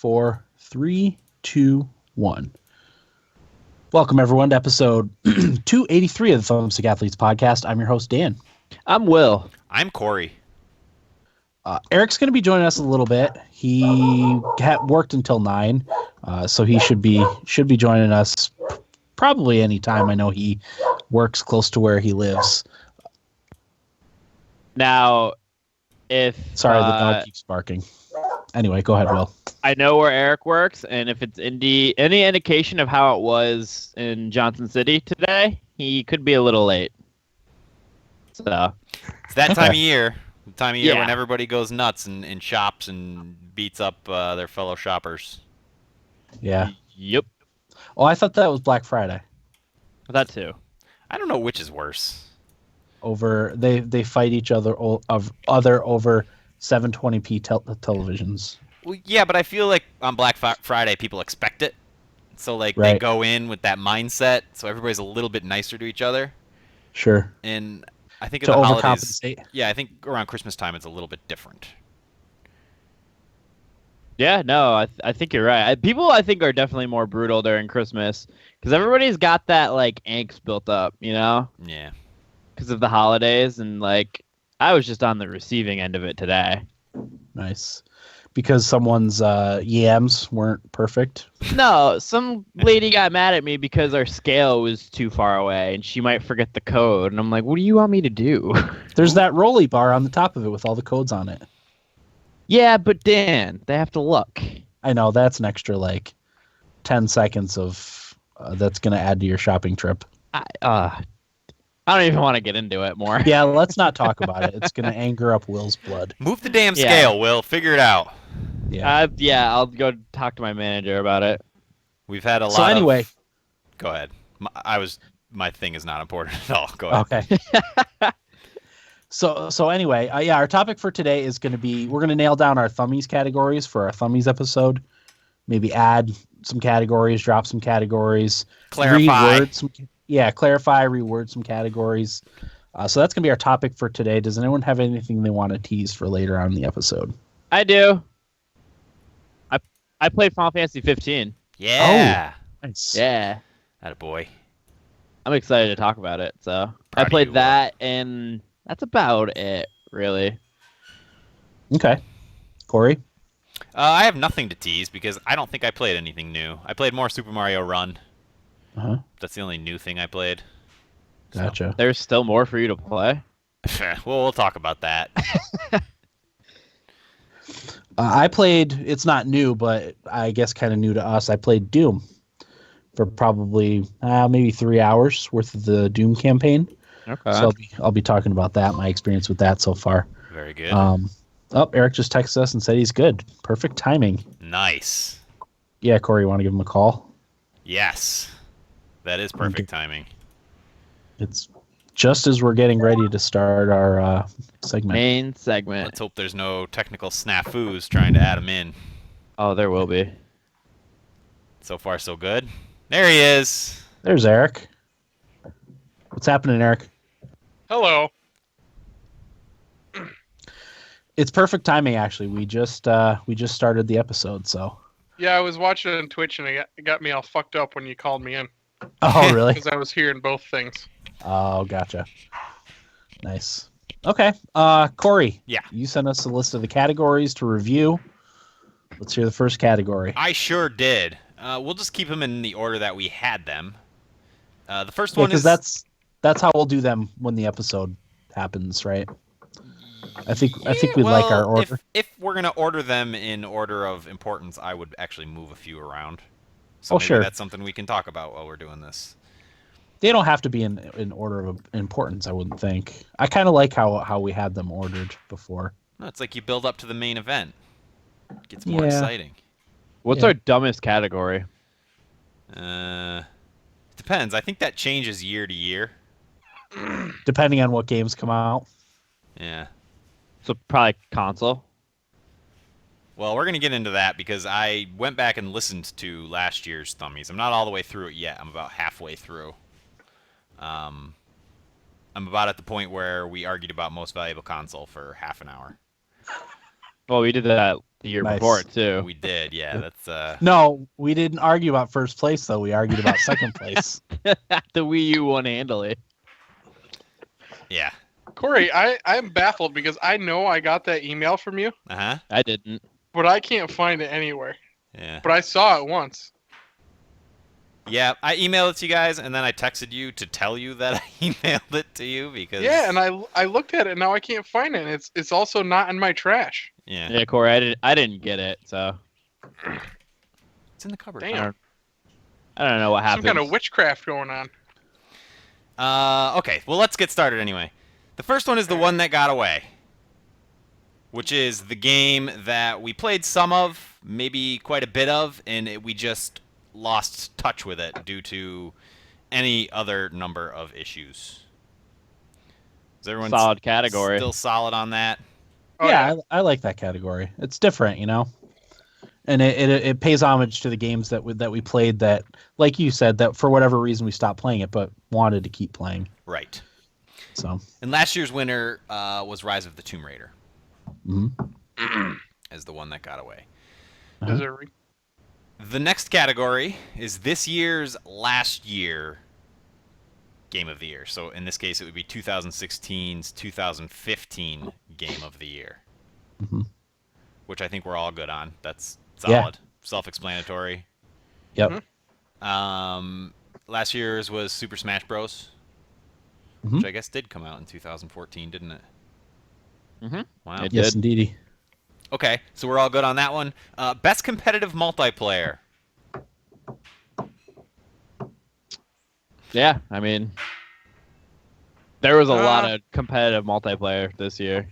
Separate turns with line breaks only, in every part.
4, 3, 2, 1. Welcome, everyone, to episode 283 of the Thumbstick Athletes podcast. I'm your host, Dan.
I'm Will.
I'm Corey.
Eric's going to be joining us a little bit. He worked until 9, so he should be joining us probably any time. I know he works close to where he lives.
Now,
Sorry, the dog keeps barking. Anyway, go ahead, Will.
I know where Eric works, and if it's any indication of how it was in Johnson City today, he could be a little late. So
It's that time of year. The time of year
Yeah.
when everybody goes nuts and shops and beats up their fellow shoppers.
Yeah.
Yep.
Oh, I thought that was Black Friday.
That too.
I don't know which is worse.
They fight each other over 720p televisions.
Well, yeah, but I feel like on Black Friday people expect it. So they
Right.
go in with that mindset, so everybody's a little bit nicer to each other.
Sure.
And I think
To
in the holidays,
overcompensate.
yeah, I think around Christmas time it's a little bit different.
Yeah, no, I think you're right. People, I think, are definitely more brutal during Christmas because everybody's got that like angst built up,
Yeah.
because of the holidays, and like I was just on the receiving end of it today.
Nice. Because someone's yams weren't perfect.
No, some lady got mad at me because our scale was too far away and she might forget the code. And I'm like, what do you want me to do?
There's that rolly bar on the top of it with all the codes on it.
Yeah, but Dan, they have to look.
I know, that's an extra 10 seconds of that's going to add to your shopping trip.
I don't even want to get into it more.
Yeah, let's not talk about it. It's going to anger up Will's blood.
Move the damn
Yeah.
scale, Will. Figure it out.
Yeah.
Yeah, I'll go talk to my manager about it.
We've had a lot
So anyway.
Go ahead. My thing is not important at all. Go ahead.
Okay. So anyway, our topic for today is going to be, we're going to nail down our Thumbies categories for our Thumbies episode. Maybe add some categories, drop some categories.
Clarify.
Clarify, reword some categories. So that's going to be our topic for today. Does anyone have anything they want to tease for later on in the episode?
I do. I played Final Fantasy 15.
Yeah.
Nice.
Yeah.
Attaboy.
I'm excited to talk about it. So
Proud
I
of
played
you,
that, and that's about it, really.
Okay. Corey?
I have nothing to tease because I don't think I played anything new. I played more Super Mario Run.
Uh-huh.
That's the only new thing I played.
Gotcha.
There's still more for you to play.
Well, we'll talk about that.
I played, it's not new, but I guess kind of new to us. I played Doom for probably maybe 3 hours worth of the Doom campaign.
Okay.
So I'll be talking about that, my experience with that so far.
Very good.
Eric just texted us and said he's good. Perfect timing.
Nice.
Yeah, Corey, you want to give him a call?
Yes. That is perfect timing.
It's just as we're getting ready to start our segment.
Main segment.
Let's hope there's no technical snafus trying to add him in.
Oh, there will be.
So far, so good. There he is.
There's Eric. What's happening, Eric?
Hello.
It's perfect timing, actually. We just started the episode, so.
Yeah, I was watching it on Twitch and it got me all fucked up when you called me in
Oh, really?
because I was hearing both things.
Oh, gotcha. Nice. Okay. Corey.
Yeah.
You sent us a list of the categories to review. Let's hear the first category.
I sure did. We'll just keep them in the order that we had them. The first one is...
because that's how we'll do them when the episode happens, right? I think we like our order.
If we're gonna order them in order of importance, I would actually move a few around. So
Oh,
maybe
sure.
that's something we can talk about while we're doing this.
They don't have to be in order of importance, I wouldn't think. I kind of like how we had them ordered before.
No, it's like you build up to the main event. It gets more
Yeah.
exciting.
What's
Yeah.
our dumbest category?
Depends. I think that changes year to year.
Depending on what games come out.
Yeah.
So probably console.
Well, we're going to get into that because I went back and listened to last year's Thumbies. I'm not all the way through it yet. I'm about halfway through. I'm about at the point where we argued about most valuable console for half an hour.
Well, we did that The year
Nice.
before too.
We did, yeah. That's
No, we didn't argue about first place though. We argued about second place.
The Wii U won handily.
yeah.
Corey, I'm baffled because I know I got that email from you,
Uh-huh.
I didn't.
but I can't find it anywhere.
Yeah.
But I saw it once.
Yeah, I emailed it to you guys, and then I texted you to tell you that I emailed it to you because...
Yeah, and I looked at it and now I can't find it. And it's also not in my trash.
Yeah.
Yeah, Corey, I didn't get it, so
It's in the cupboard.
Damn.
I don't know what
Some
happened.
kind of witchcraft going on.
Okay, well, let's get started anyway. The first one is the one that got away, which is the game that we played some of, maybe quite a bit of, and we just lost touch with it due to any other number of issues. Is everyone
Solid category.
still solid on that?
Oh,
yeah, I like that category. It's different, and it pays homage to the games that we played that, like you said, that for whatever reason we stopped playing it, but wanted to keep playing.
Right.
So.
And last year's winner was Rise of the Tomb Raider
Mm-hmm.
as the one that got away.
Deserving.
The next category is this year's last year Game of the Year. So in this case, it would be 2016's 2015 Game of the Year,
Mm-hmm.
which I think we're all good on. That's solid, self-explanatory.
Yep.
Last year's was Super Smash Bros.,
Mm-hmm.
which I guess did come out in 2014, didn't it?
Mm-hmm.
Wow.
It
Yes,
did.
indeedy.
Okay, so we're all good on that one. Best competitive multiplayer.
Yeah, I mean, there was a lot of competitive multiplayer this year.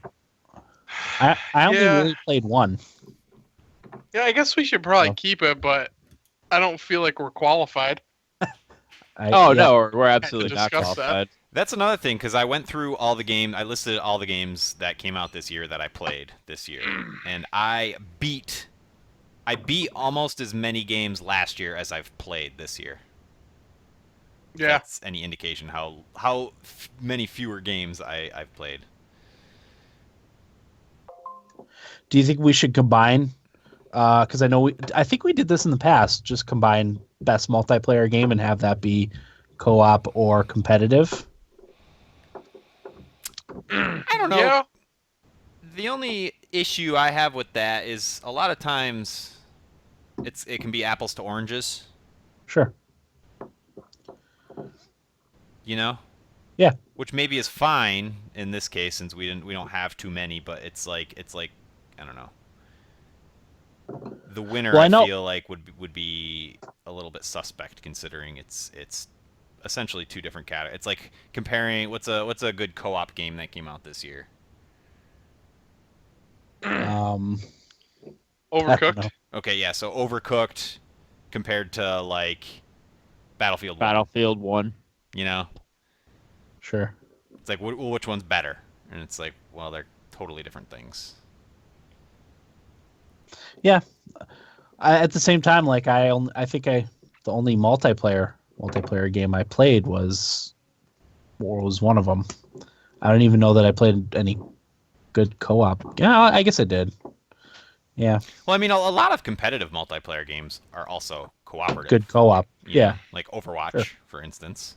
I only
Yeah.
really played one.
Yeah, I guess we should probably
Oh.
keep it, but I don't feel like we're qualified.
Oh
Yeah.
no, we're absolutely not
discuss that.
qualified.
That's another thing, because I went through all the games. I listed all the games that came out this year that I played this year, and I beat almost as many games last year as I've played this year. If
Yeah.
that's any indication how many fewer games I've played.
Do you think we should combine? Because I think we did this in the past. Just combine best multiplayer game and have that be co-op or competitive.
I don't know.
Yeah.
The only issue I have with that is a lot of times it can be apples to oranges,
Sure.
you know?
Yeah.
Which maybe is fine in this case since we don't have too many, but it's like I don't know. The winner
Well, I
I
know-
feel like would be a little bit suspect considering it's essentially two different categories. It's like comparing what's a good co-op game that came out this year.
I don't
Overcooked.
know.
Okay, yeah, so Overcooked compared to like Battlefield 1,
Battlefield 1.
you know?
Sure.
It's like which one's better? And it's like, well, they're totally different things.
Yeah. At the same time, like I think the only multiplayer game I played was one of them. I don't even know that I played any good co-op. Yeah, I guess I did. Yeah,
Well, I mean, a lot of competitive multiplayer games are also cooperative.
good co-op.
you know?
Yeah.
Like Overwatch,
Sure.
for instance,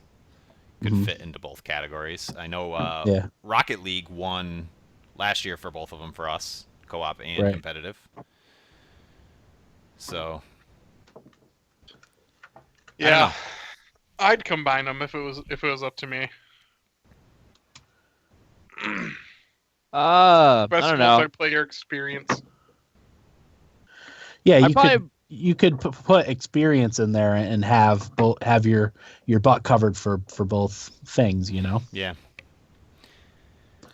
could
Mhm.
fit into both categories. I know
Yeah.
Rocket League won last year for both of them for us, co-op and
Right.
competitive. So,
Yeah. I'd combine them if it was up to me.
I
Best
don't know.
multiplayer experience.
Yeah,
I probably
you could put experience in there and have your butt covered for both things.
yeah.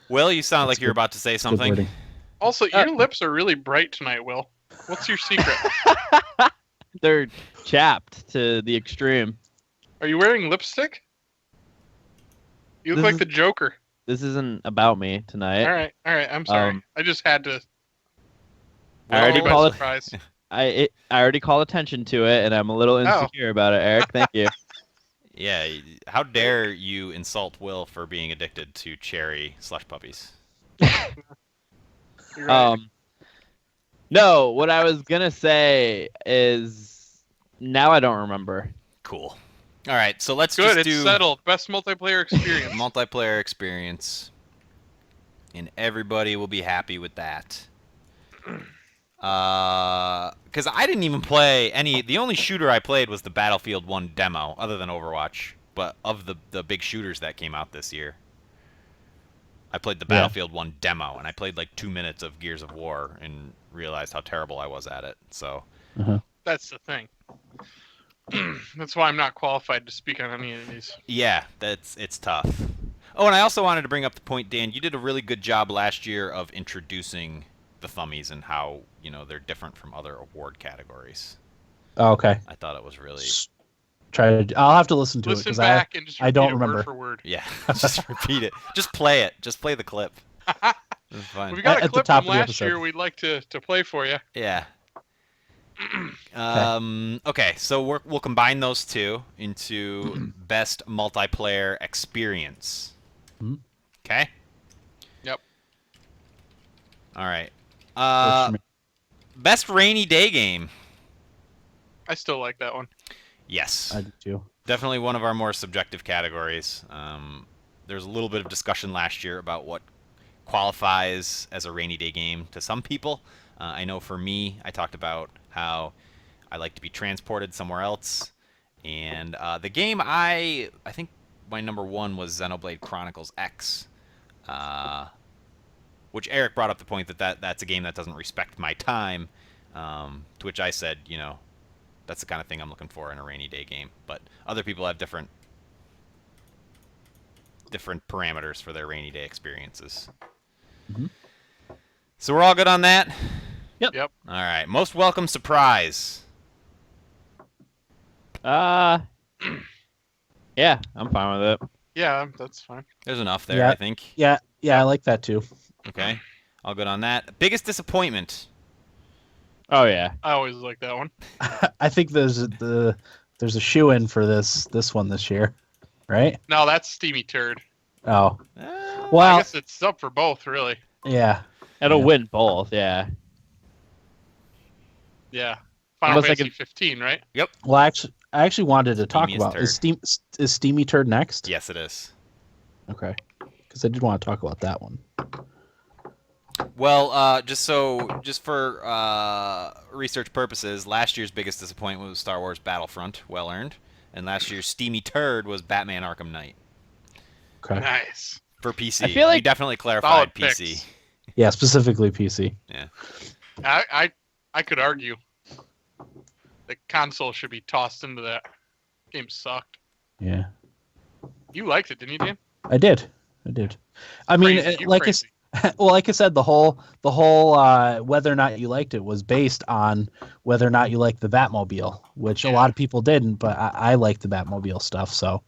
Will, you sound
That's
like you're
good.
about to say
Good
something.
wording.
Also, your lips are really bright tonight, Will. What's your secret?
they're chapped to the extreme.
Are you wearing lipstick? You look
This
like
is-
the Joker.
This isn't about me tonight.
All right. I'm sorry. I just had to.
I already
by
called it.
surprise.
I already called attention to it, and I'm a little insecure about it, Eric. Thank you.
Yeah, how dare you insult Will for being addicted to cherry slush puppies?
You're right.
No, what I was gonna say is now I don't remember.
Cool. All right, so let's
Good,
just
it's
do
settled. Best multiplayer experience.
multiplayer experience, and everybody will be happy with that. Because I didn't even play any. The only shooter I played was the Battlefield 1 demo, other than Overwatch. But of the big shooters that came out this year, I played the Battlefield 1 demo, and I played like 2 minutes of Gears of War and realized how terrible I was at it. So
That's the thing. That's why I'm not qualified to speak on any of these.
yeah, it's tough. Oh, and I also wanted to bring up the point, Dan. You did a really good job last year of introducing the Thumbies and how they're different from other award categories.
Oh, okay.
I thought it was really.
I'll have to listen to it
Listen
because
back and just
I don't
repeat it
remember.
word for word.
Yeah, just repeat it. Just play it. Just play the clip. It's fine.
We've got a
At the
clip
top
from
of the
last
episode.
year we'd like to play for you.
Yeah. Okay, so we'll combine those two into best multiplayer experience.
Mhm.
Okay.
Yep.
All right.
Works for me.
Best rainy day game.
I still like that one.
Yes.
I do too.
Definitely one of our more subjective categories. There's a little bit of discussion last year about what qualifies as a rainy day game to some people. I know for me, I talked about how I like to be transported somewhere else. And the game I think my number one was Xenoblade Chronicles X, which Eric brought up the point that's a game that doesn't respect my time, to which I said, that's the kind of thing I'm looking for in a rainy day game. But other people have different parameters for their rainy day experiences.
Mhm.
So we're all good on that?
Yep.
All right. Most welcome surprise.
Yeah, I'm fine with it.
Yeah, that's fine.
There's enough there,
Yeah.
I think.
Yeah, I like that too.
Okay. All good on that. Biggest disappointment.
Oh yeah.
I always like that one.
I think there's a shoe-in for this one this year, right?
No, that's Steamy Turd.
Oh,
I
well,
guess it's up for both, really.
yeah.
It'll
Yeah.
win both. Yeah.
Yeah. Final
Unless I
Fantasy
can-
15, right?
Well, I actually wanted to talk
Steamiest
about
turd.
is Steamy Turd next?
Yes, it is.
Okay, because I did want to talk about that one.
Well, just for research purposes, last year's biggest disappointment was Star Wars Battlefront, well earned, and last year's steamy turd was Batman Arkham Knight
Okay.
Nice.
for PC.
I feel
we
like-
definitely clarified
Solid
PC.
picks.
Yeah, specifically PC.
Yeah.
I could argue the console should be tossed into that. Game sucked.
Yeah,
You liked it, didn't you, Dan?
I did. I mean,
Crazy. You
like
crazy.
I said, the whole whether or not you liked it was based on whether or not you liked the Batmobile, which a lot of people didn't, but I liked the Batmobile stuff, so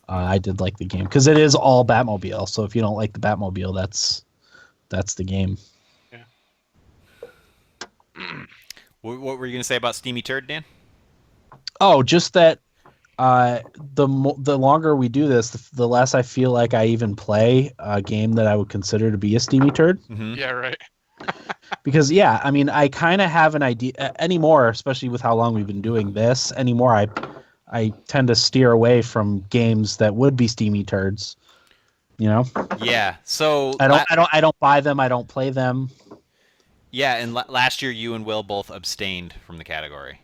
I did like the game because it is all Batmobile. So if you don't like the Batmobile, that's the game.
What were you gonna say about steamy turd, Dan?
Oh, just that the longer we do this, the less I feel like I even play a game that I would consider to be a steamy turd.
Mm-hmm.
Yeah, right.
Because yeah, I mean, I kind of have an idea anymore, especially with how long we've been doing this. Anymore, I tend to steer away from games that would be steamy turds.
Yeah. So
I don't buy them. I don't play them.
Yeah, and last year you and Will both abstained from the category.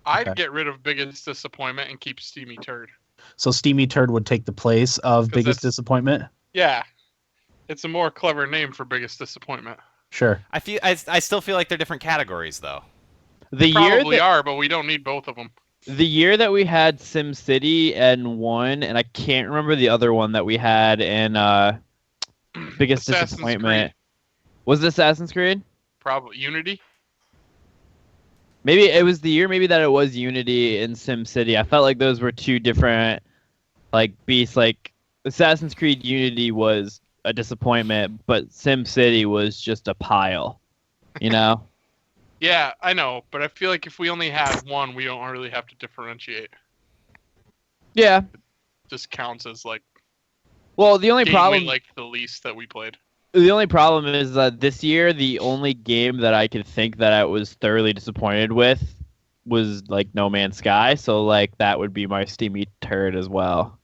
I'd
Okay.
get rid of Biggest Disappointment and keep Steamy Turd.
So steamy turd would take the place of
'Cause
biggest
that's-
disappointment.
Yeah. It's a more clever name for Biggest Disappointment.
Sure.
I still feel like they're different categories though.
The year
Probably
that,
are, but we don't need both of them.
the year that we had SimCity and one, and I can't remember the other one that we had in biggest
Assassin's
disappointment.
Creed.
Was it Assassin's Creed?
Probably Unity.
Maybe it was the year maybe that it was Unity and SimCity. I felt like those were two different beasts. Like Assassin's Creed Unity was a disappointment, but SimCity was just a pile.
Yeah, I know, but I feel like if we only have one, we don't really have to differentiate.
Yeah.
Just counts as like
Well, the only
game
problem
we liked the least that we played.
The only problem is that this year, the only game that I could think that I was thoroughly disappointed with was like No Man's Sky. So like that would be my steamy turd as well.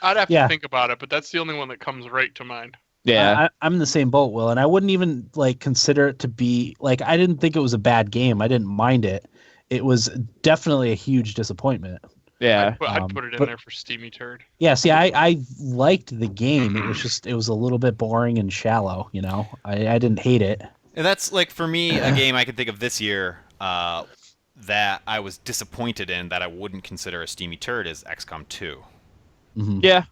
I'd have
Yeah.
to think about it, but that's the only one that comes right to mind.
Yeah.
I'm in the same boat, Will, and I wouldn't even like consider it to be like I didn't think it was a bad game. I didn't mind it. It was definitely a huge disappointment.
Yeah.
I'd put it in
but-
there for steamy turd.
Yeah, see, I liked the game. It was a little bit boring and shallow. You know, I didn't hate it.
And that's like for me a game I can think of this year that I was disappointed in that I wouldn't consider a steamy turd is XCOM 2.
Mhm.
Yeah.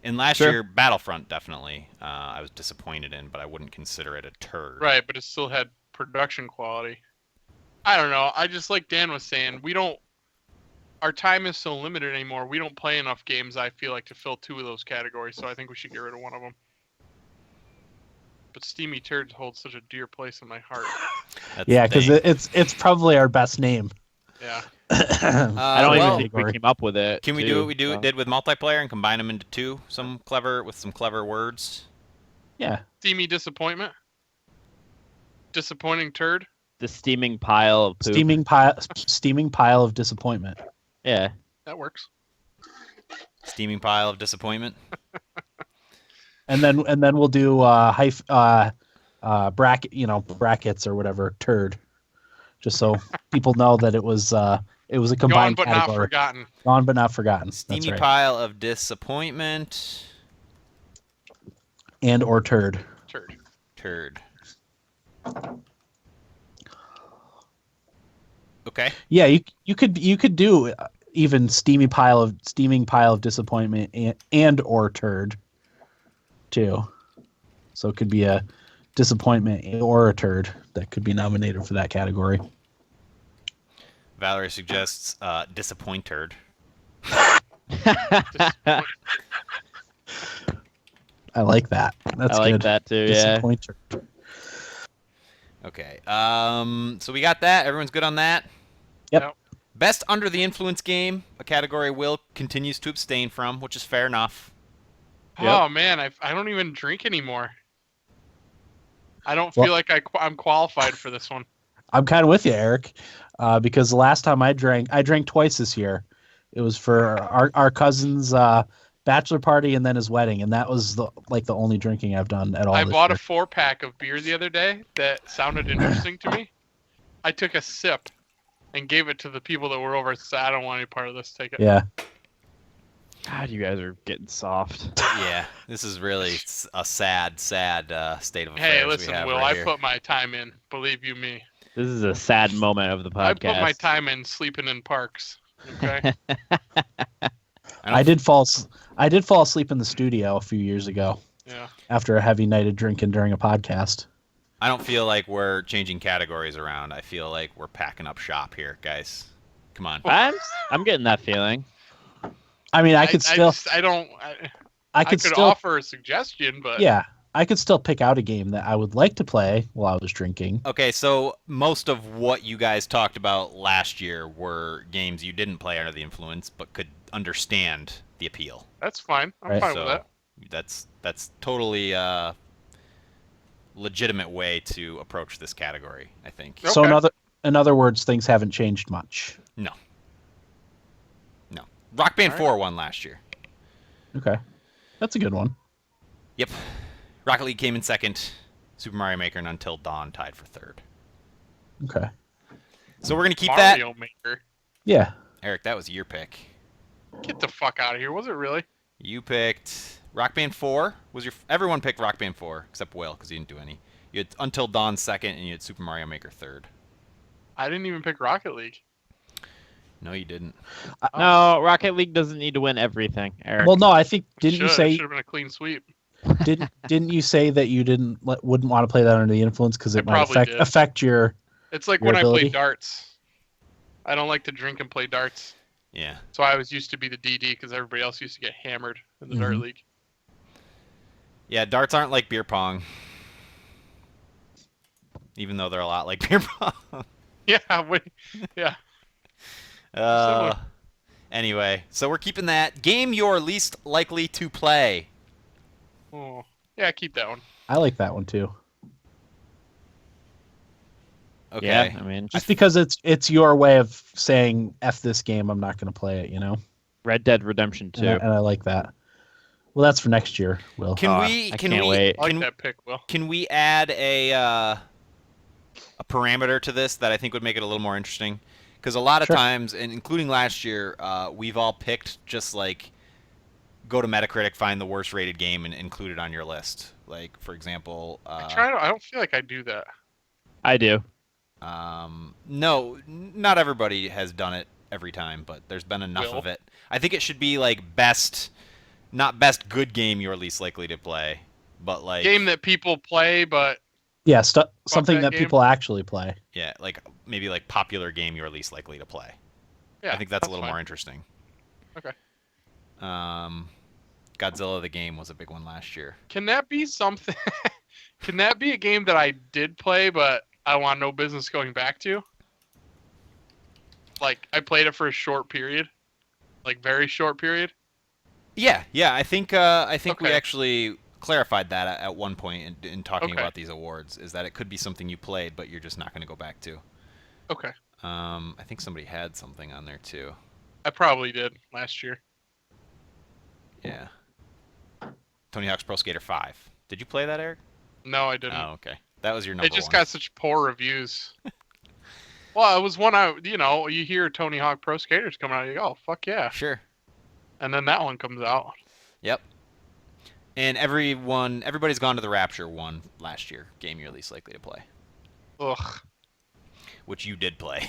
And last
Sure.
year Battlefront definitely I was disappointed in, but I wouldn't consider it a turd.
Right, but it still had production quality. I don't know. I just like Dan was saying, our time is so limited anymore. We don't play enough games, I feel like, to fill 2 of those categories, so I think we should get rid of one of them. But Steamy Turd holds such a dear place in my heart.
That's
Yeah,
the
because
thing.
it's probably our best name.
Yeah.
I don't
well,
even think we came up with it.
Can we
too,
do what we
so.
did with multiplayer and combine them into 2? Some clever words.
Yeah,
Steamy Disappointment? Disappointing Turd?
The steaming pile of poop.
steaming pile of disappointment.
Yeah.
That works.
Steaming pile of disappointment.
And then we'll do brackets or whatever turd, just so people know that it was a
Gone
combined
but not
category.
forgotten.
Gone but not forgotten.
Steamy
That's right.
pile of disappointment.
And or turd.
Turd. Okay.
Yeah, you could do even steaming pile of disappointment and or turd too. So it could be a disappointment or a turd that could be nominated for that category.
Valerie suggests disappointed.
I like that. That's
I like
good.
that too, yeah.
Disappointed.
Okay. So we got that. Everyone's good on that?
Yep.
Best under the influence game, a category Will continues to abstain from, which is fair enough.
Yep.
Oh man, I don't even drink anymore. I don't
Well-
feel like I'm qualified for this one.
I'm kind of with you, Eric, because the last time I drank twice this year. It was for our cousin's bachelor party and then his wedding, and that was the only drinking I've done at all.
I
this
bought
year.
a 4-pack of beer the other day that sounded interesting to me. I took a sip and gave it to the people that were over and said, I don't want any part of this. Take it.
Yeah.
God, you guys are getting soft.
Yeah, this is really a sad state of affairs.
Hey,
we
listen,
have
Will,
right
I
here.
put my time in. Believe you me.
This is a sad moment of the podcast.
I put my time in sleeping in parks. Okay.
I did fall asleep in the studio a few years ago
Yeah.
after a heavy night of drinking during a podcast.
I don't feel like we're changing categories around. I feel like we're packing up shop here, guys. Come on.
I'm getting that feeling.
I mean, I could still
I could
still
offer a suggestion, but
yeah, I could still pick out a game that I would like to play while I was drinking.
Okay, so most of what you guys talked about last year were games you didn't play under the influence, but could understand the appeal.
that's fine. I'm
Right.
fine with that.
That's totally a legitimate way to approach this category, I think.
Nope.
So
Okay.
in other words, things haven't changed much.
No. Rock Band
All
4 won last year.
Okay, that's a good one.
Yep. Rocket League came in second. Super Mario Maker and Until Dawn tied for third.
Okay,
So we're going to keep that.
Mario Maker.
yeah,
Eric, that was your pick.
Get the fuck out of here. Was it really?
You picked Rock Band 4. Everyone picked Rock Band 4 except Will because he didn't do any. You had Until Dawn second and you had Super Mario Maker third.
I didn't even pick Rocket League.
No, you didn't.
No, Rocket League doesn't need to win everything, Eric.
well, no, I think didn't you
Should
say
have been a clean sweep.
didn't you say that you wouldn't want to play that under the influence because
I
it might
probably did.
affect your
It's like
Your
when I
ability?
play darts. I don't like to drink and play darts.
Yeah.
So I always used to be the DD because everybody else used to get hammered in the dart
Mhm.
league.
Yeah, darts aren't like beer pong. Even though they're a lot like beer pong.
Yeah, wait. Yeah.
Anyway, so we're keeping that. Game you're least likely to play.
Oh. Yeah, keep that one.
I like that one too.
Okay.
Yeah, I mean,
Just because it's your way of saying F this game, I'm not going to play it, you know?
Red Dead Redemption 2.
And I like that. Well, that's for next year, Will.
Can
Oh,
we?
I
Can
can't
we?
wait.
I like
Can,
that pick, Will.
can we add a parameter to this that I think would make it a little more interesting? Because a lot of
Sure.
times, and including last year, we've all picked just like go to Metacritic, find the worst rated game, and include it on your list. Like, for example,
I don't feel like I do that.
I do.
no, not everybody has done it every time, but there's been enough
Will?
of it. I think it should be like best, not best good game you're least likely to play, but like
Game that people play, but
Yeah, something
that
that
game.
people actually play.
yeah, like maybe like popular game you're least likely to play.
yeah,
I think that's a little
fine.
more interesting.
Okay.
Godzilla the game was a big one last year.
Can that be something? Can that be a game that I did play, but I want no business going back to? Like I played it for a short period, like very short period.
Yeah. I think we
Okay.
actually clarified that at one point in talking
Okay.
about these awards, is that it could be something you played but you're just not going to go back to.
Okay.
I think somebody had something on there too.
I probably did last year.
Yeah. Tony Hawk's Pro Skater 5. Did you play that, Eric?
No, I didn't.
Oh, okay. That was your number
It just
one.
got such poor reviews. Well, it was one you hear Tony Hawk Pro Skaters coming out, you go, oh, fuck yeah.
Sure.
And then that one comes out.
Yep. And everybody's gone to the Rapture one last year, game you're least likely to play,
Ugh.
which you did play.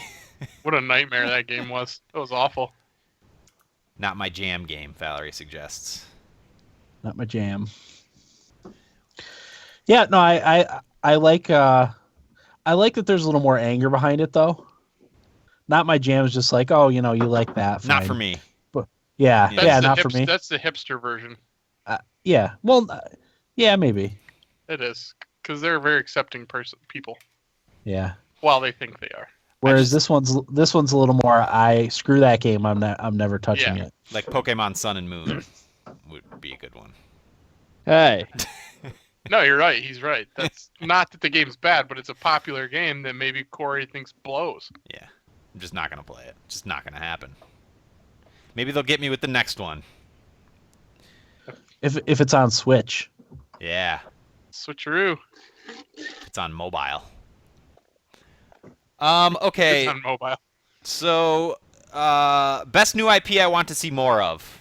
What a nightmare that game was. It was awful.
Not my jam game, Valerie suggests.
Not my jam. Yeah, no, I like that there's a little more anger behind it though. Not my jam is just like, oh, you like that.
Not
fine.
for me.
Yeah,
Yeah.
yeah,
the
not for me.
That's the hipster version.
Yeah, well, yeah, maybe.
It is. Because they're a very accepting people.
Yeah.
Well, they think they are.
Whereas this one's a little more. I screw that game. I'm never touching
Yeah.
it.
Like Pokemon Sun and Moon would be a good one.
Hey,
No, you're right. He's right. That's not that the game's bad, but it's a popular game that maybe Corey thinks blows.
Yeah. I'm just not going to play it. It's just not going to happen. Maybe they'll get me with the next one.
If it's on Switch.
Yeah.
Switcheroo.
It's on mobile. Okay.
It's on mobile.
So, best new IP I want to see more of.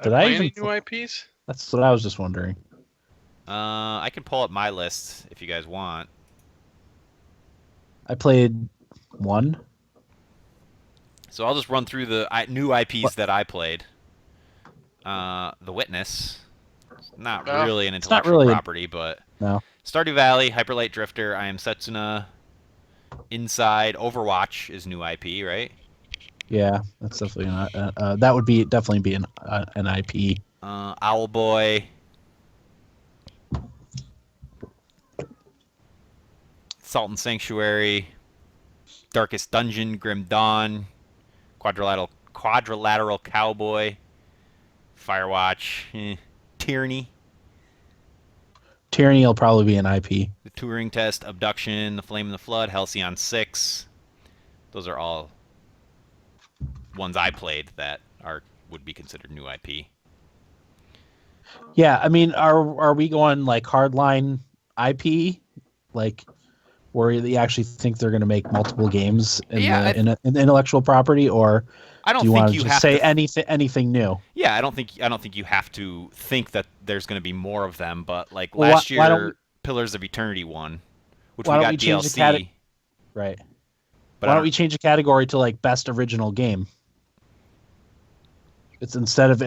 Did I
Play
even
any new IPs?
That's what I was just wondering.
I can pull up my list if you guys want.
I played one.
So I'll just run through the new IPs that I played. The Witness. Not
Oh.
really an
It's not
intellectual
really-
property, but
No.
Stardew Valley, Hyper Light Drifter, I Am Setsuna, Inside, Overwatch is new IP, right?
Yeah, that's definitely not. That would definitely be an IP.
Owlboy. Salt and Sanctuary, Darkest Dungeon, Grim Dawn, Quadrilateral Cowboy, Firewatch, Tyranny,
Tyranny will probably be an IP.
The Turing Test, Abduction, The Flame and the Flood, Halcyon 6. Those are all ones I played that would be considered new IP.
Yeah, I mean, are we going like hardline IP, like where you actually think they're going to make multiple games in in the intellectual property, or
I don't
do you want
think
to
you
just
have
say
to.
anything new?
Yeah, I don't think you have to think that there's going to be more of them. But like
Well,
last
why don't
year,
we-
Pillars of Eternity won, which
Why
we
don't
got
we change the
DLC.
Right.
But
Why
I
don't we change the category to like best original game? It's instead of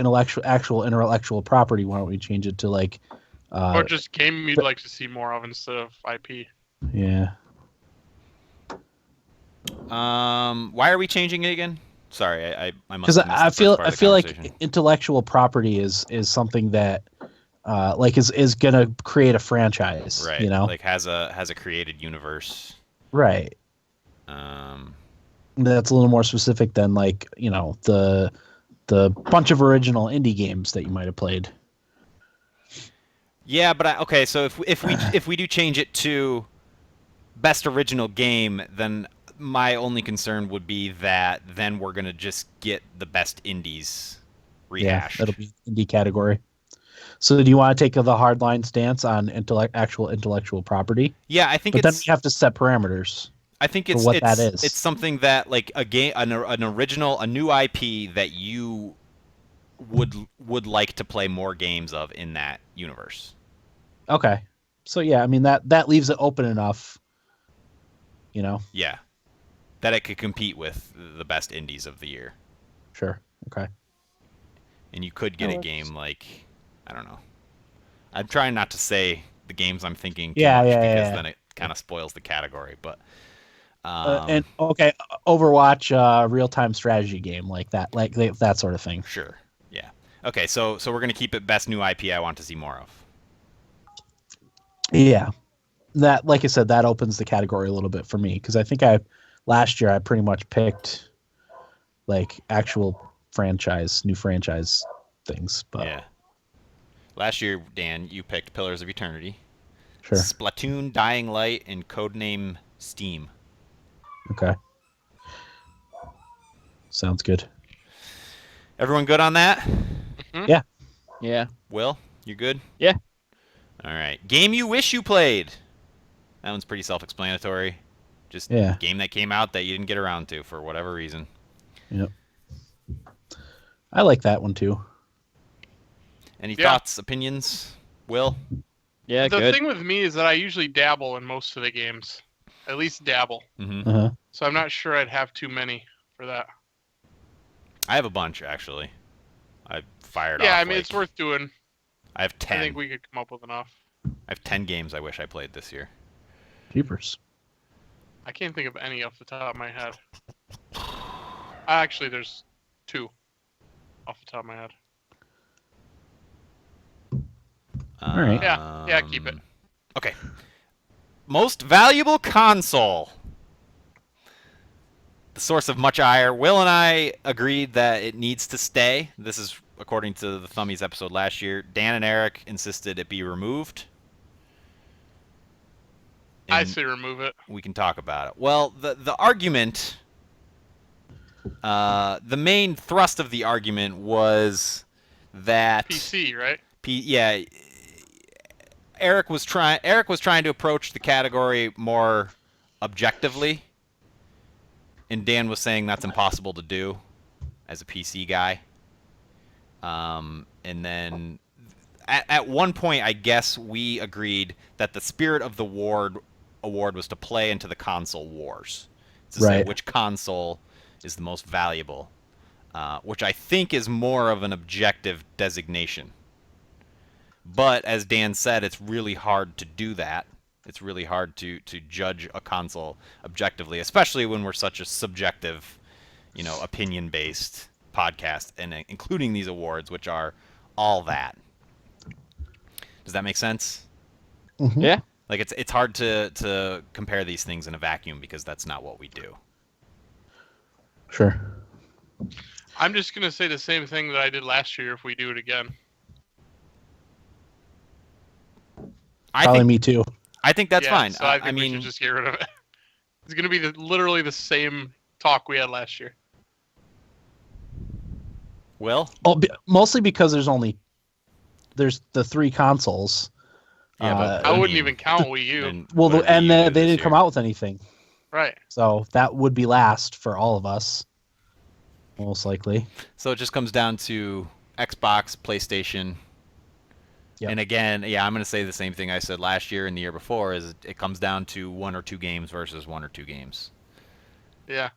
actual intellectual property. Why don't we change it to like?
Or just game you'd like to see more of instead of IP.
Yeah.
Why are we changing it again? Sorry, I must.
Because
have missed
I
the
feel
first part of the
like
conversation.
intellectual property is something that like is gonna create a franchise.
Right.
You know.
like has a created universe.
Right. That's a little more specific than like the bunch of original indie games that you might have played.
Yeah, but okay. So if we do change it to best original game, then my only concern would be that then we're gonna just get the best indies
Yeah,
rehashed.
it'll be indie category. So do you want to take the hardline stance on actual intellectual property?
Yeah, I think
But then
it's
we have to set parameters
I think
for what that is.
it's something that like a game an original a new IP that you would like to play more games of in that universe.
Okay. So yeah, I mean that leaves it open enough, you know.
Yeah. That it could compete with the best indies of the year.
Sure. Okay.
And you could get a game like I don't know. I'm trying not to say the games I'm thinking too much because then it kind of spoils the category, but
and okay, Overwatch real-time strategy game like that sort of thing.
Sure. Yeah. Okay, so we're going to keep it best new IP I want to see more of.
Yeah. That, like I said, that opens the category a little bit for me because I think last year I pretty much picked like actual new franchise things. But
Yeah. Last year, Dan, you picked Pillars of Eternity,
sure.
Splatoon, Dying Light, and Codename Steam.
Okay. Sounds good.
Everyone good on that?
Mm-hmm.
Yeah.
Yeah.
Will, you good?
Yeah.
All right. Game you wish you played. That one's pretty self-explanatory. Just game that came out that you didn't get around to for whatever reason.
Yep. I like that one too.
Any thoughts, opinions? Will?
Yeah,
the
good.
thing with me is that I usually dabble in most of the games. At least dabble.
Mm-hmm.
Uh-huh.
So I'm not sure I'd have too many for that.
I have a bunch, actually. I fired off.
Yeah, I mean, it's worth doing.
I have 10.
I think we could come up with enough.
I have 10 games I wish I played this year.
Jeepers.
I can't think of any off the top of my head. Actually, there's 2 off the top of my head.
All right.
Yeah, keep it.
Okay. Most valuable console. The source of much ire. Will and I agreed that it needs to stay. This is according to the Thumbies episode last year. Dan and Eric insisted it be removed. And
I say remove it.
we can talk about it. Well, the argument, the main thrust of the argument was that
PC, right?
yeah, Eric was trying to approach the category more objectively, and Dan was saying that's impossible to do as a PC guy. And then at one point, I guess we agreed that the spirit of the award was to play into the console wars, to say which console is the most valuable, which I think is more of an objective designation. But as Dan said, it's really hard to do that. It's really hard to judge a console objectively, especially when we're such a subjective, opinion-based podcast, and including these awards, which are all that. Does that make sense?
Mm-hmm.
Yeah.
Like it's hard to compare these things in a vacuum because that's not what we do.
Sure.
I'm just gonna say the same thing that I did last year if we do it again.
Probably me too.
I think that's fine.
So I think we should just get rid of it. It's gonna be literally the same talk we had last year.
Will?
Mostly because there's the 3 consoles.
Yeah, but
I wouldn't even count Wii U.
They didn't come out with anything.
Right.
So that would be last for all of us, most likely.
So it just comes down to Xbox, PlayStation.
Yep.
And again, I'm going to say the same thing I said last year and the year before, is it comes down to 1 or 2 games versus 1 or 2 games.
Yeah.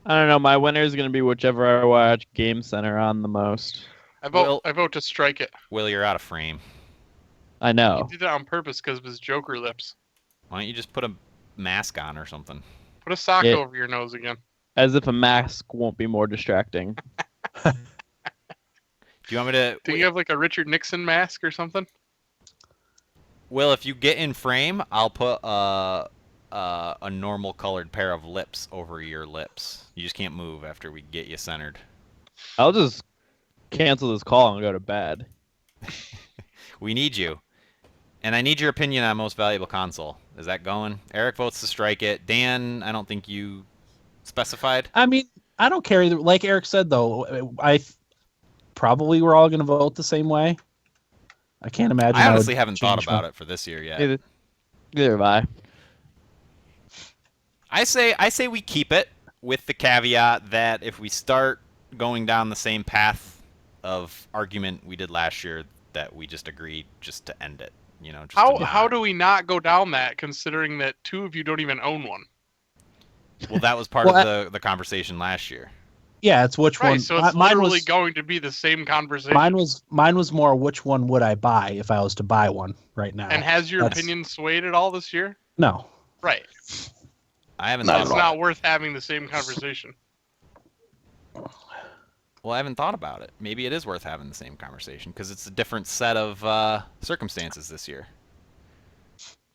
I don't know. My winner is going to be whichever I watch Game Center on the most.
I vote to strike it.
Will, you're out of frame.
I know.
He did that on purpose because of his Joker lips.
Why don't you just put a mask on or something?
Put a sock over your nose again.
As if a mask won't be more distracting.
Do you want me to...
Do you have like a Richard Nixon mask or something?
Will, if you get in frame, I'll put a normal colored pair of lips over your lips. You just can't move after we get you centered.
I'll just cancel this call and go to bed.
We need you. And I need your opinion on most valuable console. Is that going? Eric votes to strike it. Dan, I don't think you specified.
I mean, I don't care either. Like Eric said, though, probably we're all going to vote the same way. I can't imagine.
I honestly haven't thought about it for this year yet.
Neither have I.
I say we keep it with the caveat that if we start going down the same path of argument we did last year, that we just agree just to end it. You know, just
how do we not go down that, considering that two of you don't even own one?
Well, that was part of the conversation last year.
Yeah, it's which one.
So it's
mine
literally
was
going to be the same conversation.
mine was more which one would I buy if I was to buy one right now.
And has your opinion swayed at all this year?
No.
Right.
I haven't.
It's not worth having the same conversation.
Well, I haven't thought about it. Maybe it is worth having the same conversation because it's a different set of circumstances this year.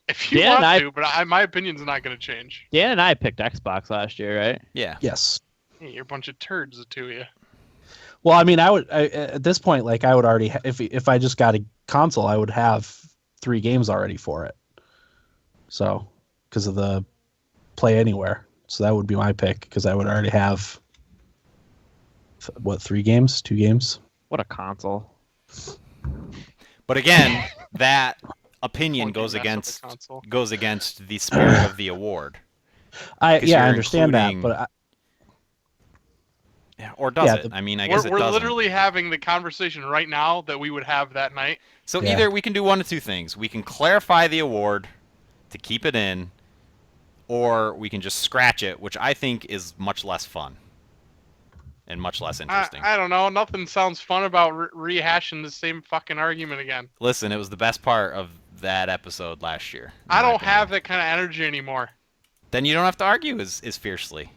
If you want to, but my opinion's not going to change.
Dan and I picked Xbox last year, right?
Yeah.
Yes.
Hey, you're a bunch of turds, the two of you.
Well, I mean, at this point, like I would already, if I just got a console, I would have 3 games already for it. So, because of the Play Anywhere, so that would be my pick because I would already have 3 games, 2 games.
What a console!
But again, that opinion goes against the spirit of the award.
I understand that, but
or does it? I mean, I guess it doesn't.
We're literally having the conversation right now that we would have that night.
So either we can do one of two things: we can clarify the award to keep it in, or we can just scratch it, which I think is much less fun and much less interesting.
I don't know. Nothing sounds fun about rehashing the same fucking argument again.
Listen, it was the best part of that episode last year.
I don't have that kind of energy anymore.
Then you don't have to argue as fiercely.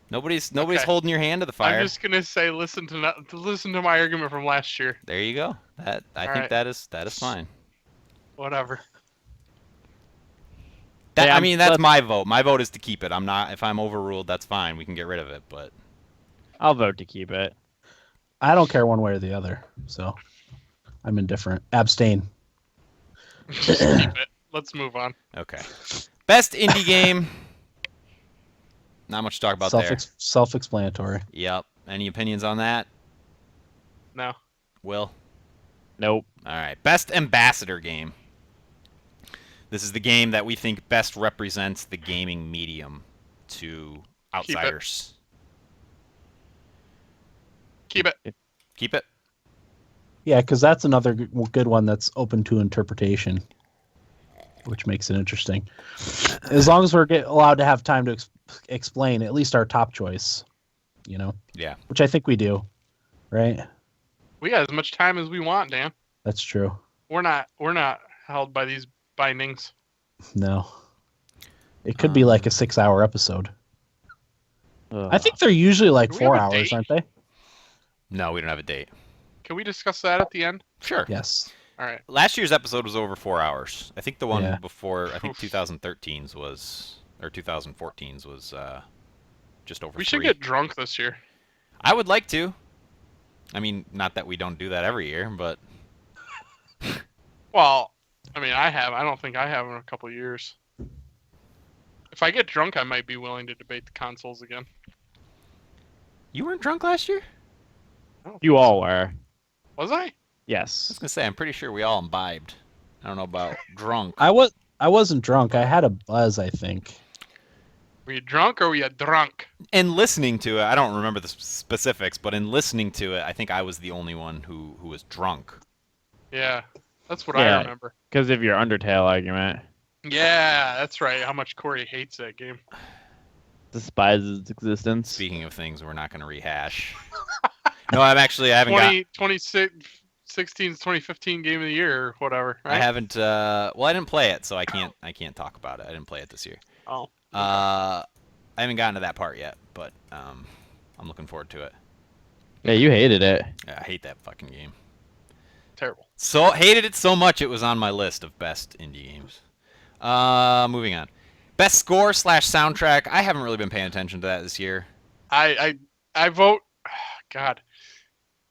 Nobody's holding your hand to the fire.
I'm just gonna say, listen to my argument from last year.
There you go. I think that is fine.
Whatever.
I mean, that's my vote. My vote is to keep it. If I'm overruled, that's fine. We can get rid of it, but
I'll vote to keep it.
I don't care one way or the other, so I'm indifferent. Abstain.
Just keep it. Let's move on.
Okay. Best indie game. Not much to talk about there.
Self-explanatory.
Yep. Any opinions on that?
No.
Will?
Nope.
All right. Best ambassador game. This is the game that we think best represents the gaming medium to outsiders.
Keep it.
Keep it.
Yeah, because that's another good one that's open to interpretation, which makes it interesting. As long as we're allowed to have time to explain at least our top choice, you know?
Yeah.
Which I think we do, right?
We got as much time as we want, Dan.
That's true.
We're not held by these bindings.
No. It could be like a 6-hour episode. I think they're usually like 4 hours, aren't they?
No, we don't have a date.
Can we discuss that at the end?
Sure.
Yes.
All right.
Last year's episode was over 4 hours. I think the one before, I think 2013's was, or 2014's was just over 3.
We should get drunk this year.
I would like to. I mean, not that we don't do that every year, but...
Well, I mean, I don't think I have in a couple of years. If I get drunk, I might be willing to debate the consoles again.
You weren't drunk last year?
You all were.
Was I?
Yes.
I was gonna say, I'm pretty sure we all imbibed. I don't know about drunk.
I wasn't drunk. I had a buzz, I think.
Were you drunk or were you drunk?
In listening to it, I don't remember the specifics, but in listening to it, I think I was the only one who was drunk.
Yeah, that's what I remember.
Because of your Undertale argument.
Yeah, that's right. How much Corey hates that game.
Despises its existence.
Speaking of things we're not going to rehash. No, I haven't got...
2016's 2015 game of the year or whatever, right?
I haven't, well, I didn't play it, so I can't talk about it. I didn't play it this year.
Oh.
I haven't gotten to that part yet, but I'm looking forward to it.
Yeah, you hated it.
Yeah, I hate that fucking game.
Terrible.
So hated it so much it was on my list of best indie games. Moving on. Best score / soundtrack. I haven't really been paying attention to that this year.
I vote. God,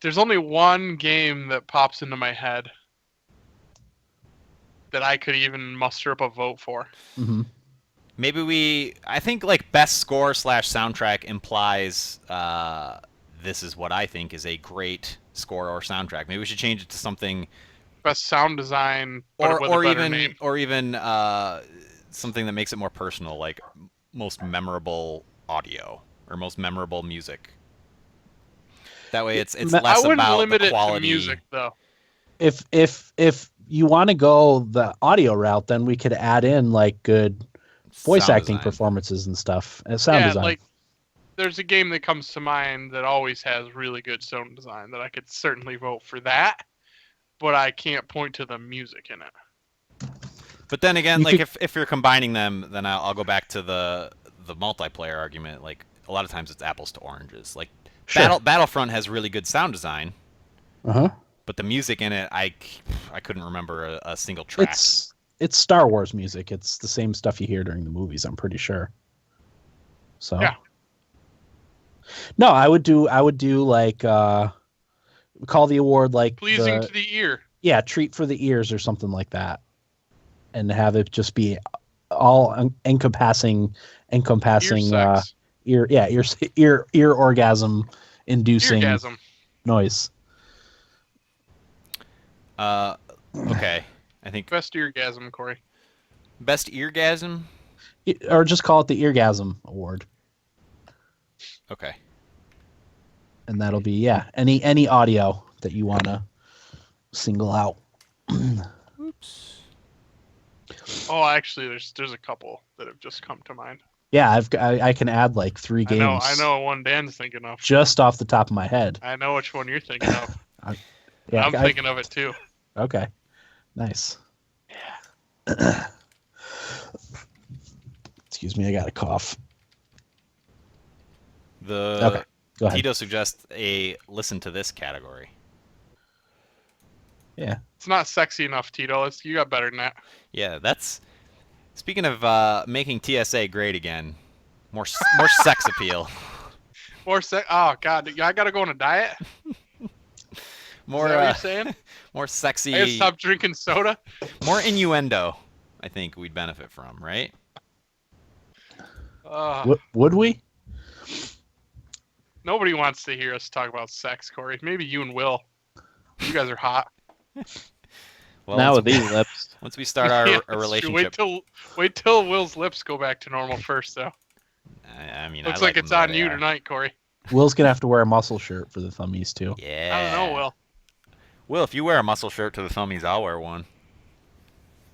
there's only one game that pops into my head, that I could even muster up a vote for.
Mm-hmm.
Maybe I think like best score / soundtrack implies this is what I think is a great score or soundtrack. Maybe we should change it to something,
Best sound design, but with a better name.
or even something that makes it more personal, like most memorable audio or most memorable music. That way, it's less
I wouldn't
about
limit
the
it
quality.
to music though.
If you want to go the audio route, then we could add in like good voice
Sound
acting
design.
performances and stuff and sound
Yeah,
design.
like there's a game that comes to mind that always has really good sound design that I could certainly vote for that, but I can't point to the music in it.
But then again,
You
like
could-
if you're combining them, then I'll go back to the multiplayer argument. Like a lot of times it's apples to oranges. Like
Sure.
Battlefront has really good sound design,
Uh-huh.
but the music in it, I couldn't remember a single track.
It's Star Wars music. It's the same stuff you hear during the movies, I'm pretty sure. So
Yeah.
No, I would do like call the award like
Pleasing to the ear.
yeah, treat for the ears or something like that. And have it just be all encompassing
Ear sex.
ear orgasm inducing
Eargasm.
noise.
Okay, I think
Best eargasm, Corey.
best eargasm.
Or just call it the Eargasm Award.
Okay,
And that'll be any audio that you want to single out.
oops.
Oh, actually, there's a couple that have just come to mind.
Yeah, I can add like 3 games.
I know one Dan's thinking of.
Just off the top of my head.
I know which one you're thinking of.
Yeah,
I'm thinking of it too.
Okay, nice. Excuse me, I got a cough. Okay, go ahead.
Tito suggests a listen to this category.
Yeah,
It's not sexy enough, Tito. You got better than that.
Yeah, that's speaking of making TSA great again. More sex appeal.
Or oh god, I gotta go on a diet.
More
Is that what you're saying?
more sexy.
I gotta stop drinking soda.
More innuendo. I think we'd benefit from, right?
would we?
Nobody wants to hear us talk about sex, Corey. Maybe you and Will. You guys are hot.
Well,
Now
once
with these lips.
once we start our
Yeah, that's true.
relationship,
Wait till Will's lips go back to normal first, though.
I mean,
Looks
I
like
them
it's
the way
on
they
you
are.
tonight, Corey.
Will's gonna have to wear a muscle shirt for the Thumbies too.
Yeah.
I don't know, Will.
Will, if you wear a muscle shirt to the Thumbies, I'll wear one.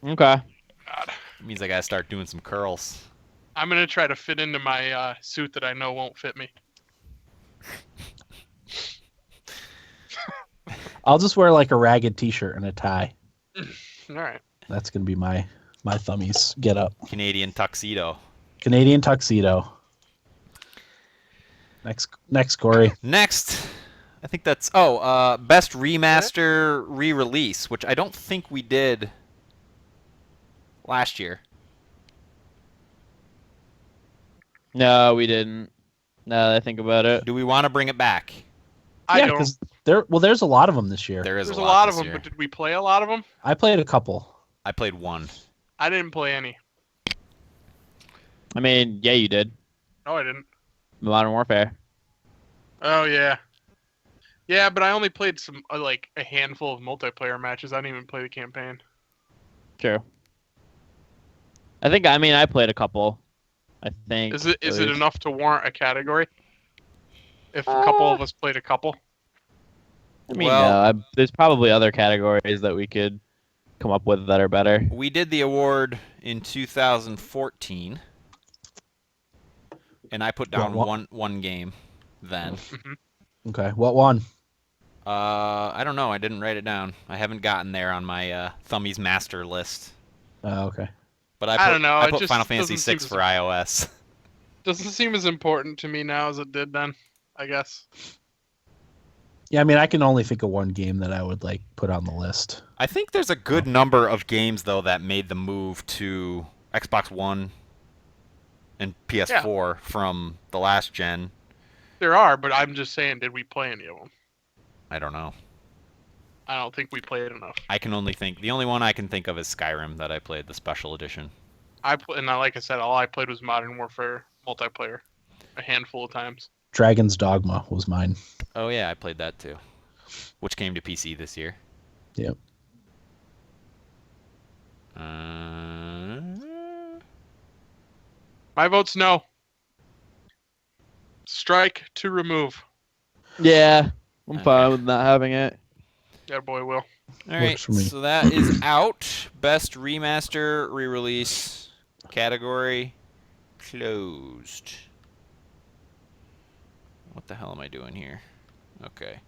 Okay.
God.
It means I gotta start doing some curls.
I'm gonna try to fit into my suit that I know won't fit me.
I'll just wear like a ragged T-shirt and a tie.
All right.
That's gonna be my Thumbies get up.
Canadian tuxedo.
Canadian tuxedo. Next, Corey.
Next, I think that's best remaster re-release, which I don't think we did last year.
No, we didn't. Now that I think about it.
Do we want to bring it back?
I
Yeah,
don't.
because there's a lot of them this year.
There is
There's
a
a lot of
this
them,
year.
but did we play a lot of them?
I played a couple.
I played one.
I didn't play any.
I mean, yeah, you did.
No, I didn't.
Modern Warfare.
Oh yeah. Yeah, but I only played some like a handful of multiplayer matches. I didn't even play the campaign.
True. I played a couple. I think.
Is it
at least.
enough to warrant a category? If a couple of us played a couple.
I mean,
Well-
no, there's probably other categories that we could come up with that are better.
We did the award in 2014, and I put down
What?
one game then.
Okay, what one?
I don't know. I didn't write it down. I haven't gotten there on my Thumbies master list.
Okay.
But
I don't know,
I
it
put
just
Final Fantasy
doesn't seem
VI
as-
for iOS.
Doesn't seem as important to me now as it did then, I guess.
Yeah, I mean, I can only think of one game that I would like put on the list.
I think there's a good number of games though that made the move to Xbox One and PS4 from the last gen.
There are, but I'm just saying, did we play any of them?
I don't know.
I don't think we played enough.
I can only think the only one I can think of is Skyrim that I played, the special edition.
Like I said, all I played was Modern Warfare multiplayer, a handful of times.
Dragon's Dogma was mine.
Oh yeah, I played that too, which came to PC this year.
Yep.
My vote's no. Strike to remove.
Yeah, I'm
Okay.
fine with not having it.
Yeah, boy, will.
All right,
Works for me.
so that is out. Best remaster, re-release category closed. What the hell am I doing here? Okay.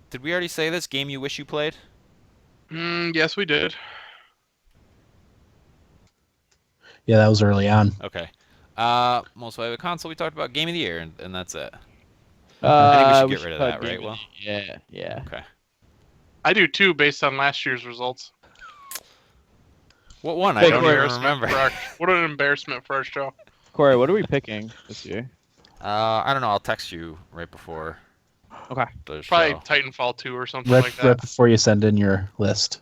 Did we already say this? Game you wish you played?
Yes, we did.
Yeah, that was early on.
Okay. Most valuable console, we talked about Game of the Year, and that's it.
I
think we should get rid of that, right, Will?
Yeah.
Okay.
I do too, based on last year's results.
What one? I
Big
don't even
Embarrassment
remember.
for what an embarrassment for our show.
Corey, what are we picking this year?
I don't know. I'll text you right before
Okay.
the
Probably
show.
Titanfall 2 or something
Right,
like that.
right before you send in your list.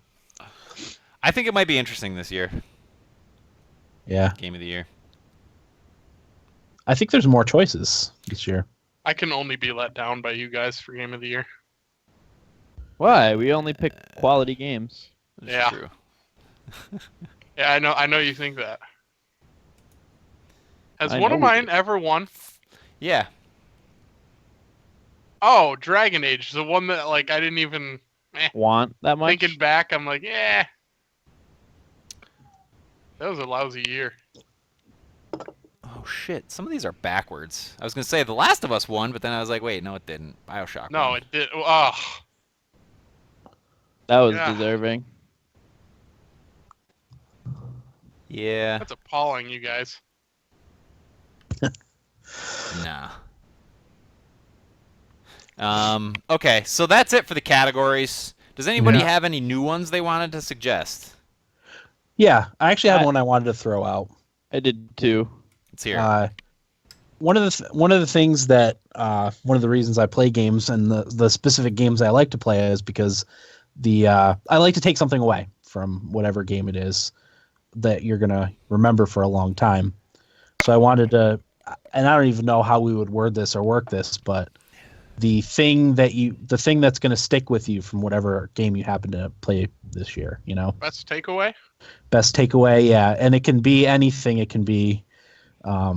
I think it might be interesting this year.
Yeah.
Game of the Year.
I think there's more choices this year.
I can only be let down by you guys for Game of the Year.
Why? We only pick quality games.
That's
Yeah.
true.
Yeah, I know you think that. Has
I
one
know
of
we
mine
do.
ever won?
Yeah.
Oh, Dragon Age, the one that like I didn't even
Want that much?
thinking back. I'm like, yeah, that was a lousy year.
Oh shit! Some of these are backwards. I was gonna say The Last of Us won, but then I was like, wait, no, it didn't. BioShock.
No,
won.
it did. Oh,
That was
Yeah.
deserving.
Yeah.
that's appalling, you guys.
Nah. Okay, so that's it for the categories. Does anybody
Yeah.
have any new ones they wanted to suggest?
Yeah, I actually had
I-
one I wanted to throw out.
I did too.
Let's hear it.
One of the things that one of the reasons I play games and the specific games I like to play is because I like to take something away from whatever game it is that you're gonna remember for a long time. So I wanted to, and I don't even know how we would word this or work this, but the thing that's gonna stick with you from whatever game you happen to play this year,
Best takeaway?
best takeaway, yeah, and it can be anything. It can be a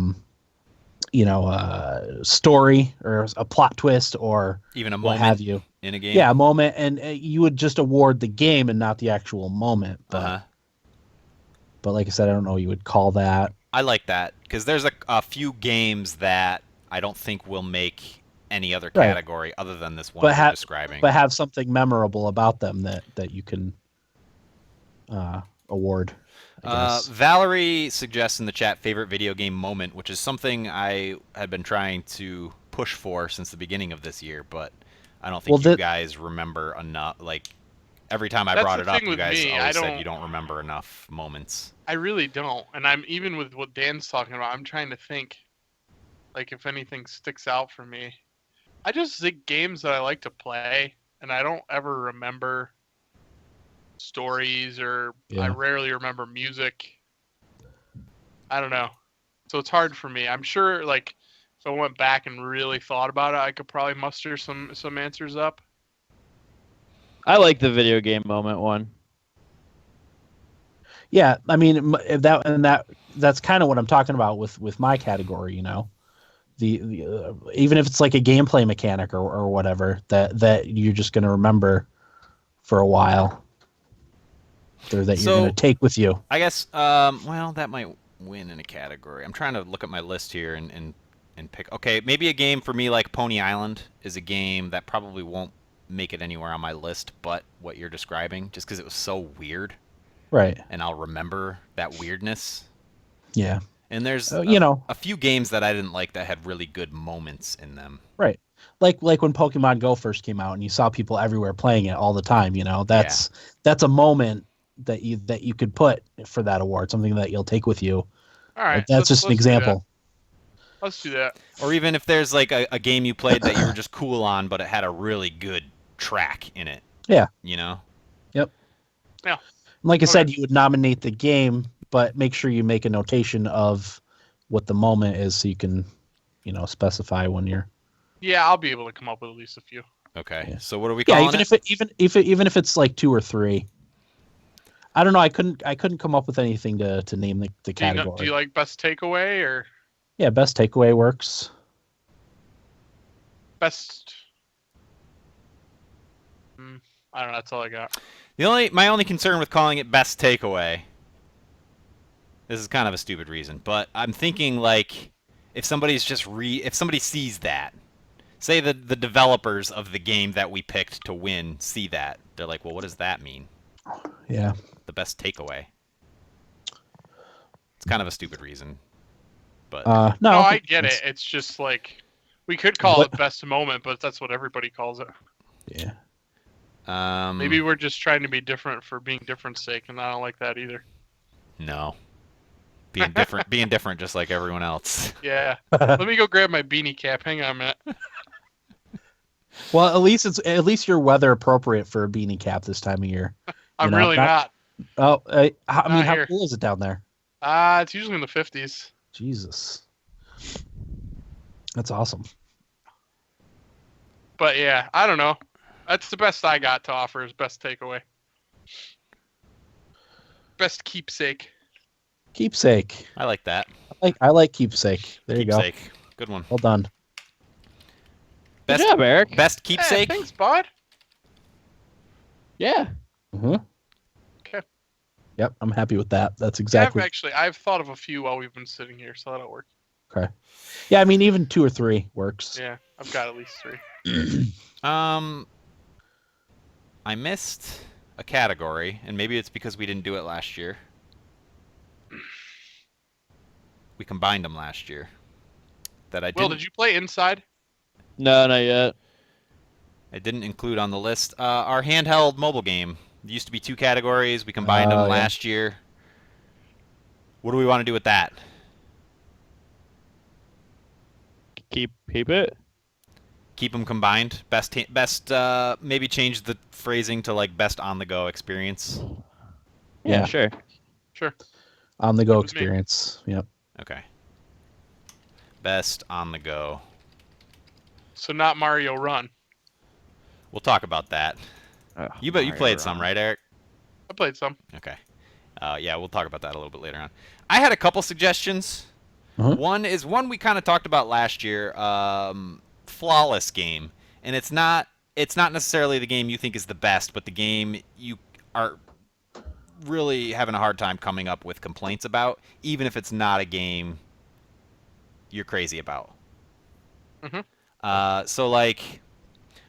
story or a plot twist or
Even a
what
moment
have you.
in a game.
Yeah, a moment, and you would just award the game and not the actual moment. But,
Uh-huh.
but like I said, I don't know what you would call that.
I like that because there's a few games that I don't think will make any other
Right.
category other than this one
But
you're describing.
But have something memorable about them that you can award. I guess.
Valerie suggests in the chat favorite video game moment, which is something I had been trying to push for since the beginning of this year, but I don't think
Well,
you guys remember enough. Like every time I
That's
brought
the
it up,
thing
you
with
guys
me, I
always said
don't-
you don't remember enough moments.
I really don't. And I'm even with what Dan's talking about. I'm trying to think, like if anything sticks out for me. I just think games that I like to play, and I don't ever remember stories or I
Yeah.
rarely remember music. I don't know. So it's hard for me. I'm sure like if I went back and really thought about it, I could probably muster some answers up.
I like the video game moment one.
Yeah, I mean that's kind of what I'm talking about with my category. The even if it's like a gameplay mechanic or whatever that you're just going to remember for a while, or that you're
So-
going to take with you.
I guess, well, that might win in a category. I'm trying to look at my list here and pick. Okay, maybe a game for me like Pony Island is a game that probably won't make it anywhere on my list, but what you're describing, just because it was so weird,
Right.
and I'll remember that weirdness.
Yeah.
And there's a few games that I didn't like that had really good moments in them.
Right. Like when Pokemon Go first came out and you saw people everywhere playing it all the time, that's a moment that you could put for that award, something that you'll take with you.
All right.
That's just an
let's do that.
example.
Let's do that.
Or even if there's like a game you played that you were just cool on, but it had a really good track in it.
Yeah.
You know?
Yep.
Yeah.
Like I
Okay.
said, you would nominate the game, but make sure you make a notation of what the moment is so you can, specify when you're.
Yeah, I'll be able to come up with at least a few.
Okay.
Yeah.
So what are we
Yeah,
calling
even
it?
even if it's like 2 or 3. I don't know. I couldn't come up with anything to name the category.
Do you like best takeaway or
Yeah, best takeaway works.
best? I don't know. That's all I got.
My only concern with calling it best takeaway. This is kind of a stupid reason, but I'm thinking like if somebody's just if somebody sees that, say the developers of the game that we picked to win see that, they're like, well, what does that mean?
Yeah.
The best takeaway. It's kind of a stupid reason, but
No,
I get it. It's just like we could call it best moment, but that's what everybody calls it.
Yeah.
Maybe we're just trying to be different for being different's sake, and I don't like that either.
No. Being different just like everyone else.
Yeah. Let me go grab my beanie cap. Hang on a minute.
Well, at least you're weather appropriate for a beanie cap this time of year.
I'm really not.
Oh, how
here.
cool is it down there?
It's usually in the 50s.
Jesus. That's awesome.
But yeah, I don't know. That's the best I got to offer is best takeaway. Best keepsake.
Keepsake.
I like that.
I like keepsake. There you go.
Keepsake. Good one.
Well done.
Good job, Eric.
Best
Hey,
keepsake?
thanks, bud.
Yeah.
Mm-hmm.
Okay.
Yep, I'm happy with that. That's
Yeah,
exactly.
I've thought of a few while we've been sitting here, so that'll work.
Okay. Yeah, I mean even 2 or 3 works.
Yeah, I've got at least 3.
I missed a category, and maybe it's because we didn't do it last year. We combined them last year.
Will, did you play Inside?
No, not yet.
I didn't include on the list. Our handheld mobile game. There used to be 2 categories. We combined them
yeah.
last year. What do we want to do with that?
Keep it.
Keep them combined. Best. Maybe change the phrasing to like best on the go experience.
Yeah.
Sure.
Sure.
On the go
Good with me.
experience. Yep.
Okay. Best on the go.
So not Mario Run.
We'll talk about that. You played some, right, Eric?
I played some.
Okay. Yeah, we'll talk about that a little bit later on. I had a couple suggestions.
Uh-huh.
One we kind of talked about last year. Flawless game, and it's not necessarily the game you think is the best, but the game you are really having a hard time coming up with complaints about, even if it's not a game you're crazy about.
Mm-hmm.
So like,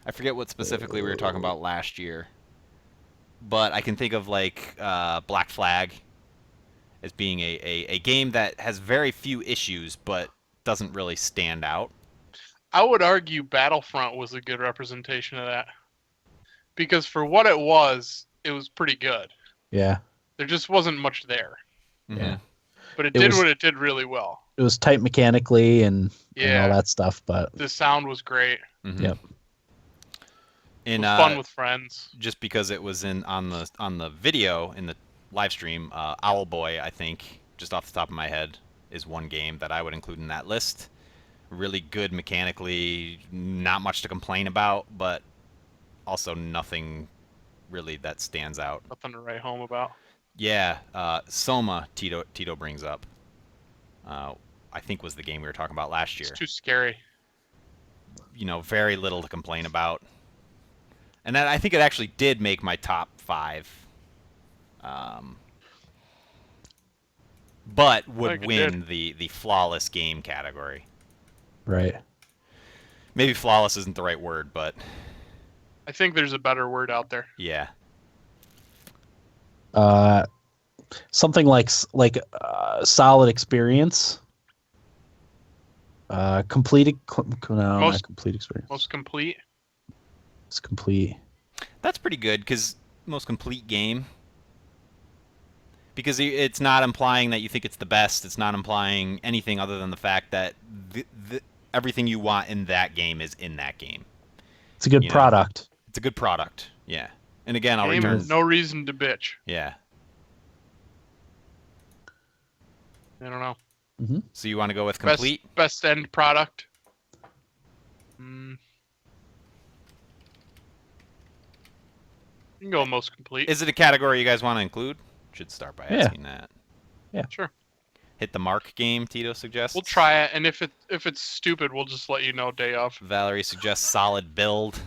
I forget what specifically we were talking about last year, but I can think of like Black Flag as being a game that has very few issues but doesn't really stand out.
I would argue Battlefront was a good representation of that. Because for what it was pretty good.
Yeah.
There just wasn't much there.
Yeah.
But it
was-
what it did really well.
It was tight mechanically and
Yeah.
all that stuff, but
The sound was great.
Mm-hmm.
Yep.
It
And
was fun with friends.
just because it was on the video in the live stream, Owlboy, I think, just off the top of my head, is one game that I would include in that list. Really good mechanically, not much to complain about, but also nothing really that stands out.
Nothing to write home about.
Yeah, Soma, Tito brings up, I think was the game we were talking about last year.
It's too scary.
Very little to complain about. And I think it actually did make my top 5. But would win the flawless game category.
right.
Maybe flawless isn't the right word, but
I think there's a better word out there.
yeah.
Something like solid experience. Not complete experience.
Most complete.
It's complete.
That's pretty good, because most complete game. Because it's not implying that you think it's the best. It's not implying anything other than the fact that everything you want in that game is in that game.
It's a good product.
It's a good product. Yeah. And again, I'll
Game
return.
is no reason to bitch.
Yeah.
I don't know.
So you want to go with complete?
Best end product. You can go most complete.
Is it a category you guys want to include? Should start by asking that.
Yeah.
Sure.
Hit the mark game, Tito suggests.
We'll try it, and if it's stupid, we'll just let you know day of.
Valerie suggests solid build.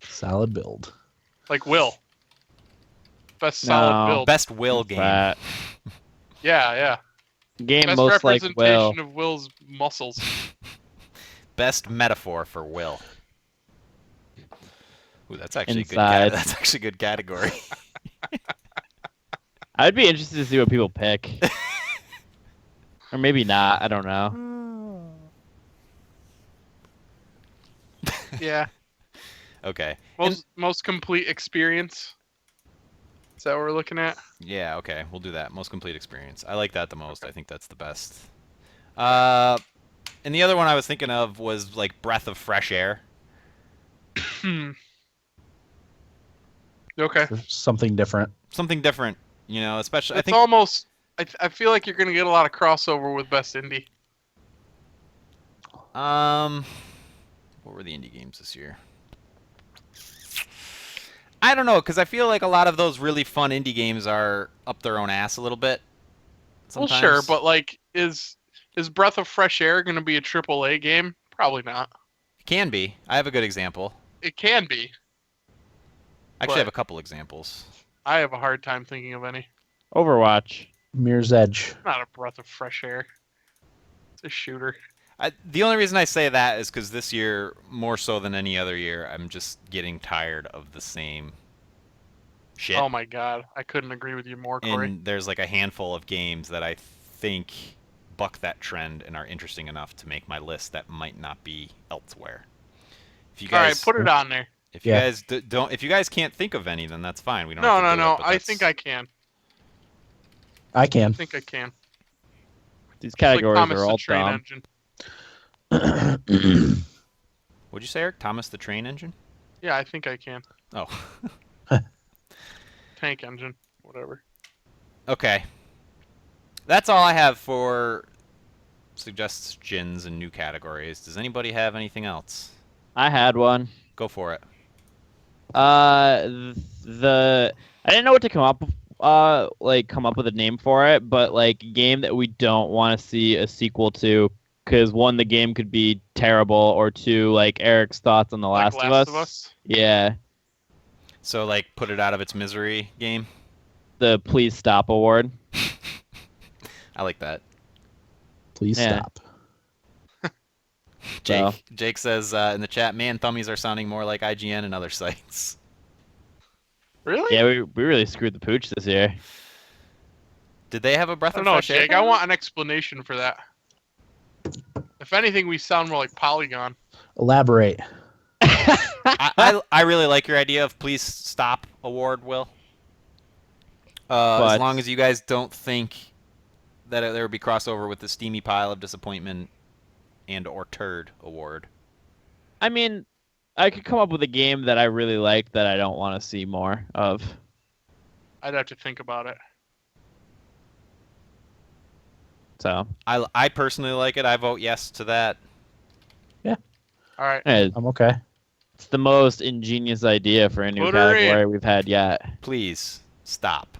Solid build.
Like Will. Best solid build.
Best Will game.
That
Yeah.
game
Best
most like
representation
Will.
of Will's muscles.
Best metaphor for Will. Ooh, that's actually
Inside.
a good. That's actually a good category.
I'd be interested to see what people pick. Or maybe not. I don't know.
Yeah.
Okay.
Most complete experience. Is that what we're looking at?
Yeah, okay. We'll do that. Most complete experience. I like that the most. I think that's the best. And the other one I was thinking of was like breath of fresh air.
Okay.
Something different.
Something different, you know, especially
It's almost. I feel like you're gonna get a lot of crossover with best indie.
What were the indie games this year? I don't know, because I feel like a lot of those really fun indie games are up their own ass a little bit. Sometimes.
Well, sure, but like, is Breath of Fresh Air gonna be a AAA game? Probably not.
It can be. I have a good example.
It can be.
Actually, I
But-
have a couple examples.
I have a hard time thinking of any.
Overwatch.
Mirror's Edge.
Not a breath of fresh air. It's a shooter.
The only reason I say that is because this year, more so than any other year, I'm just getting tired of the same shit.
Oh my god, I couldn't agree with you more, Corey.
And there's like a handful of games that I think buck that trend and are interesting enough to make my list that might not be elsewhere. If you
All right,
guys,
put it on there.
if you guys don't, if you guys can't think of any, then that's fine. We don't.
No,
have to do
no.
it, but
I think I can.
I can.
I think I can.
These
Like
categories
Thomas
are
the
all
Train
dumb.
Engine.
What'd you say, Eric? Thomas the Train Engine?
Yeah, I think I can.
Oh.
Tank Engine, whatever.
Okay. That's all I have for suggestions and new categories. Does anybody have anything else?
I had one.
Go for it.
I didn't know what to come up with a name for it, but like game that we don't want to see a sequel to, because one, the game could be terrible, or two, like Eric's thoughts on The Last
Like
of
Last
Us.
of Us?
Yeah,
So, like, put it out of its misery game.
the Please Stop award.
I like that.
Please
Yeah.
stop.
Jake,
So-
Jake says in the chat, man, Thumbies are sounding more like IGN and other sites.
Really?
Yeah, we really screwed the pooch this year.
Did they have a breath
I
of
don't know,
fresh air?
Jake. I want an explanation for that. If anything, we sound more like Polygon.
Elaborate.
I really like your idea of please stop award, Will. As
But-
long as you guys don't think that there would be crossover with the steamy pile of disappointment and or turd award.
I mean, I could come up with a game that I really liked that I don't want to see more of.
I'd have to think about it.
So,
I personally like it. I vote yes to that.
All right.
I'm okay.
it's the most ingenious idea for a new
Put her
category
in.
we've had yet.
Please stop.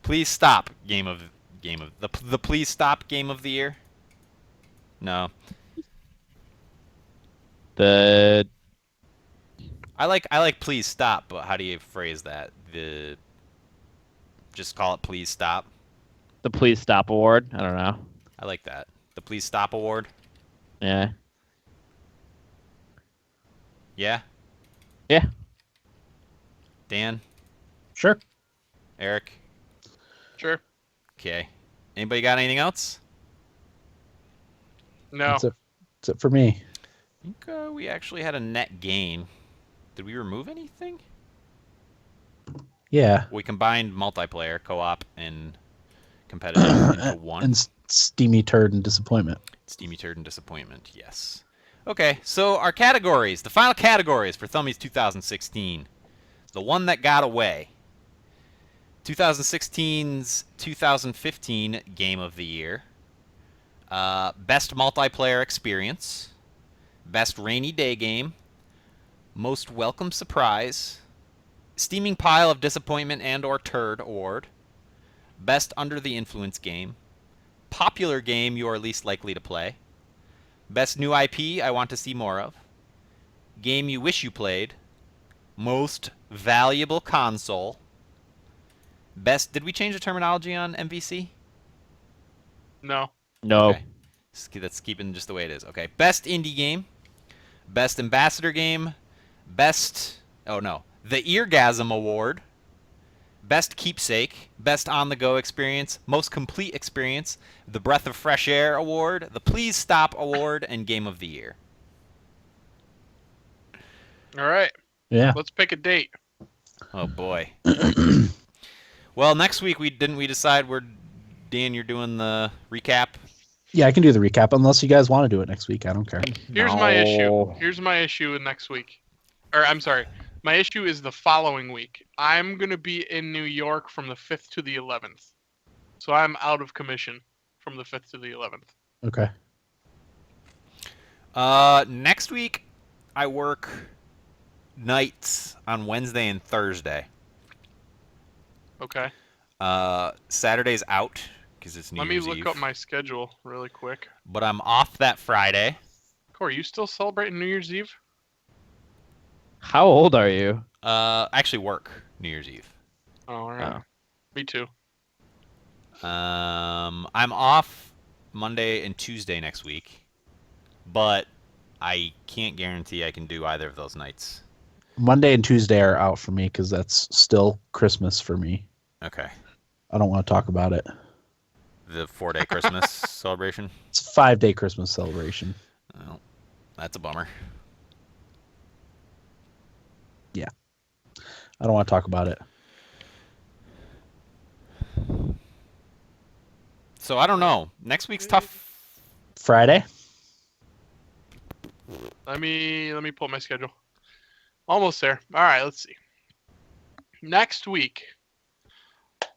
Please stop. Game of the please stop game of the year. No,
The
I like please stop, but how do you phrase that? Just call it please stop.
the Please Stop award. I don't know.
I like that. The please stop award.
Yeah.
Yeah.
Yeah.
Dan,
Sure.
Eric.
Sure.
Okay. Anybody got anything else?
No.
That's it for me.
I think we actually had a net gain. Did we remove anything?
Yeah.
We combined multiplayer, co-op, and competitive into one.
And steamy turd and disappointment.
Steamy turd and disappointment. Yes. Okay, so our categories, the final categories for Thumbies 2016. The one that got away. 2016's 2015 Game of the Year. Best multiplayer experience. Best rainy day game. Most welcome surprise. Steaming pile of disappointment and or turd award. Best under the influence game. Popular game you are least likely to play. Best new IP I want to see more of. Game you wish you played. Most valuable console. Best. Did we change the terminology on MVC?
No.
No.
Okay. That's keeping just the way it is. Okay. Best indie game. Best ambassador game. Best. Oh no. The Eargasm Award. Best keepsake. Best on the go experience. Most complete experience. The Breath of Fresh Air Award. The Please Stop Award. And Game of the Year.
All right.
Yeah.
Let's pick a date.
Oh boy. Well, next week we decide Dan, you're doing the recap.
Yeah, I can do the recap unless you guys want to do it next week. I don't care.
Here's my issue. Here's my issue with next week. Or I'm sorry. My issue is the following week. I'm going to be in New York from the 5th to the 11th. So I'm out of commission from the 5th to the 11th.
Okay.
Next week I work nights on Wednesday and Thursday.
Okay.
Saturday's out because it's New Year's Eve.
Let me look up my schedule really quick.
But I'm off that Friday.
Corey, you still celebrating New Year's Eve?
How old are you?
Actually work New Year's Eve.
Oh, all right.
Oh.
Me too.
I'm off Monday and Tuesday next week, but I can't guarantee I can do either of those nights.
Monday and Tuesday are out for me because that's still Christmas for me.
Okay.
I don't want to talk about it.
The 4-day Christmas celebration?
It's a 5-day Christmas celebration.
Well, that's a bummer.
Yeah. I don't want to talk about it.
So I don't know. Next week's tough.
Friday?
Let me pull my schedule. Almost there. All right, let's see. Next week,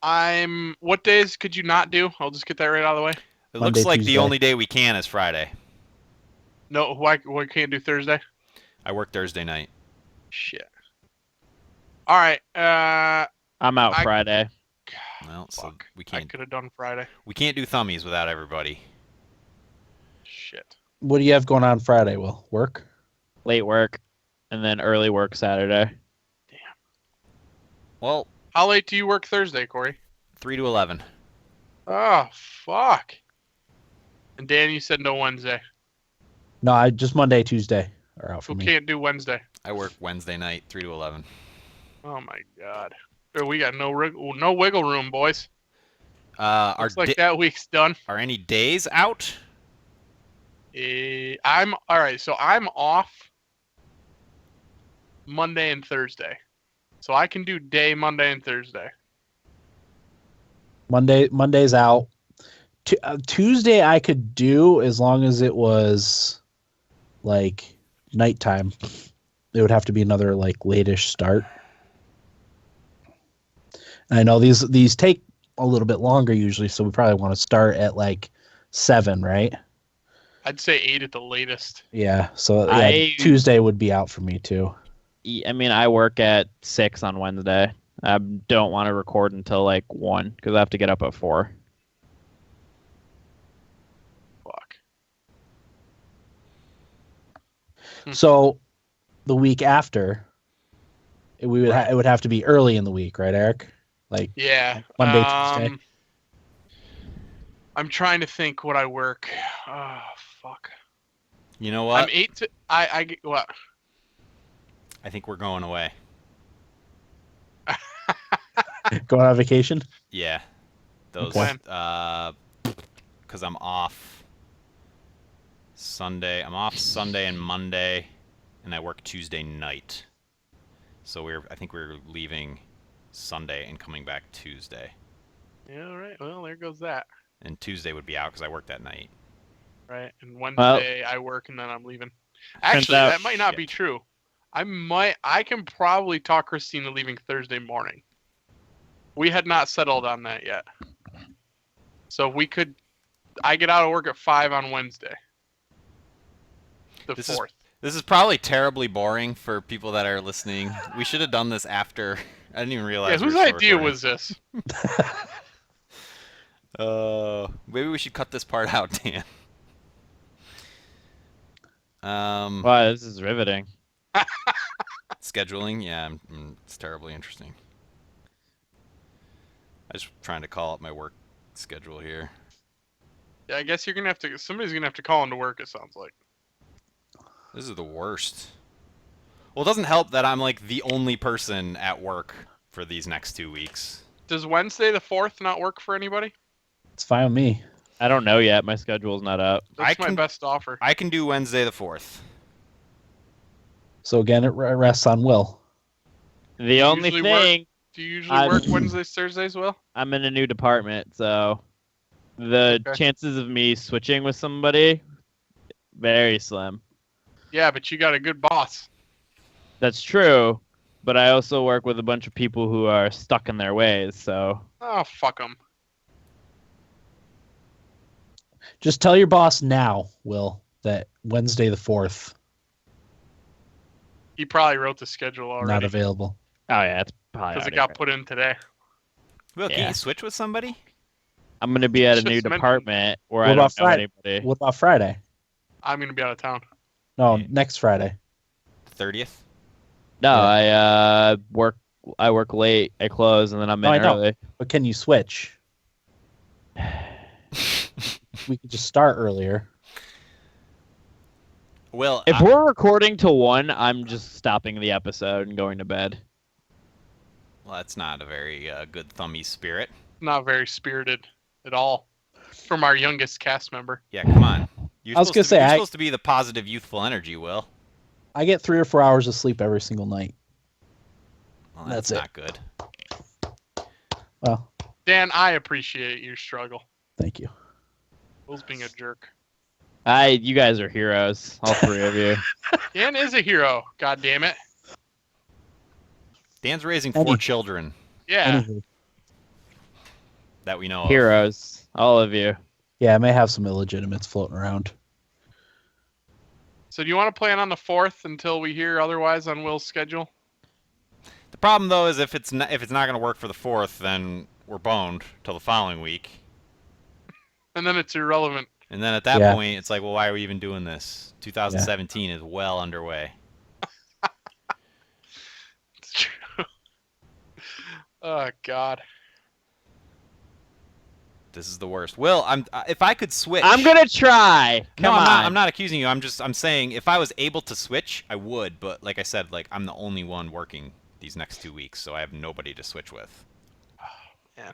what days could you not do? I'll just get that right out of the way.
It
Monday,
looks like
Tuesday.
the only day we can is Friday.
No, why can't do Thursday?
I work Thursday night.
Shit. All right.
I'm out Friday.
Well, so
Fuck.
we
I
can't
could have done Friday.
we can't do Thumbies without everybody.
Shit.
What do you have going on Friday, Will? Work?
Late work, and then early work Saturday.
Well,
How late do you work Thursday, Corey?
3 to 11.
Oh, fuck. And Dan, you said no Wednesday.
No, I just Monday, Tuesday are out for
Who
me.
can't do Wednesday?
I work Wednesday night, 3 to 11.
Oh my god. We got no wiggle room, boys. Looks like that week's done.
Are any days out?
I'm all right. So I'm off Monday and Thursday, so I can do day Monday and Thursday.
Monday's out. Tuesday I could do as long as it was like nighttime. It would have to be another like late-ish start. And I know these take a little bit longer usually, so we probably want to start at like 7, right?
I'd say 8 at the latest.
Yeah. So yeah, Tuesday would be out for me too.
I mean, I work at 6 on Wednesday. I don't want to record until like 1 because I have to get up at 4.
Fuck.
So the week after, it would have to be early in the week, right, Eric? Like
Yeah.
Monday, Tuesday.
I'm trying to think what I work. Oh fuck.
You know what?
I'm 8 to I get what?
I think we're going away.
Going on vacation?
Yeah. Those
When?
cuz I'm off Sunday. I'm off Sunday and Monday and I work Tuesday night. So I think we're leaving Sunday and coming back Tuesday.
Yeah, all right. Well, there goes that.
And Tuesday would be out cuz I work that night.
Right. And Wednesday I work and then I'm leaving. Actually,
out-
that might not be true. I can probably talk Christina leaving Thursday morning. We had not settled on that yet. So I get out of work at 5 on Wednesday. The 4th.
This is probably terribly boring for people that are listening. We should have done this after. I didn't even realize.
Yeah,
we
whose
were still
idea
recording.
was this?
Maybe we should cut this part out, Dan.
Wow, this is riveting.
Scheduling, yeah, it's terribly interesting. I'm just trying to call up my work schedule here.
Yeah, I guess somebody's gonna have to call into work. It sounds like.
This is the worst. Well, it doesn't help that I'm like the only person at work for these next 2 weeks.
Does Wednesday the 4th not work for anybody?
It's fine with me.
I don't know yet. My schedule's not up.
That's my best offer.
I can do Wednesday the 4th.
So again, it rests on Will.
The only
usually
thing,
Do you usually work Wednesdays, Thursdays, Will?
I'm in a new department, so the chances of me switching with somebody, very slim.
Yeah, but you got a good boss.
That's true, but I also work with a bunch of people who are stuck in their ways, so...
Oh, fuck them.
Just tell your boss now, Will, that Wednesday the 4th,
He probably wrote the schedule already.
not available.
Oh, yeah, it's probably
Because it
already
got
right.
put in today.
Will, can
Yeah.
you switch with somebody?
I'm going to be at a
Just
new
mentioned.
department where
What
I
about
don't know
Friday?
anybody.
What about Friday?
I'm going to be out of town.
No,
Yeah.
next Friday.
30th?
No,
Yeah.
I work late, I close, and then I'm
No, I
in
know.
early.
But can you switch? We could just start earlier.
Will,
If we're recording till 1, I'm just stopping the episode and going to bed.
well, that's not a very good Thumbies spirit.
Not very spirited at all. From our youngest cast member.
Yeah, come on. You're
I was gonna say,
you're
I-
supposed to be the positive, youthful energy, Will.
I get 3 or 4 hours of sleep every single night.
Well,
That's
that's
it.
not good.
Well,
Dan, I appreciate your struggle.
thank you.
Will's being a jerk.
You guys are heroes, all 3 of you.
Dan is a hero. God damn it.
Dan's raising
Any-
4 children
Yeah.
Anywho,
that we know of.
Heroes, all of you.
yeah, I may have some illegitimates floating around.
So do you want to plan on the 4th until we hear otherwise on Will's schedule?
The problem, though, is if it's not going to work for the 4th, then we're boned till the following week.
And then it's irrelevant.
And then at that
Yeah.
point, it's like, well, why are we even doing this? 2017 is well underway.
It's true. Oh, God.
This is the worst. Will, if I could switch.
I'm gonna try.
No,
Come on.
I'm not accusing you. I'm saying if I was able to switch, I would. But like I said, like I'm the only one working these next 2 weeks, so I have nobody to switch with.
Man.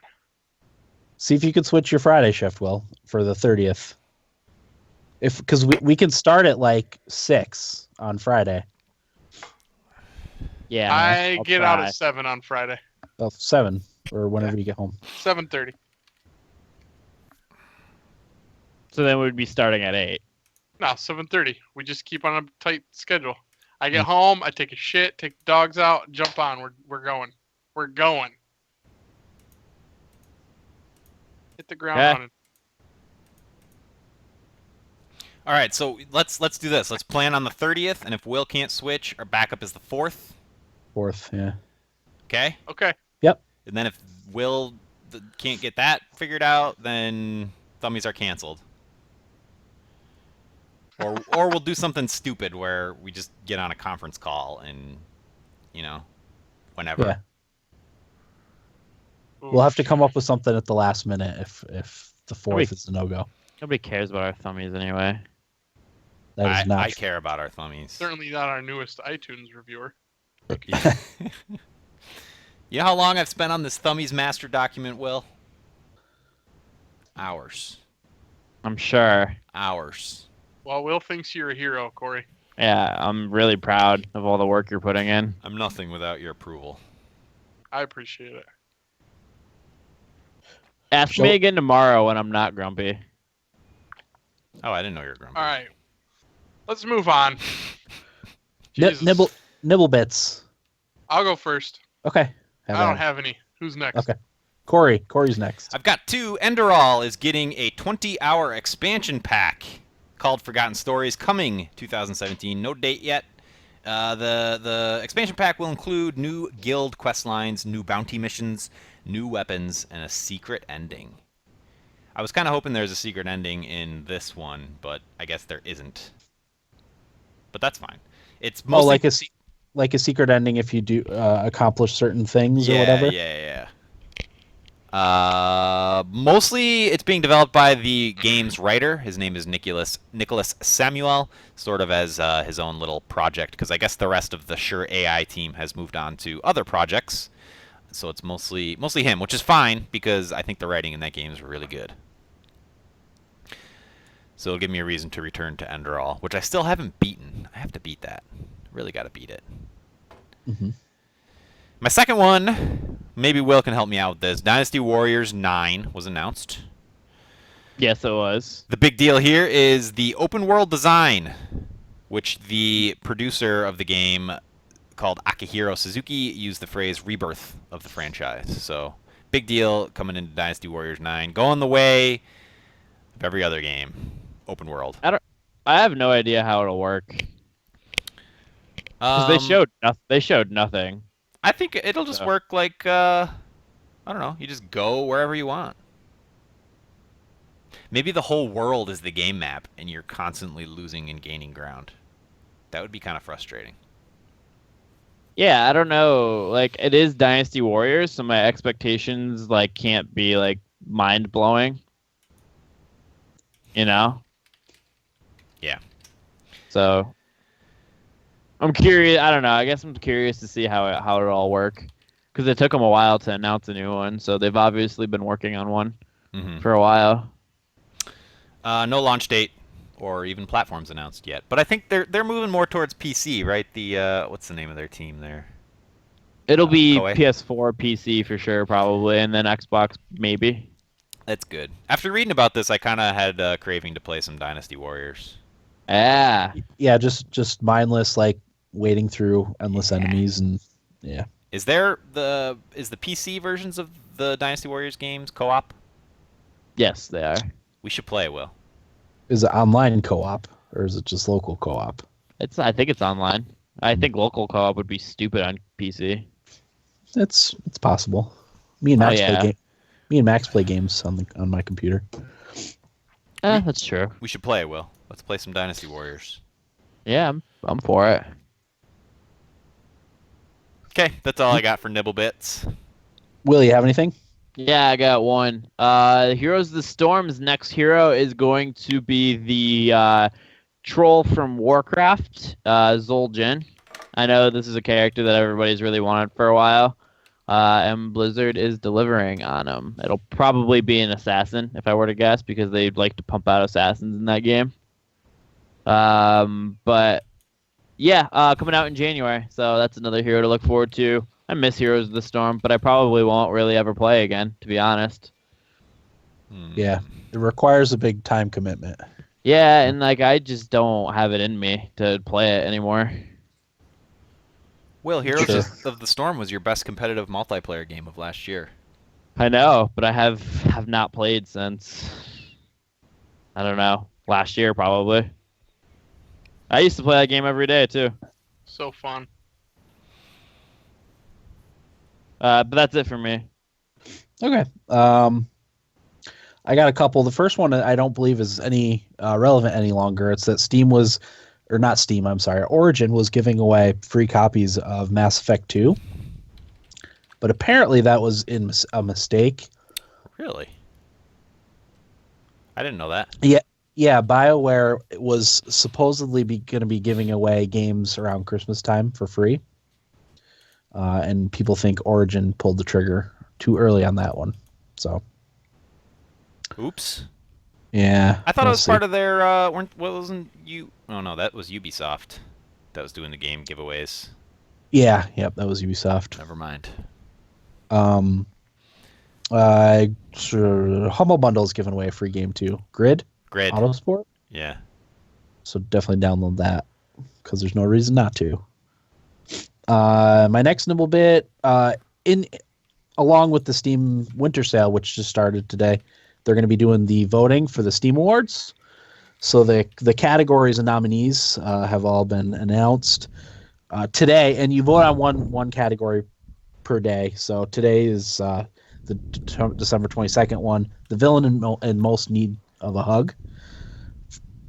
See if you could switch your Friday shift, Will, for the 30th. Because we can start at like 6 on Friday.
Yeah,
I
I'll
get out
try.
at 7 on Friday.
Well, 7 or whenever you get home.
7:30.
So then we'd be starting at 8.
No, 7:30. We just keep on a tight schedule. I get home, I take a shit, take the dogs out, jump on. We're going. We're going. Hit the ground
Okay.
running.
All right, so let's do this. Let's plan on the 30th, and if Will can't switch, our backup is the 4th.
4th, yeah.
Okay.
Okay.
And then if Will can't get that figured out, then Thumbies are canceled. Or we'll do something stupid where we just get on a conference call and, whenever.
Yeah.
Ooh.
We'll have to come up with something at the last minute if the 4th
Wait.
is a no-go.
Nobody cares about our thummies anyway.
That is not
I care about our Thumbies.
Certainly not our newest iTunes reviewer.
You know how long I've spent on this Thumbies master document, Will? Hours.
I'm sure.
Hours.
Well, Will thinks you're a hero, Corey.
Yeah, I'm really proud of all the work you're putting in.
I'm nothing without your approval.
I appreciate it.
Ask
So-
me again tomorrow when I'm not grumpy.
Oh, I didn't know you were grumpy.
All right. Let's move on.
Ni-
Jesus.
nibble bits.
I'll go first.
Okay.
I don't have any. Who's next?
Okay. Corey's next.
I've got 2. Enderall is getting a 20-hour expansion pack called Forgotten Stories coming 2017. No date yet. The expansion pack will include new guild quest lines, new bounty missions, new weapons, and a secret ending. I was kind of hoping there's a secret ending in this one, but I guess there isn't. But that's fine. It's mostly
like a secret ending if you do accomplish certain things or whatever.
Yeah. Mostly it's being developed by the game's writer. His name is Nicholas Samuel, sort of as his own little project, because I guess the rest of the Sure AI team has moved on to other projects. So it's mostly him, which is fine because I think the writing in that game is really good. So it'll give me a reason to return to Enderall, which I still haven't beaten. I have to beat that. Really got to beat it.
Mm-hmm.
My second one, maybe Will can help me out with this. Dynasty Warriors 9 was announced.
Yes, it was.
The big deal here is the open world design, which the producer of the game called Akihiro Suzuki used the phrase rebirth of the franchise. So big deal coming into Dynasty Warriors 9, going the way of every other game. Open world.
I have no idea how it'll work. 'Cause they showed nothing.
I think it'll just work like I don't know. You just go wherever you want. Maybe the whole world is the game map, and you're constantly losing and gaining ground. That would be kind of frustrating.
Yeah, I don't know. Like, it is Dynasty Warriors, so my expectations like can't be like mind blowing. You know?
Yeah.
So I'm curious. I don't know. I guess I'm curious to see how it all work, because it took them a while to announce a new one. So they've obviously been working on one for a while.
No launch date or even platforms announced yet, but I think they're moving more towards PC, right? The what's the name of their team there?
It'll be
Koei?
PS4, PC for sure, probably, and then Xbox maybe.
That's good. After reading about this, I kind of had a craving to play some Dynasty Warriors.
Yeah.
Yeah, just mindless, like wading through endless enemies, and yeah.
Is the PC versions of the Dynasty Warriors games co-op?
Yes, they are.
We should play, Will.
Is it online co-op or is it just local co-op?
I think it's online. I think local co-op would be stupid on PC.
It's possible. Me and Max
yeah.
play games on my computer.
That's true.
We should play, Will. Let's play some Dynasty Warriors.
Yeah, I'm for it.
Okay, that's all I got for Nibble Bits.
Will, you have anything?
Yeah, I got one. Heroes of the Storm's next hero is going to be the troll from Warcraft, Zul'jin. I know this is a character that everybody's really wanted for a while, and Blizzard is delivering on him. It'll probably be an assassin, if I were to guess, because they'd like to pump out assassins in that game. But yeah, coming out in January, so that's another hero to look forward to. I miss Heroes of the Storm, but I probably won't really ever play again, to be honest.
Yeah, it requires a big time commitment.
Yeah, and like I just don't have it in me to play it anymore.
Will, Heroes
Sure.
of the Storm was your best competitive multiplayer game of last year.
I know, but I have not played since, I don't know, last year probably. I used to play that game every day too.
So fun.
But that's it for me.
Okay. I got a couple. The first one I don't believe is any relevant any longer. It's that Origin was giving away free copies of Mass Effect 2. But apparently that was a mistake.
Really? I didn't know that.
Yeah, BioWare was supposedly going to be giving away games around Christmas time for free. And people think Origin pulled the trigger too early on that one. So,
Oops.
yeah.
I thought it was part of their wasn't you? Oh no, that was Ubisoft. That was doing the game giveaways.
Yeah, yep, that was Ubisoft.
Never mind.
Humble Bundle is giving away a free game too. Grid
Grid.
Autosport.
Yeah.
So definitely download that because there's no reason not to. My next nibble bit, along with the Steam Winter Sale, which just started today, they're going to be doing the voting for the Steam Awards. So the categories and nominees have all been announced today, and you vote on one category per day. So today is the December 22nd one. The villain in most need of a hug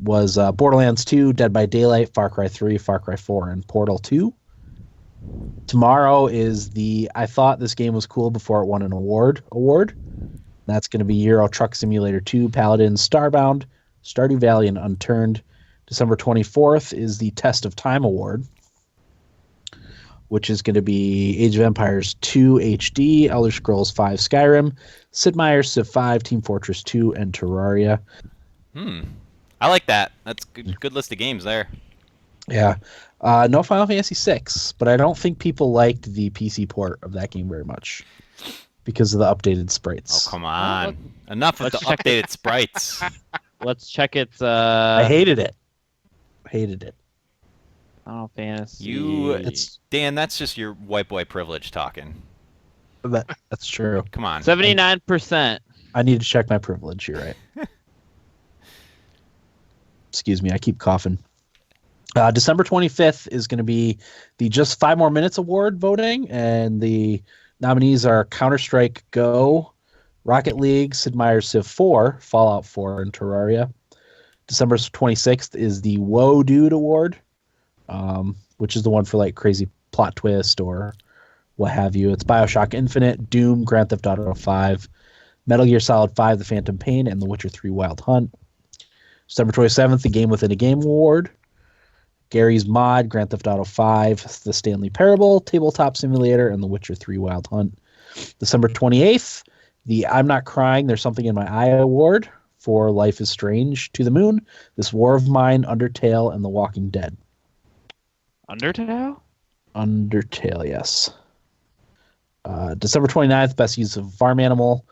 was Borderlands 2, Dead by Daylight, Far Cry 3, Far Cry 4, and Portal 2. Tomorrow is I thought this game was cool before it won an award. That's going to be Euro Truck Simulator 2, Paladins, Starbound, Stardew Valley, and Unturned. December 24th is the Test of Time Award, which is going to be Age of Empires 2 HD, Elder Scrolls 5 Skyrim, Sid Meier's Civ 5, Team Fortress 2, and Terraria.
I like that. That's good list of games there.
Yeah. No Final Fantasy 6, but I don't think people liked the PC port of that game very much because of the updated sprites.
Oh, come on. Enough of the updated sprites.
Let's check its.
I hated it.
Final Fantasy.
Dan, that's just your white boy privilege talking.
That's true.
Come on.
79%.
I need to check my privilege. You're right. Excuse me, I keep coughing. December 25th is going to be the Just 5 More Minutes Award voting, and the nominees are Counter-Strike Go, Rocket League, Sid Meier's Civ 4, Fallout 4, and Terraria. December 26th is the Whoa Dude Award, which is the one for like crazy plot twist or what have you. It's BioShock Infinite, Doom, Grand Theft Auto 5, Metal Gear Solid 5, The Phantom Pain, and The Witcher 3 Wild Hunt. December 27th, the Game Within a Game Award, Gary's Mod, Grand Theft Auto 5, The Stanley Parable, Tabletop Simulator, and The Witcher 3 Wild Hunt. December 28th, the I'm Not Crying, There's Something in My Eye Award for Life is Strange, To the Moon, This War of Mine, Undertale, and The Walking Dead.
Undertale,
yes. December 29th, Best Use of Farm Animal,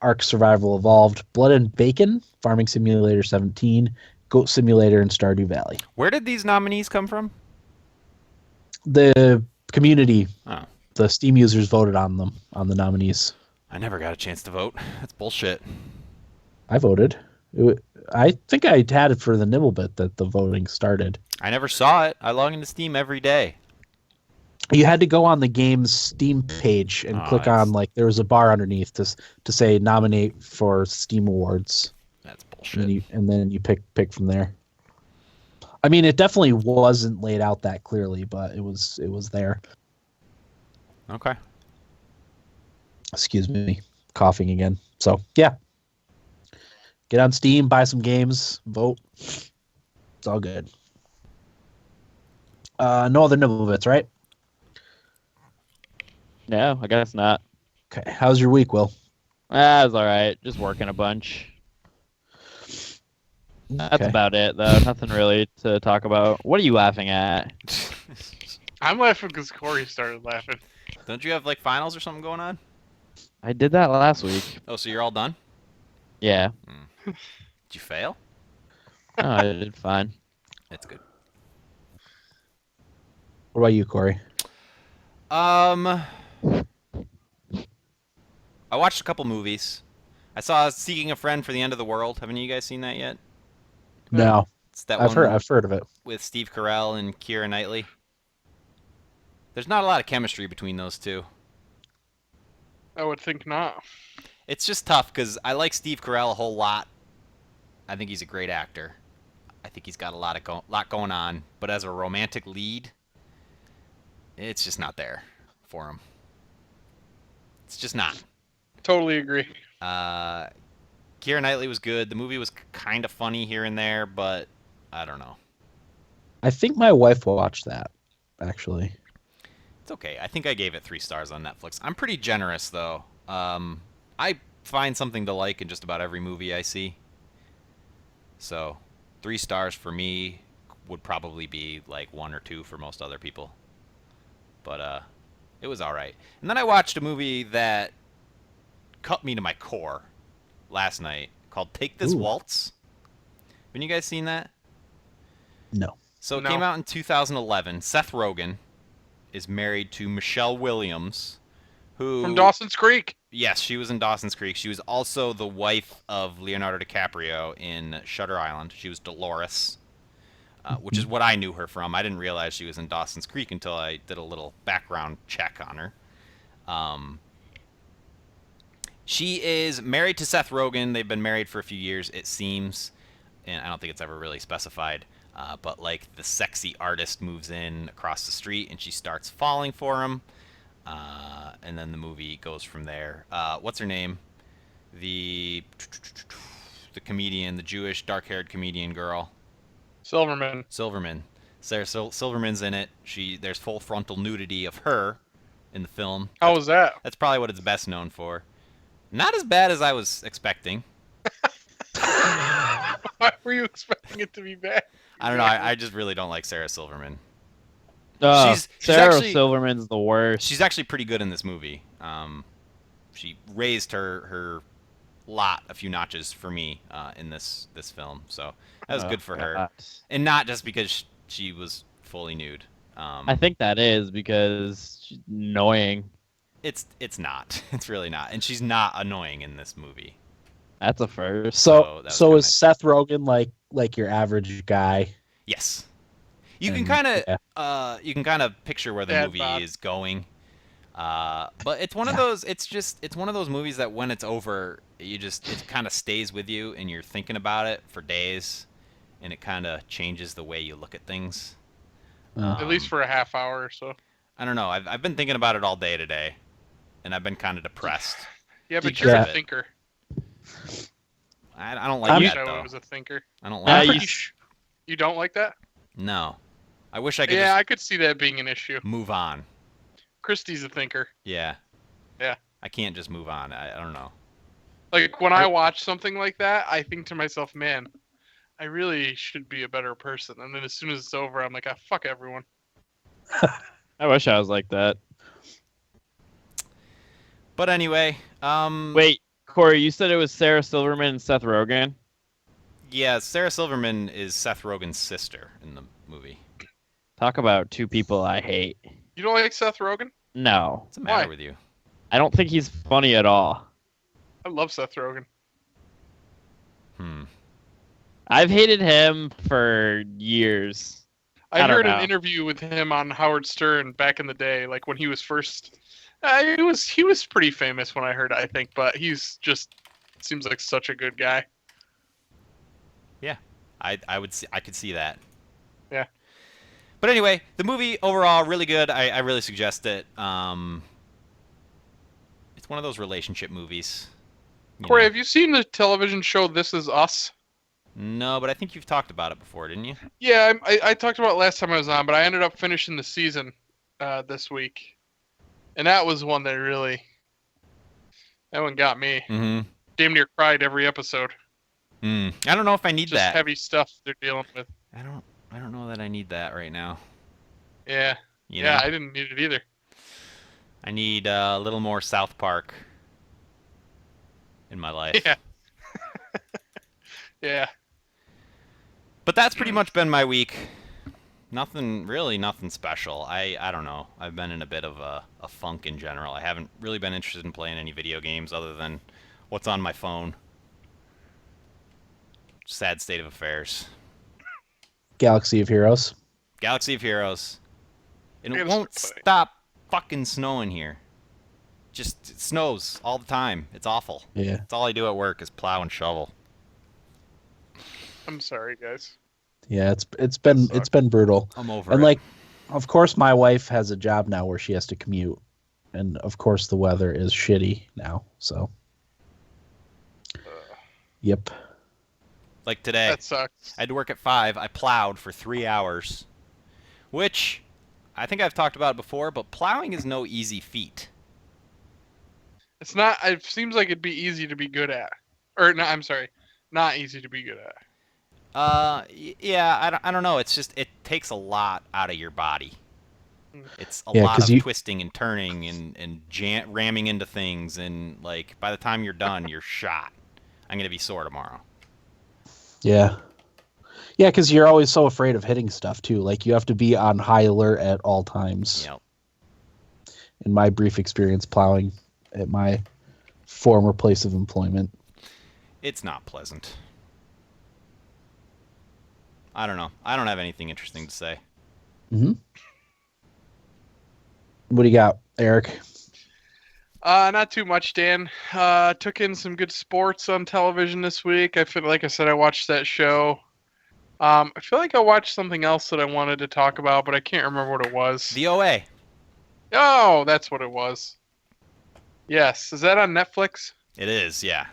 Ark Survival Evolved, Blood and Bacon, Farming Simulator 17, Goat Simulator, and Stardew Valley.
Where did these nominees come from?
The community,
Oh.
the Steam users voted on them, on the nominees.
I never got a chance to vote. That's bullshit.
I voted. I think I had it for the nibble bit that the voting started.
I never saw it. I log into Steam every day.
You had to go on the game's Steam page and click on, like, there was a bar underneath to say nominate for Steam Awards.
That's bullshit.
And then you pick from there. I mean, it definitely wasn't laid out that clearly, but it was there.
Okay.
Excuse me, coughing again. So yeah, get on Steam, buy some games, vote. It's all good. No other nibble bits, right?
No, I guess not.
Okay. How's your week, Will?
It was all right. Just working a bunch. That's
Okay.
about it, though. Nothing really to talk about. What are you laughing at?
I'm laughing because Corey started laughing.
Don't you have like finals or something going on?
I did that last week.
Oh, so you're all done?
Yeah.
Did you fail?
Oh, I did fine.
That's good.
What about you, Corey?
I watched a couple movies. I saw Seeking a Friend for the End of the World. Haven't you guys seen that yet?
No,
It's that
I've
one
heard of it.
with Steve Carell and Keira Knightley. There's not a lot of chemistry between those two.
I would think not.
It's just tough because I like Steve Carell a whole lot. I think he's a great actor. I think he's got a lot going on. But as a romantic lead, it's just not there for him. It's just not.
Totally agree.
Keira Knightley was good. The movie was kind of funny here and there, but I don't know.
I think my wife watched that, actually.
It's okay. I think I gave it 3 stars on Netflix. I'm pretty generous, though. I find something to like in just about every movie I see. So 3 stars for me would probably be like 1 or 2 for most other people. But it was all right. And then I watched a movie that cut me to my core last night called Take This
Ooh.
Waltz. Have you guys seen that?
No.
So it
No.
came out in 2011. Seth Rogen is married to Michelle Williams, who...
From Dawson's Creek.
Yes, she was in Dawson's Creek. She was also the wife of Leonardo DiCaprio in Shutter Island. She was Dolores, which is what I knew her from. I didn't realize she was in Dawson's Creek until I did a little background check on her. She is married to Seth Rogen. They've been married for a few years, it seems, and I don't think it's ever really specified. But like the sexy artist moves in across the street, and she starts falling for him. And then the movie goes from there. What's her name? The comedian, the Jewish dark-haired comedian girl.
Silverman.
Sarah Silverman's in it. There's full frontal nudity of her in the film.
How was that?
That's probably what it's best known for. Not as bad as I was expecting.
Why were you expecting it to be bad?
I don't know. I just really don't like Sarah Silverman.
Sarah
actually-
Silverman's the worst.
She's actually pretty good in this movie. She raised her lot a few notches for me in this film, so that was good for her.
God.
And not just because she was fully nude.
I think that is because she's annoying.
It's not. It's really not. And she's not annoying in this movie.
That's a first.
So that was
So
kinda
is
nice.
Seth Rogen like your average guy?
Yes. You can
And-
kind of picture where the
Dad
movie
bod.
is going. But it's one of those it's one of those movies that when it's over, it kind of stays with you and you're thinking about it for days, and it kind of changes the way you look at things.
At least for a half hour or so.
I don't know. I've been thinking about it all day today, and I've been kind of depressed.
Yeah, but
Because
you're
of
a
it.
thinker.
I don't
I
like
wish
that
I
though.
was a thinker.
I don't
Yeah,
like
you-
it.
You don't like that?
No. I wish I could
Yeah,
just
I could see that being an issue.
move on.
Christie's a thinker.
Yeah.
Yeah.
I can't just move on. I don't know.
Like when I watch something like that, I think to myself, man, I really should be a better person. And then as soon as it's over, I'm like, ah, fuck everyone.
I wish I was like that.
But anyway,
Wait, Corey, you said it was Sarah Silverman and Seth Rogen?
yeah, Sarah Silverman is Seth Rogen's sister in the movie.
Talk about two people I hate.
You don't like Seth Rogen?
No,
What's the matter
Why?
with you?
I don't think he's funny at all.
I love Seth Rogen.
I've hated him for years.
I
I don't
heard
know.
an interview with him on Howard Stern back in the day, like when he was first. He was pretty famous when I heard it, I think, but he's just seems like such a good guy.
I could see that.
Yeah.
But anyway, the movie overall really good. I really suggest it. It's one of those relationship movies. you
Corey,
know.
have you seen the television show This Is Us?
No, but I think you've talked about it before, didn't you?
Yeah, I talked about it last time I was on, but I ended up finishing the season this week, and that was one that one got me.
Mm-hmm.
Damn near cried every episode.
I don't know if I need
Just
that.
heavy stuff they're dealing with.
I don't know that I need that right now.
Yeah,
You
yeah,
know?
I didn't need it either.
I need a little more South Park in my life.
Yeah, yeah.
But that's pretty much been my week. Nothing special. I don't know. I've been in a bit of a funk in general. I haven't really been interested in playing any video games other than what's on my phone. Sad state of affairs.
Galaxy of Heroes.
Galaxy of Heroes. And
I
it
gotta
won't
start playing.
stop fucking snowing here. Just it snows all the time. It's awful.
Yeah.
That's all I do at work is plow and shovel.
I'm sorry, guys.
Yeah, it's been brutal.
I'm over
And
it.
like, of course, my wife has a job now where she has to commute, and of course, the weather is shitty now. So, yep.
Like today.
That sucks.
I had to work at 5. I plowed for 3 hours, which I think I've talked about before, but plowing is no easy feat.
It's not. It seems like it'd be easy to be good at, or no. I'm sorry, not easy to be good at.
Yeah, I don't know. It's just, it takes a lot out of your body. It's a
Yeah,
lot
'cause
of
you-
twisting and turning and ramming into things, and like by the time you're done, you're shot. I'm gonna be sore tomorrow.
Yeah. Yeah, because you're always so afraid of hitting stuff too. Like you have to be on high alert at all times.
Yep.
In my brief experience plowing at my former place of employment.
It's not pleasant. I don't know. I don't have anything interesting to say.
Mm-hmm. What do you got, Eric?
Not too much, Dan. Took in some good sports on television this week. I feel like I said I watched that show. I feel like I watched something else that I wanted to talk about, but I can't remember what it was.
The OA.
Oh, that's what it was. Yes, is that on Netflix?
It is, yeah.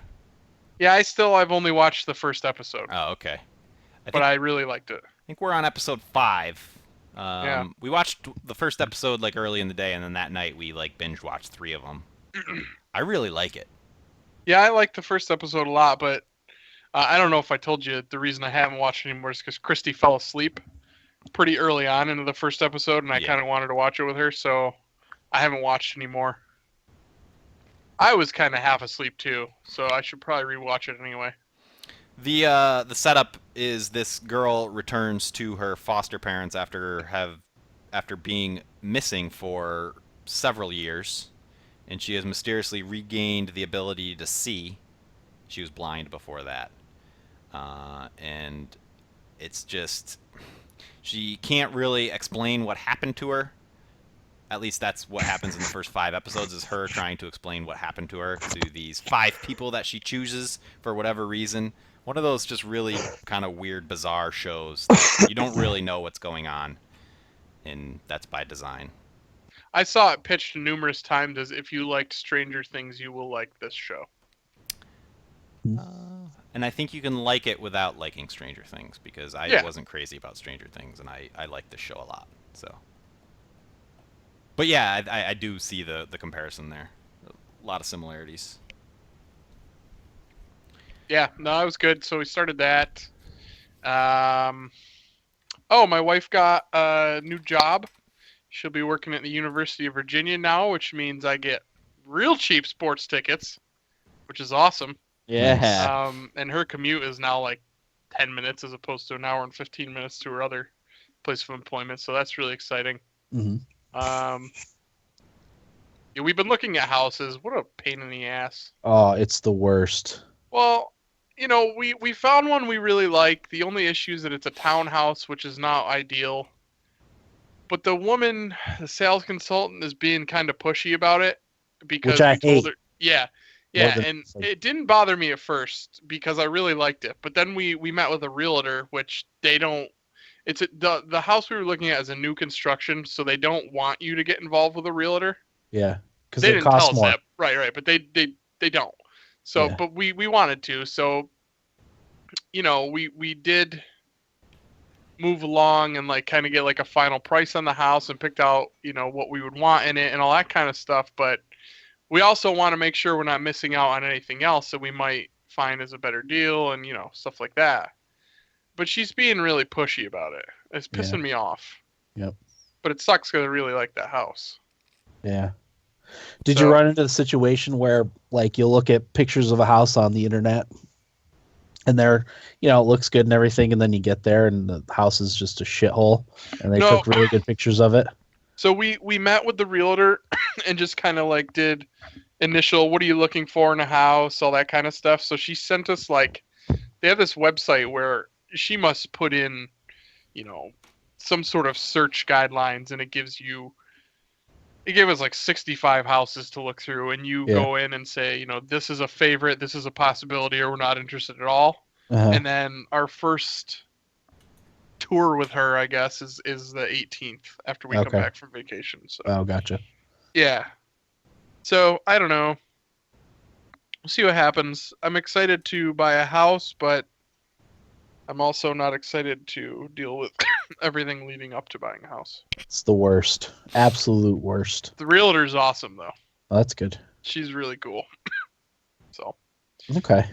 Yeah, I've only watched the first episode,
Oh, okay.
but I really liked it.
I think we're on episode 5.
Yeah.
We watched the first episode like early in the day, and then that night we like binge watched 3 of them. I really like it.
Yeah, I liked the first episode a lot, but I don't know if I told you the reason I haven't watched it anymore is because Christy fell asleep pretty early on into the first episode, and I kind of wanted to watch it with her, so I haven't watched anymore. I was kind of half asleep too, so I should probably rewatch it anyway.
The setup is this girl returns to her foster parents after being missing for several years, and she has mysteriously regained the ability to see. She was blind before that, and it's just she can't really explain what happened to her. At least that's what happens in the first 5 episodes, is her trying to explain what happened to her to these 5 people that she chooses for whatever reason. One of those just really kind of weird, bizarre shows that you don't really know what's going on, and that's by design.
I saw it pitched numerous times as if you liked Stranger Things, you will like this show.
And I think you can like it without liking Stranger Things, because I wasn't crazy about Stranger Things, and I like this show a lot. So, but yeah, I do see the comparison there. A lot of similarities.
Yeah, no, it was good. So we started that. Oh, my wife got a new job. She'll be working at the University of Virginia now, which means I get real cheap sports tickets, which is awesome.
Yeah.
And her commute is now like 10 minutes as opposed to an hour and 15 minutes to her other place of employment. So that's really exciting.
Mm-hmm.
Yeah, we've been looking at houses. What a pain in the ass.
Oh, it's the worst.
Well, you know, we found one we really like. The only issue is that it's a townhouse, which is not ideal. But the woman, the sales consultant, is being kind of pushy about it because
I
we told
hate.
her, yeah, and it didn't bother me at first because I really liked it. But then we met with a realtor, which they don't. The house we were looking at is a new construction, so they don't want you to get involved with a realtor.
Yeah, because
They
it
didn't tell
costs
us
more.
that, right, but they don't. So,
Yeah.
but we wanted to. So, you know, we did move along and like kind of get like a final price on the house and picked out, you know, what we would want in it and all that kind of stuff. But we also want to make sure we're not missing out on anything else that we might find as a better deal and, you know, stuff like that. But she's being really pushy about it. It's pissing me off.
Yep.
But it sucks because I really like that house.
Yeah. Did you run into the situation where like you'll look at pictures of a house on the internet and they're, you know, it looks good and everything, and then you get there and the house is just a shithole and they took really good pictures of it?
So we met with the realtor and just kind of like did initial, what are you looking for in a house, all that kind of stuff. So she sent us like, they have this website where she must put in, you know, some sort of search guidelines, and it gave us like 65 houses to look through, and you go in and say, you know, this is a favorite, this is a possibility, or we're not interested at all. And then our first tour with her, I guess, is the 18th after we come back from vacation. So.
Oh, gotcha.
Yeah. So I don't know. We'll see what happens. I'm excited to buy a house, but I'm also not excited to deal with everything leading up to buying a house.
It's the worst. Absolute worst.
The realtor's awesome, though.
Oh, that's good.
She's really cool. So.
Okay.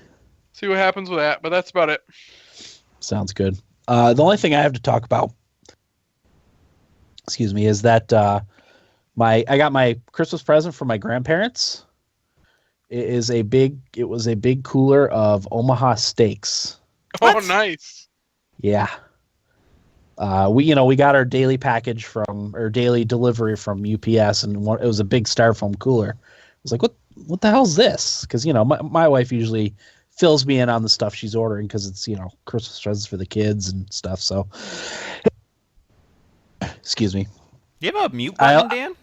See what happens with that, but that's about it.
Sounds good. The only thing I have to talk about, is that I got my Christmas present from my grandparents. It was a big cooler of Omaha steaks.
What? Oh, nice.
Yeah. We got our daily package daily delivery from UPS, and it was a big styrofoam cooler. I was like, what the hell's this? Because my wife usually fills me in on the stuff she's ordering because it's Christmas presents for the kids and stuff. So, excuse me.
Do you have a mute button, Dan?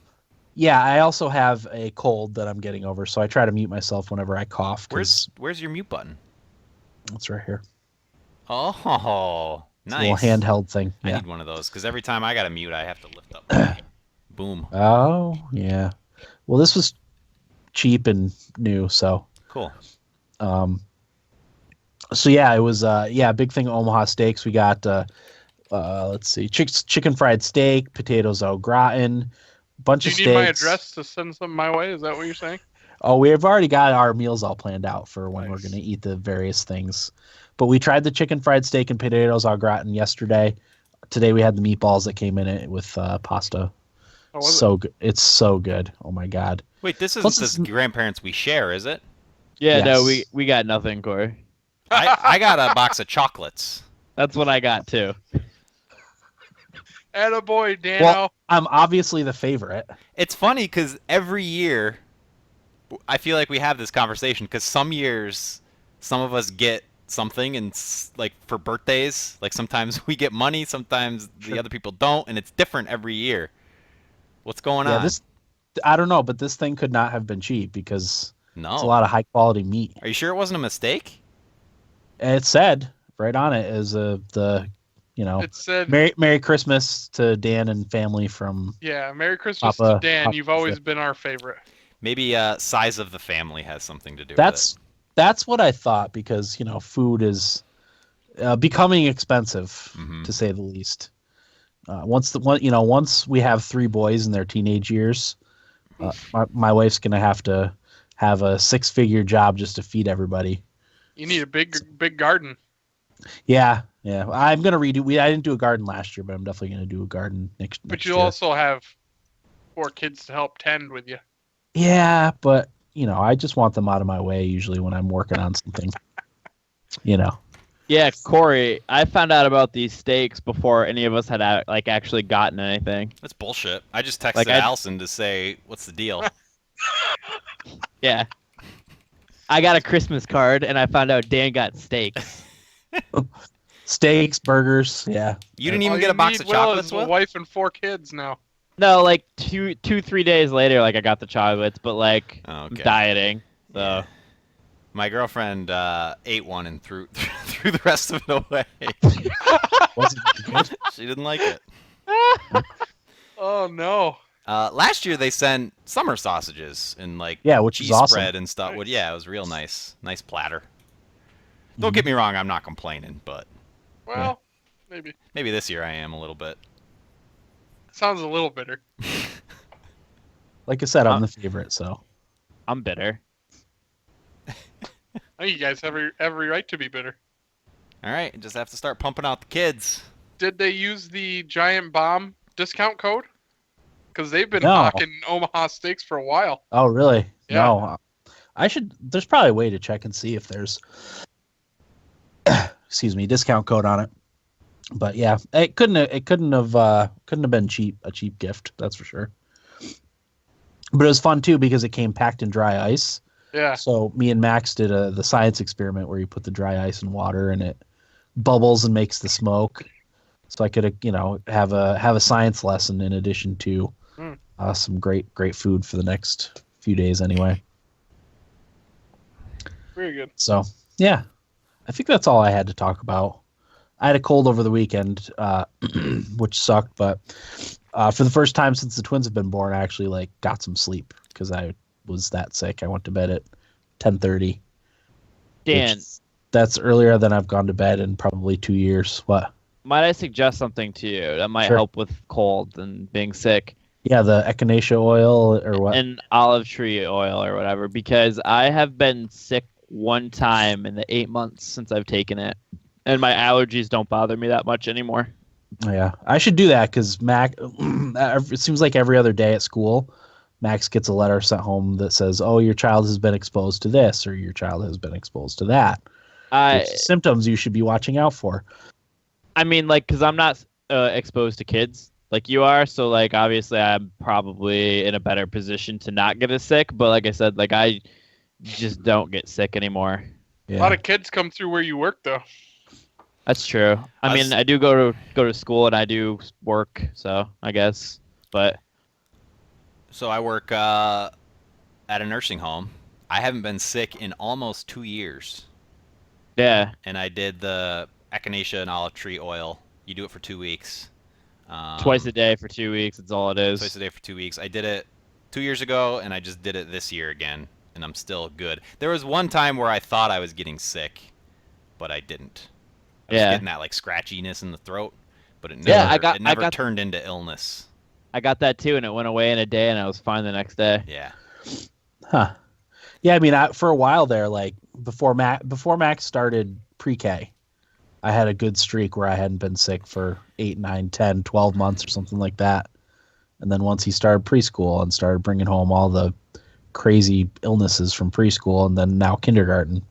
Yeah, I also have a cold that I'm getting over, so I try to mute myself whenever I cough.
Where's your mute button?
It's right here.
Oh, nice.
It's a little handheld thing.
I
Yeah.
need one of those because every time I got a mute, I have to lift up. My boom.
Oh, yeah. Well, this was cheap and new, so.
Cool.
So yeah, it was big thing of Omaha steaks. We got let's see, chicken fried steak, potatoes au gratin, bunch
Do
of
you
steaks.
need my address to send something my way? Is that what you're saying?
Oh, we've already got our meals all planned out for when
Nice.
we're going to eat the various things. But we tried the chicken fried steak and potatoes au gratin yesterday. Today we had the meatballs that came in it with pasta.
Oh, was
So good. It's so good. Oh my god.
Wait, this
Plus
isn't the grandparents we share, is it?
Yeah, no,
Yes.
we got nothing, Corey.
I got a box of chocolates.
That's what I got too.
Attaboy, Dano.
Well, I'm obviously the favorite.
It's funny because every year, I feel like we have this conversation because some years, some of us get something, and like for birthdays, like sometimes we get money, sometimes the other people don't, and it's different every year. What's going on?
I don't know, but this thing could not have been cheap because
No.
it's a lot of high quality meat.
Are you sure it wasn't a mistake?
And it said right on it is
It said,
Merry Christmas to Dan and family from.
yeah, Merry Christmas
Papa-
to Dan.
Papa
You've always
Chip.
been our favorite.
Maybe size of the family has something to do with
That's what I thought because food is becoming expensive
Mhm.
to say the least. Once we have 3 boys in their teenage years, my wife's gonna have to have a 6-figure job just to feed everybody.
You need a big garden.
Yeah. I'm gonna redo. I didn't do a garden last year, but I'm definitely gonna do a garden next
But
year.
you'll also have 4 kids to help tend with you.
Yeah, but I just want them out of my way usually when I'm working on something.
Yeah, Corey, I found out about these steaks before any of us had actually gotten anything.
That's bullshit. I just texted
Like,
Allison to say, what's the deal?
Yeah. I got a Christmas card and I found out Dan got steaks.
Steaks, burgers, yeah.
You didn't
All
even get a box of
Will,
chocolates
is a
with?
wife and 4 kids now.
No, like 3 days later, I got the chocolates, but
Okay.
I'm dieting. So
Yeah. My girlfriend ate one and threw the rest of it away.
Wasn't good.
She didn't like it.
Oh no.
Last year they sent summer sausages and like
Which
cheese
is awesome.
spread and stuff.
Nice.
Well, yeah, it was real nice platter. Don't get me wrong, I'm not complaining, but
Well, maybe.
this year I am a little bit.
Sounds a little bitter.
Like I said, I'm the favorite, so.
I'm bitter.
I think you guys have every right to be bitter.
All right, just have to start pumping out the kids.
Did they use the Giant Bomb discount code? Because they've been
No.
hawking Omaha steaks for a while.
Oh, really?
Yeah.
No. There's probably a way to check and see if there's, discount code on it. But yeah, it couldn't have been a cheap gift, that's for sure. But it was fun too because it came packed in dry ice.
Yeah.
So me and Max did the science experiment where you put the dry ice in water and it bubbles and makes the smoke. So I could have a science lesson in addition to some great food for the next few days anyway.
Very good.
So yeah, I think that's all I had to talk about. I had a cold over the weekend, which sucked, but for the first time since the twins have been born, I actually got some sleep because I was that sick. I went to bed at 10:30.
Dan,
That's earlier than I've gone to bed in probably 2 years. What?
might I suggest something to you that might
Sure.
help with cold and being sick?
Yeah, the echinacea oil or what?
And olive tree oil or whatever, because I have been sick one time in the 8 months since I've taken it, and my allergies don't bother me that much anymore.
Yeah, I should do that because it seems like every other day at school, Max gets a letter sent home that says, "Oh, your child has been exposed to this," or "Your child has been exposed to that." Which symptoms you should be watching out for.
I mean, like, because I'm not exposed to kids like you are, so like obviously I'm probably in a better position to not get as sick. But like I said, like I just don't get sick anymore.
A lot of kids come through where you work, though.
That's true. I mean, I do go to school and I do work, so I guess. But
So I work at a nursing home. I haven't been sick in almost 2 years.
yeah,
And I did the echinacea and olive tree oil. You do it for 2 weeks.
twice a day for 2 weeks. That's all it is.
Twice a day for 2 weeks. I did it 2 years ago, and I just did it this year again, and I'm still good. There was one time where I thought I was getting sick, but I didn't. I was getting that like scratchiness in the throat, but it never turned into illness.
I got that too, and it went away in a day, and I was fine the next day.
Yeah.
Huh. Yeah, I mean, for a while there, like before Max started pre-K, I had a good streak where I hadn't been sick for 8, 9, 10, 12 months or something like that. And then once he started preschool and started bringing home all the crazy illnesses from preschool and then now kindergarten.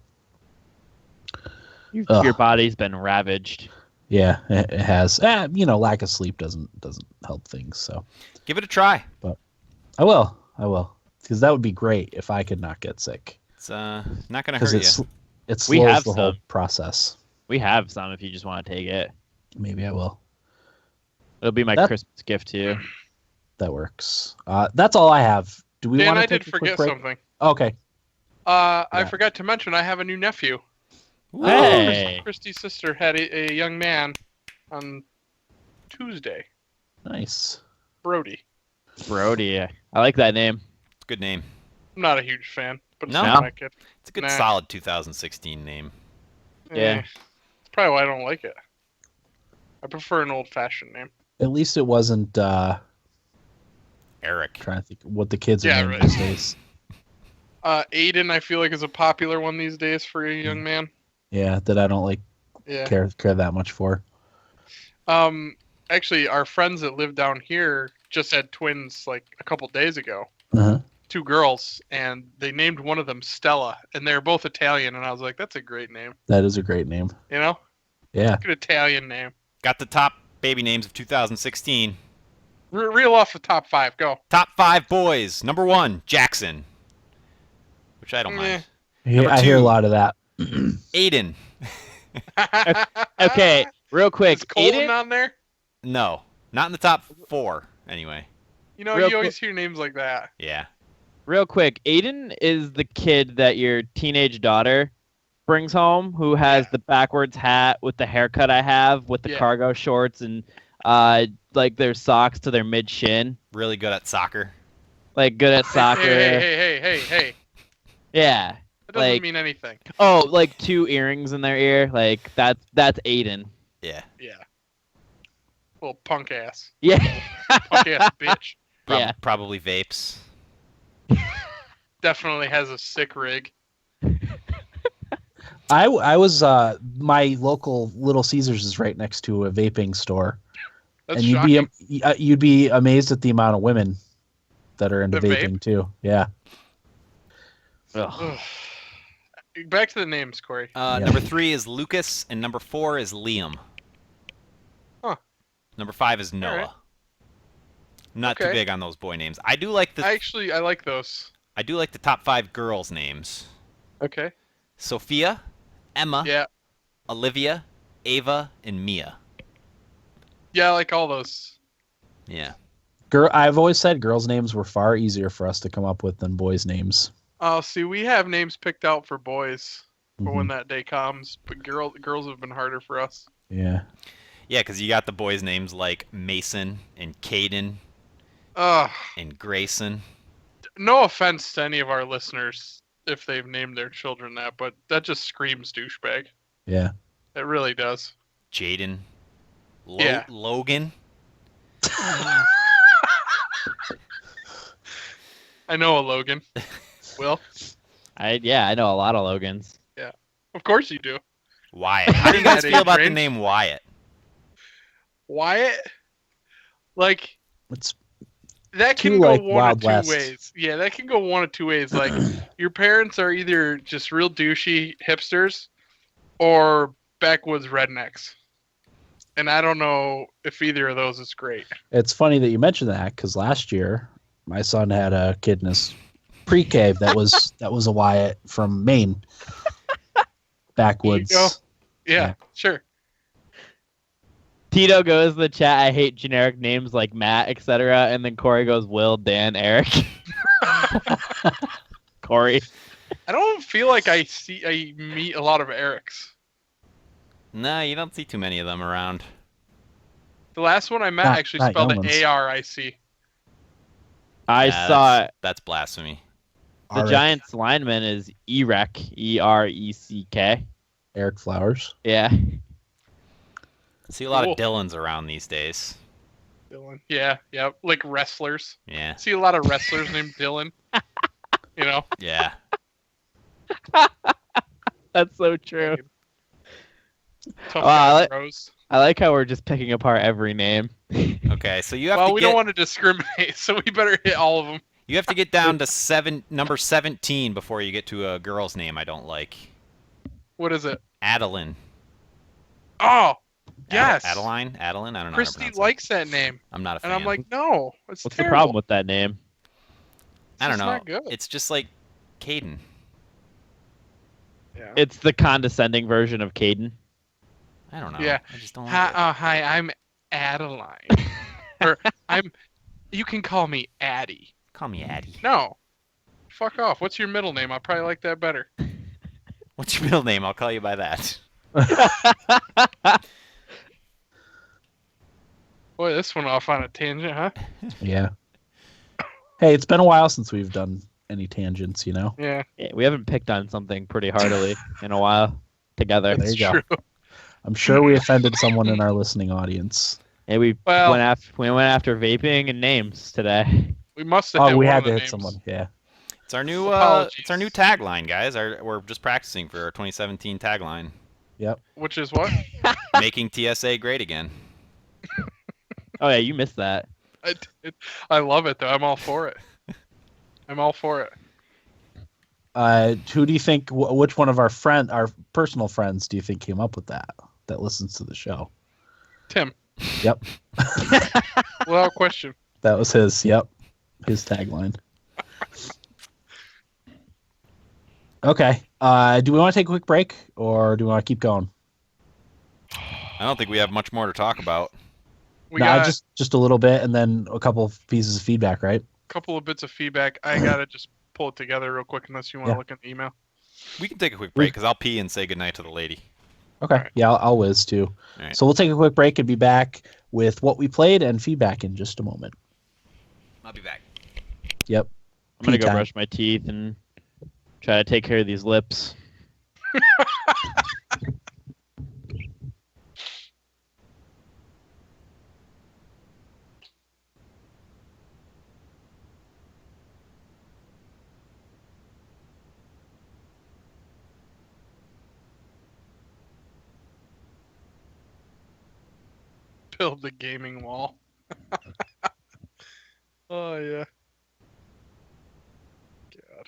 Your body's been ravaged.
Yeah, it has. Lack of sleep doesn't help things. So
give it a try.
But I will, because that would be great if I could not get sick.
It's not going to hurt you.
It slows the whole process.
We have some if you just want to take it.
Maybe I will.
It'll be my Christmas gift to you.
That works. That's all I have. Do we want to take a quick break?
I did forget something.
Okay.
I forgot to mention I have a new nephew.
Hey.
Christy's sister had a young man on Tuesday.
Nice.
Brody.
I like that name.
It's a good name.
I'm not a huge fan, but it's
No?
not my kid.
It's a good solid 2016 name.
Yeah.
That's probably why I don't like it. I prefer an old-fashioned name.
At least it wasn't
Eric.
Trying to think what the kids are named
right.
these days.
Aiden, I feel like, is a popular one these days for a young man.
Yeah, that I don't care that much for.
Actually, our friends that live down here just had twins like a couple days ago.
Uh-huh.
2 girls, and they named one of them Stella, and they're both Italian, and I was like, that's a great name.
That is a great name.
You know?
Yeah.
Good Italian name.
Got the top baby names of 2016.
Reel off the top 5. Go.
Top 5 boys. Number 1, Jackson. Which I don't mind.
I hear a lot of that.
Aiden.
Okay, real quick.
Is Colton
Aiden?
on there?
No. Not in the top 4, anyway.
You know, you always hear names like that.
Yeah.
Real quick, Aiden is the kid that your teenage daughter brings home who has the backwards hat with the haircut I have with the cargo shorts and like their socks to their mid shin.
Really good at soccer.
Like good at soccer.
Hey.
Yeah.
That doesn't mean anything.
Oh, like 2 earrings in their ear. Like that's Aiden.
Yeah.
Yeah. Little punk ass.
Yeah.
Punk ass bitch.
Probably vapes.
Definitely has a sick rig.
I was my local Little Caesars is right next to a vaping store.
That's
and
shocking.
you'd be amazed at the amount of women that are into vaping too. Yeah.
Ugh.
Back to the names, Corey.
Number 3 is Lucas, and number 4 is Liam.
Huh.
Number 5 is Noah.
right.
I'm not too big on those boy names. I do like the.
I like those.
I do like the top 5 girls' names.
Okay.
Sophia, Emma,
Yeah.
Olivia, Ava, and Mia.
Yeah, I like all those.
Yeah.
I've always said girls' names were far easier for us to come up with than boys' names.
Oh, see, we have names picked out for boys for when that day comes, but girls have been harder for us.
Yeah.
Yeah, because you got the boys' names like Mason and Caden and Grayson.
No offense to any of our listeners if they've named their children that, but that just screams douchebag.
Yeah.
It really does.
Jaden.
Yeah.
Logan.
I know a Logan. Will?
I know a lot of Logans.
Yeah. Of course you do.
Wyantt. How do you guys feel about the name Wyatt?
Wyatt? Like, that
too,
can go
like,
one
Wild
of two
West.
ways. Yeah, that can go one of two ways. Like, your parents are either just real douchey hipsters or backwoods rednecks. and I don't know if either of those is great.
It's funny that you mentioned that because last year my son had a kid in his pre-K that was a Wyatt from Maine, backwoods.
There you go. Yeah,
Yeah.
sure.
Tito goes in the chat, I hate generic names like Matt, etc. And then Corey goes, Will, Dan, Eric. Corey.
I don't feel like I meet a lot of Erics.
No, you don't see too many of them around.
The last one I met
Not
actually spelled
young
it
ones.
A-R-I-C.
I
Yeah,
saw
that's blasphemy.
the
Eric-
Giants lineman is Erec, E-R-E-C-K.
Eric Flowers.
Yeah.
I see a lot
Cool.
of Dylans around these days.
Dylan. Yeah, like wrestlers.
Yeah,
See a lot of wrestlers named Dylan. You know?
yeah.
That's so true.
Tough
Wow,
guy bros.
I like how we're just picking apart every name.
Okay, so you have
Well,
to
we
get
don't want to discriminate, so we better hit all of them.
you have to get down to number 17 before you get to a girl's name I don't like.
What is it?
Adeline.
Oh, yes.
Adeline? Adeline? I don't know.
Christy
how to pronounce
likes that name.
it. I'm not a fan.
And I'm like, no, it's
What's
terrible.
the problem with that name?
I don't
It's
know.
not good.
It's just like Caden.
Yeah.
It's the condescending version of Caden.
I don't know.
Yeah.
I just don't like it.
Hi, I'm Adeline. Or you can call me Addie.
Call me Addie.
No. Fuck off. What's your middle name? I'll probably like that better.
What's your middle name? I'll call you by that.
Boy, this went off on a tangent, huh?
Yeah. Hey, it's been a while since we've done any tangents, you know?
Yeah.
Yeah, we haven't picked on something pretty heartily in a while together.
There you go.
True.
I'm sure we offended someone in our listening audience.
And we
Well-
went after vaping and names today.
We must have
Oh,
hit
we
one
had
of the
to hit
names.
someone. Yeah.
It's our new
Apologies.
tagline, guys. We're just practicing for our 2017 tagline.
Yep.
Which is what?
Making TSA great again.
Oh yeah, you missed that.
I love it, though. I'm all for it. I'm all for it.
Who do you think? Which one of our personal friends, do you think came up with that? That listens to the show.
Tim,
Yep.
without question.
That was his. Yep. His tagline. Okay. Do we want to take a quick break, or do we want to keep going?
I don't think we have much more to talk about.
We
Nah,
got
just a little bit, and then a couple of pieces of feedback, right?
a couple of bits of feedback. I gotta just pull it together real quick, unless you want to
Yeah.
look in the email.
We can take a quick break because I'll pee and say goodnight to the lady.
Okay.
Alright.
Yeah, I'll whiz too.
Alright.
So we'll take a quick break and be back with what we played and feedback in just a moment.
I'll be back.
Yep.
I'm gonna
Pee
go
time.
brush my teeth and try to take care of these lips.
Build the gaming wall. Oh yeah. God.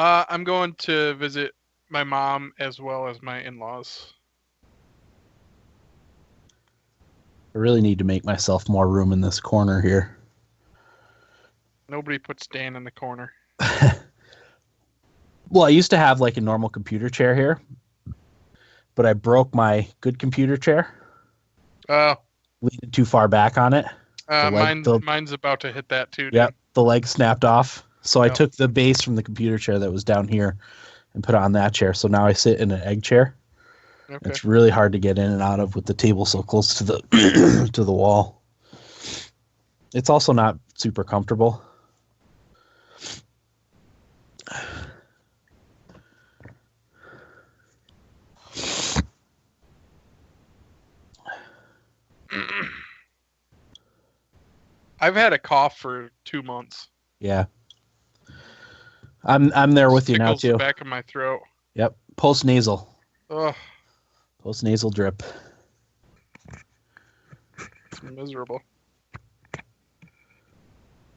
I'm going to visit my mom as well as my in-laws.
I really need to make myself more room in this corner here.
Nobody puts Dan in the corner.
Well, I used to have like a normal computer chair here, but I broke my good computer chair.
Oh,
Leaning too far back on it.
mine's about to hit that too.
Yep, the leg snapped off. So I
Yep.
took the base from the computer chair that was down here and put it on that chair. So now I sit in an egg chair.
Okay.
It's really hard to get in and out of with the table so close to the to the wall. It's also not super comfortable.
I've had a cough for 2 months.
Yeah. I'm there with you now
Tickles the
too.
back of my throat.
Yep. Post nasal.
Ugh,
Post nasal drip.
it's miserable.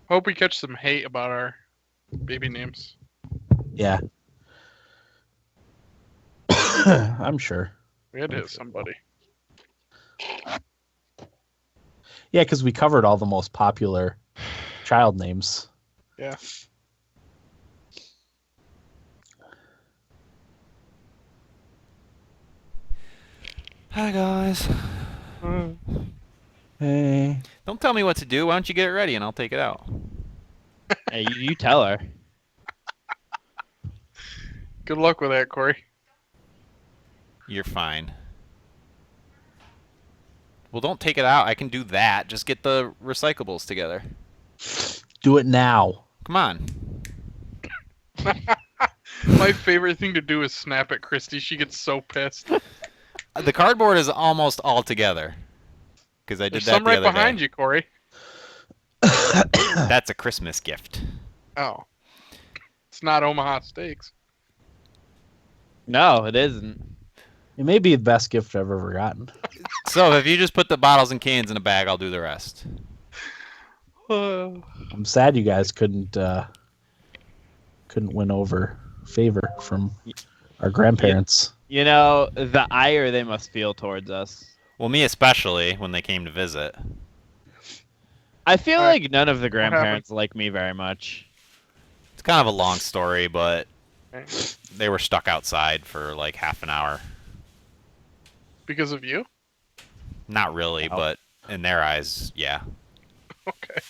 Hope we catch some hate about our baby names.
Yeah. I'm sure.
We had to hit somebody.
Yeah, because we covered all the most popular child names.
Yeah.
Hi, guys.
Hey.
Don't tell me what to do. Why don't you get it ready and I'll take it out?
Hey, you tell her.
Good luck with that, Corey.
You're fine. Well, don't take it out. I can do that. Just get the recyclables together.
Do it now.
Come on.
My favorite thing to do is snap at Christy. She gets so pissed.
The cardboard is almost all together. Because I did
There's
that
some
the
right
other
behind
day.
you, Corey.
That's a Christmas gift.
Oh. It's not Omaha Steaks.
No, it isn't.
It may be the best gift I've ever gotten.
So if you just put the bottles and cans in a bag, I'll do the rest.
I'm sad you guys couldn't win over favor from our grandparents.
You know, the ire they must feel towards us.
Well, me especially, when they came to visit.
I feel
Alright.
like none of the grandparents like me very much.
It's kind of a long story, but
Okay.
they were stuck outside for like half an hour.
Because of you?
Not really,
Oh.
but in their eyes, yeah.
Okay.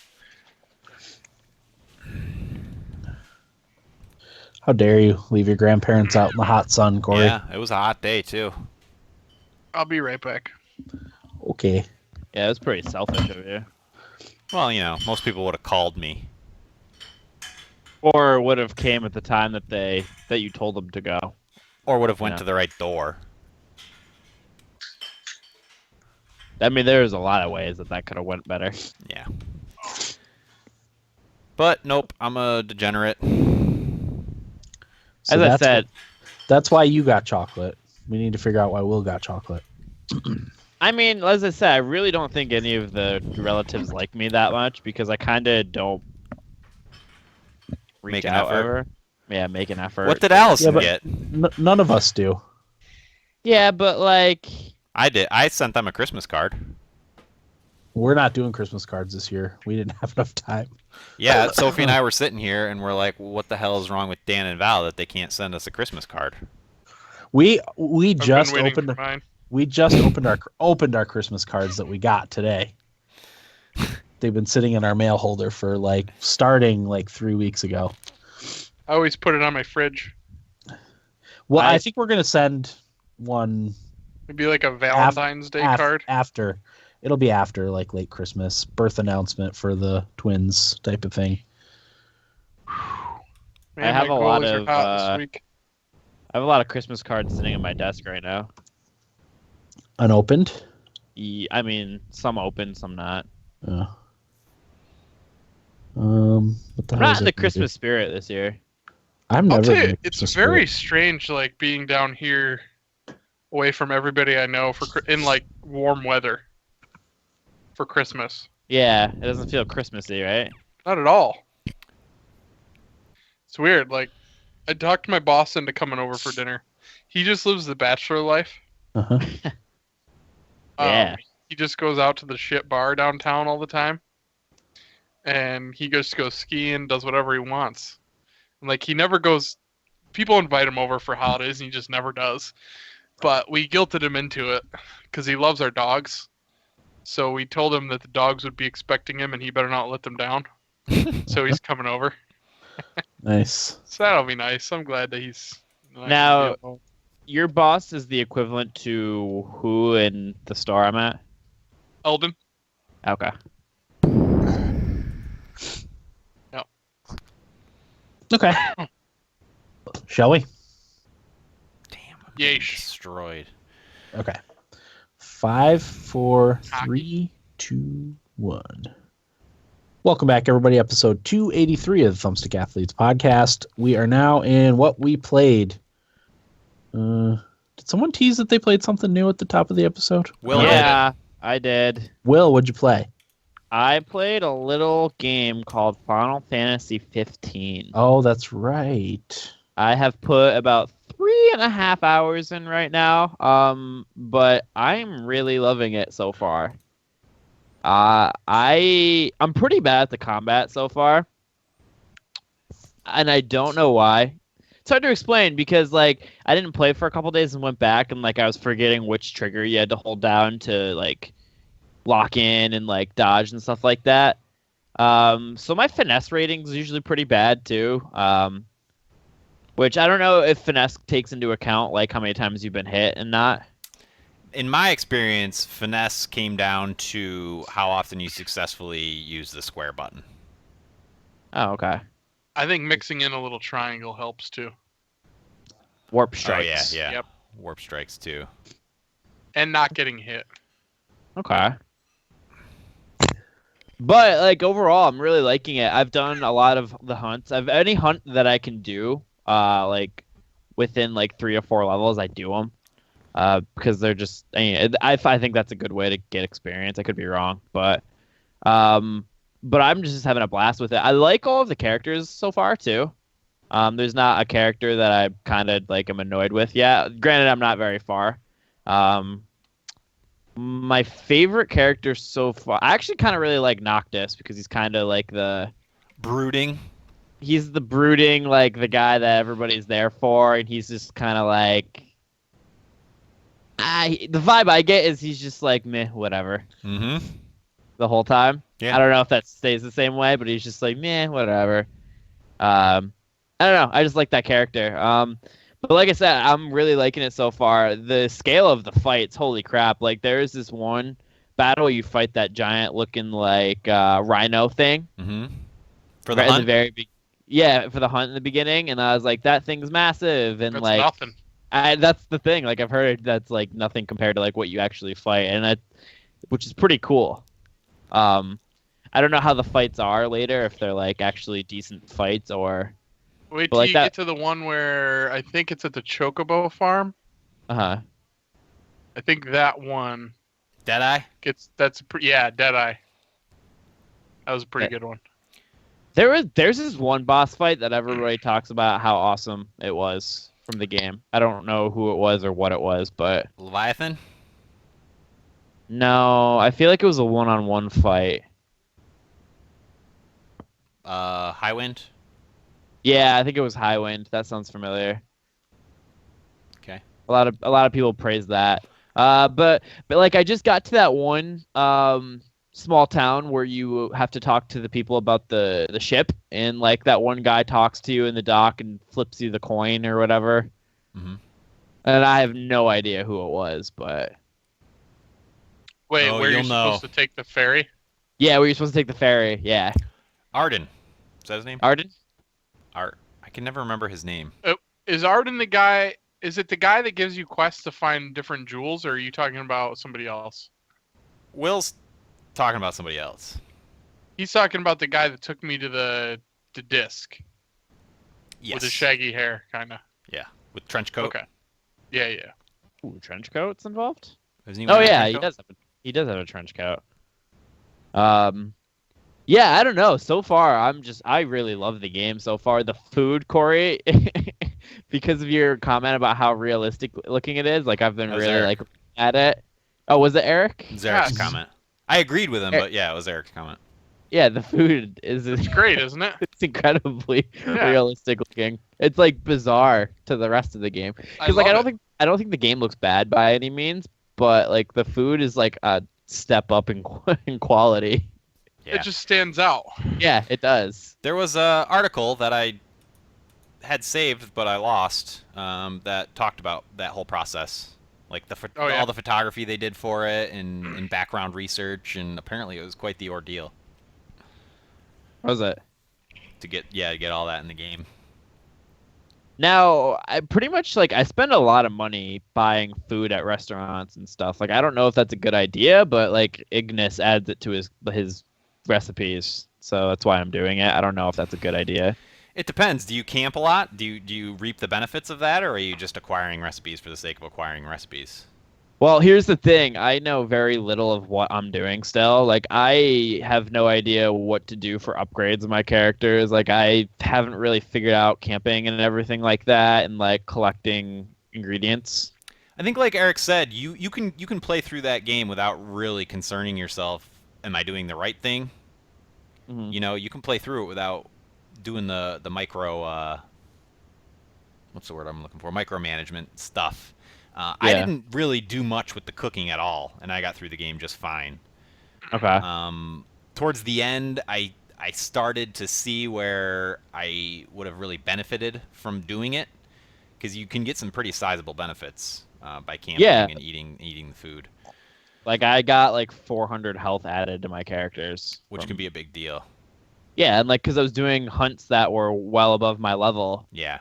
How dare you leave your grandparents out in the hot sun, Corey?
Yeah, it was a hot day, too.
I'll be right back.
Okay.
Yeah, it was pretty selfish of you.
Well, you know, most people would have called me.
Or would have came at the time that you told them to go.
Or would have went
Yeah.
to the right door.
I mean, there's a lot of ways that could have went better.
Yeah. But, nope, I'm a degenerate.
So
As I
that's
said,
that's why you got chocolate. We need to figure out why Will got chocolate.
I mean, as I said, I really don't think any of the relatives like me that much because I kind of don't reach
Make an
out
effort.
ever. Yeah, make an effort.
What did Allison
but-
get?
None of us do.
Yeah, but like,
I did. I sent them a Christmas card.
We're not doing Christmas cards this year. We didn't have enough time.
Yeah, Sophie and I were sitting here, and we're like, what the hell is wrong with Dan and Val that they can't send us a Christmas card?
We
I've
just
been waiting
opened
for mine.
we just opened our Christmas cards that we got today. They've been sitting in our mail holder for starting 3 weeks ago.
I always put it on my fridge.
Well,
I-
I think we're gonna send one
Maybe like a Valentine's Day card.
after. It'll be after late Christmas, birth announcement for the twins type of thing.
Man,
I have
my
a lot
goalies are
of,
hot this week.
I have a lot of Christmas cards sitting on my desk right now.
Unopened.
I mean, some open, some not.
Yeah. What the
I'm
hell
not
is
in the
it gonna
Christmas spirit this year.
I'm
I'll
never.
tell
in
you,
the
it's
Christmas
very
spirit.
strange, being down here, away from everybody I know in warm weather for Christmas.
Yeah, it doesn't feel Christmassy, right?
Not at all. It's weird. I talked my boss into coming over for dinner. He just lives the bachelor life.
Uh-huh.
Yeah.
He just goes out to the shit bar downtown all the time. And he just goes skiing, does whatever he wants. And, like, he never goes... People invite him over for holidays, and he just never does. But we guilted him into it, because he loves our dogs. So we told him that the dogs would be expecting him, and he better not let them down. So he's coming over.
Nice.
So that'll be nice. I'm glad that he's... not
Now-
gonna be alone.
Your boss is the equivalent to who in the store I'm at?
Eldon?
Okay.
Okay. Shall we?
Damn, I'm getting
Yeesh.
destroyed.
Okay. 5, 4, 3, 2, 1. Welcome back, everybody. Episode 283 of the Thumbstick Athletes podcast. We are now in what we played. Did someone tease that they played something new at the top of the episode?
Will
Yeah, I did.
Will, what'd you play?
I played a little game called Final Fantasy 15.
Oh, that's right.
I have put about 3.5 hours in right now, but I'm really loving it so far. I'm pretty bad at the combat so far, and I don't know why. It's hard to explain because, like, I didn't play for a couple days and went back, and, like, I was forgetting which trigger you had to hold down to, like, lock in and, like, dodge and stuff like that. So my finesse rating is usually pretty bad too. Which I don't know if finesse takes into account, like, how many times you've been hit and not.
In my experience, finesse came down to how often you successfully use the square button.
Oh, okay.
I think mixing in a little triangle helps, too.
Warp strikes.
Oh, yeah.
Yep.
Warp strikes, too.
And not getting hit.
Okay. But, like, overall, I'm really liking it. I've done a lot of the hunts. Any hunt that I can do, like, within, like, 3 or 4 levels, I do them. Because they're just... I think that's a good way to get experience. I could be wrong. But I'm just having a blast with it. I like all of the characters so far, too. There's not a character that I kind of, like, am annoyed with yet. Granted, I'm not very far. My favorite character so far, I actually kind of really like Noctis because he's kind of like
Brooding.
he's the brooding, like, the guy that everybody's there for, and he's just kind of like, the vibe I get is he's just like, meh, whatever,
Mm-hmm.
the whole time.
Yeah.
I don't know if that stays the same way, but he's just like, meh, whatever. I don't know. I just like that character. But like I said, I'm really liking it so far. The scale of the fights, holy crap. Like, there's this one battle you fight that giant looking, like, rhino thing.
Mm-hmm. For the
Right in
hunt?
the very yeah, for the hunt in the beginning. And I was like, that thing's massive. And,
That's
like,
nothing.
that's the thing. Like, I've heard that's, like, nothing compared to, like, what you actually fight. And which is pretty cool. I don't know how the fights are later, if they're, like, actually decent fights or...
Wait
but
till
like
you
that-
get to the one where I think it's at the Chocobo farm.
Uh-huh.
I think that one
Deadeye?
yeah, Deadeye. That was a pretty good one.
There's this one boss fight that everybody talks about how awesome it was from the game. I don't know who it was or what it was, but
Leviathan?
no, I feel like it was a one-on-one fight.
Highwind?
Yeah, I think it was Highwind. That sounds familiar.
Okay.
A lot of people praise that. But like, I just got to that one small town where you have to talk to the people about the ship, and, like, that one guy talks to you in the dock and flips you the coin or whatever.
Mm-hmm.
And I have no idea who it was, but
Wait,
Oh,
where you're
you'll know.
supposed to take the ferry?
yeah, we were supposed to take the ferry. Yeah,
Arden. Is that his name?
Arden.
Art. I can never remember his name.
Is Arden the guy? Is it the guy that gives you quests to find different jewels, or are you talking about somebody else?
Will's talking about somebody else.
He's talking about the guy that took me to the disc
Yes.
with the shaggy hair, kind of.
Yeah. With trench coat.
Okay. Yeah, yeah.
Ooh, trench coats involved.
Isn't he
Oh
wearing a
yeah,
trench coat?
he does have a trench coat. Yeah, I don't know. So far, I really love the game so far. The food, Corey, because of your comment about how realistic looking it is, like I've been
That was
really
Eric.
like at it. Oh, was it Eric?
It was Eric's
Yes.
comment. I agreed with him,
Er-
but yeah, it was Eric's comment.
Yeah, the food is
It's great, isn't it?
it's incredibly
Yeah.
realistic looking. It's like bizarre to the rest of the game.
I
Because like
love it.
I don't think the game looks bad by any means, but like the food is like a step up in in quality.
Yeah.
It just stands out.
Yeah, it does.
There was a article that I had saved, but I lost, that talked about that whole process, like
Oh, yeah.
all the photography they did for it, and background research, and apparently it was quite the ordeal
What was it?
to get all that in the game.
Now, I pretty much like I spend a lot of money buying food at restaurants and stuff. Like I don't know if that's a good idea, but like Ignis adds it to his recipes. So that's why I'm doing it. I don't know if that's a good idea.
It depends. Do you camp a lot? Do you reap the benefits of that, or are you just acquiring recipes for the sake of acquiring recipes?
Well, here's the thing. I know very little of what I'm doing still. Like, I have no idea what to do for upgrades of my characters. Like, I haven't really figured out camping and everything like that and, like, collecting ingredients.
I think, like Eric said, you can play through that game without really concerning yourself. Am I doing the right thing?
Mhm.
You know, you can play through it without doing the micro what's the word I'm looking for? Micromanagement stuff. I
Yeah.
didn't really do much with the cooking at all, and I got through the game just fine.
Okay.
Towards the end, I started to see where I would have really benefited from doing it, because you can get some pretty sizable benefits by camping
Yeah.
and eating the food,
Like, I got, like, 400 health added to my characters.
which
from-
can be a big deal.
Yeah, and, like, because I was doing hunts that were well above my level.
Yeah.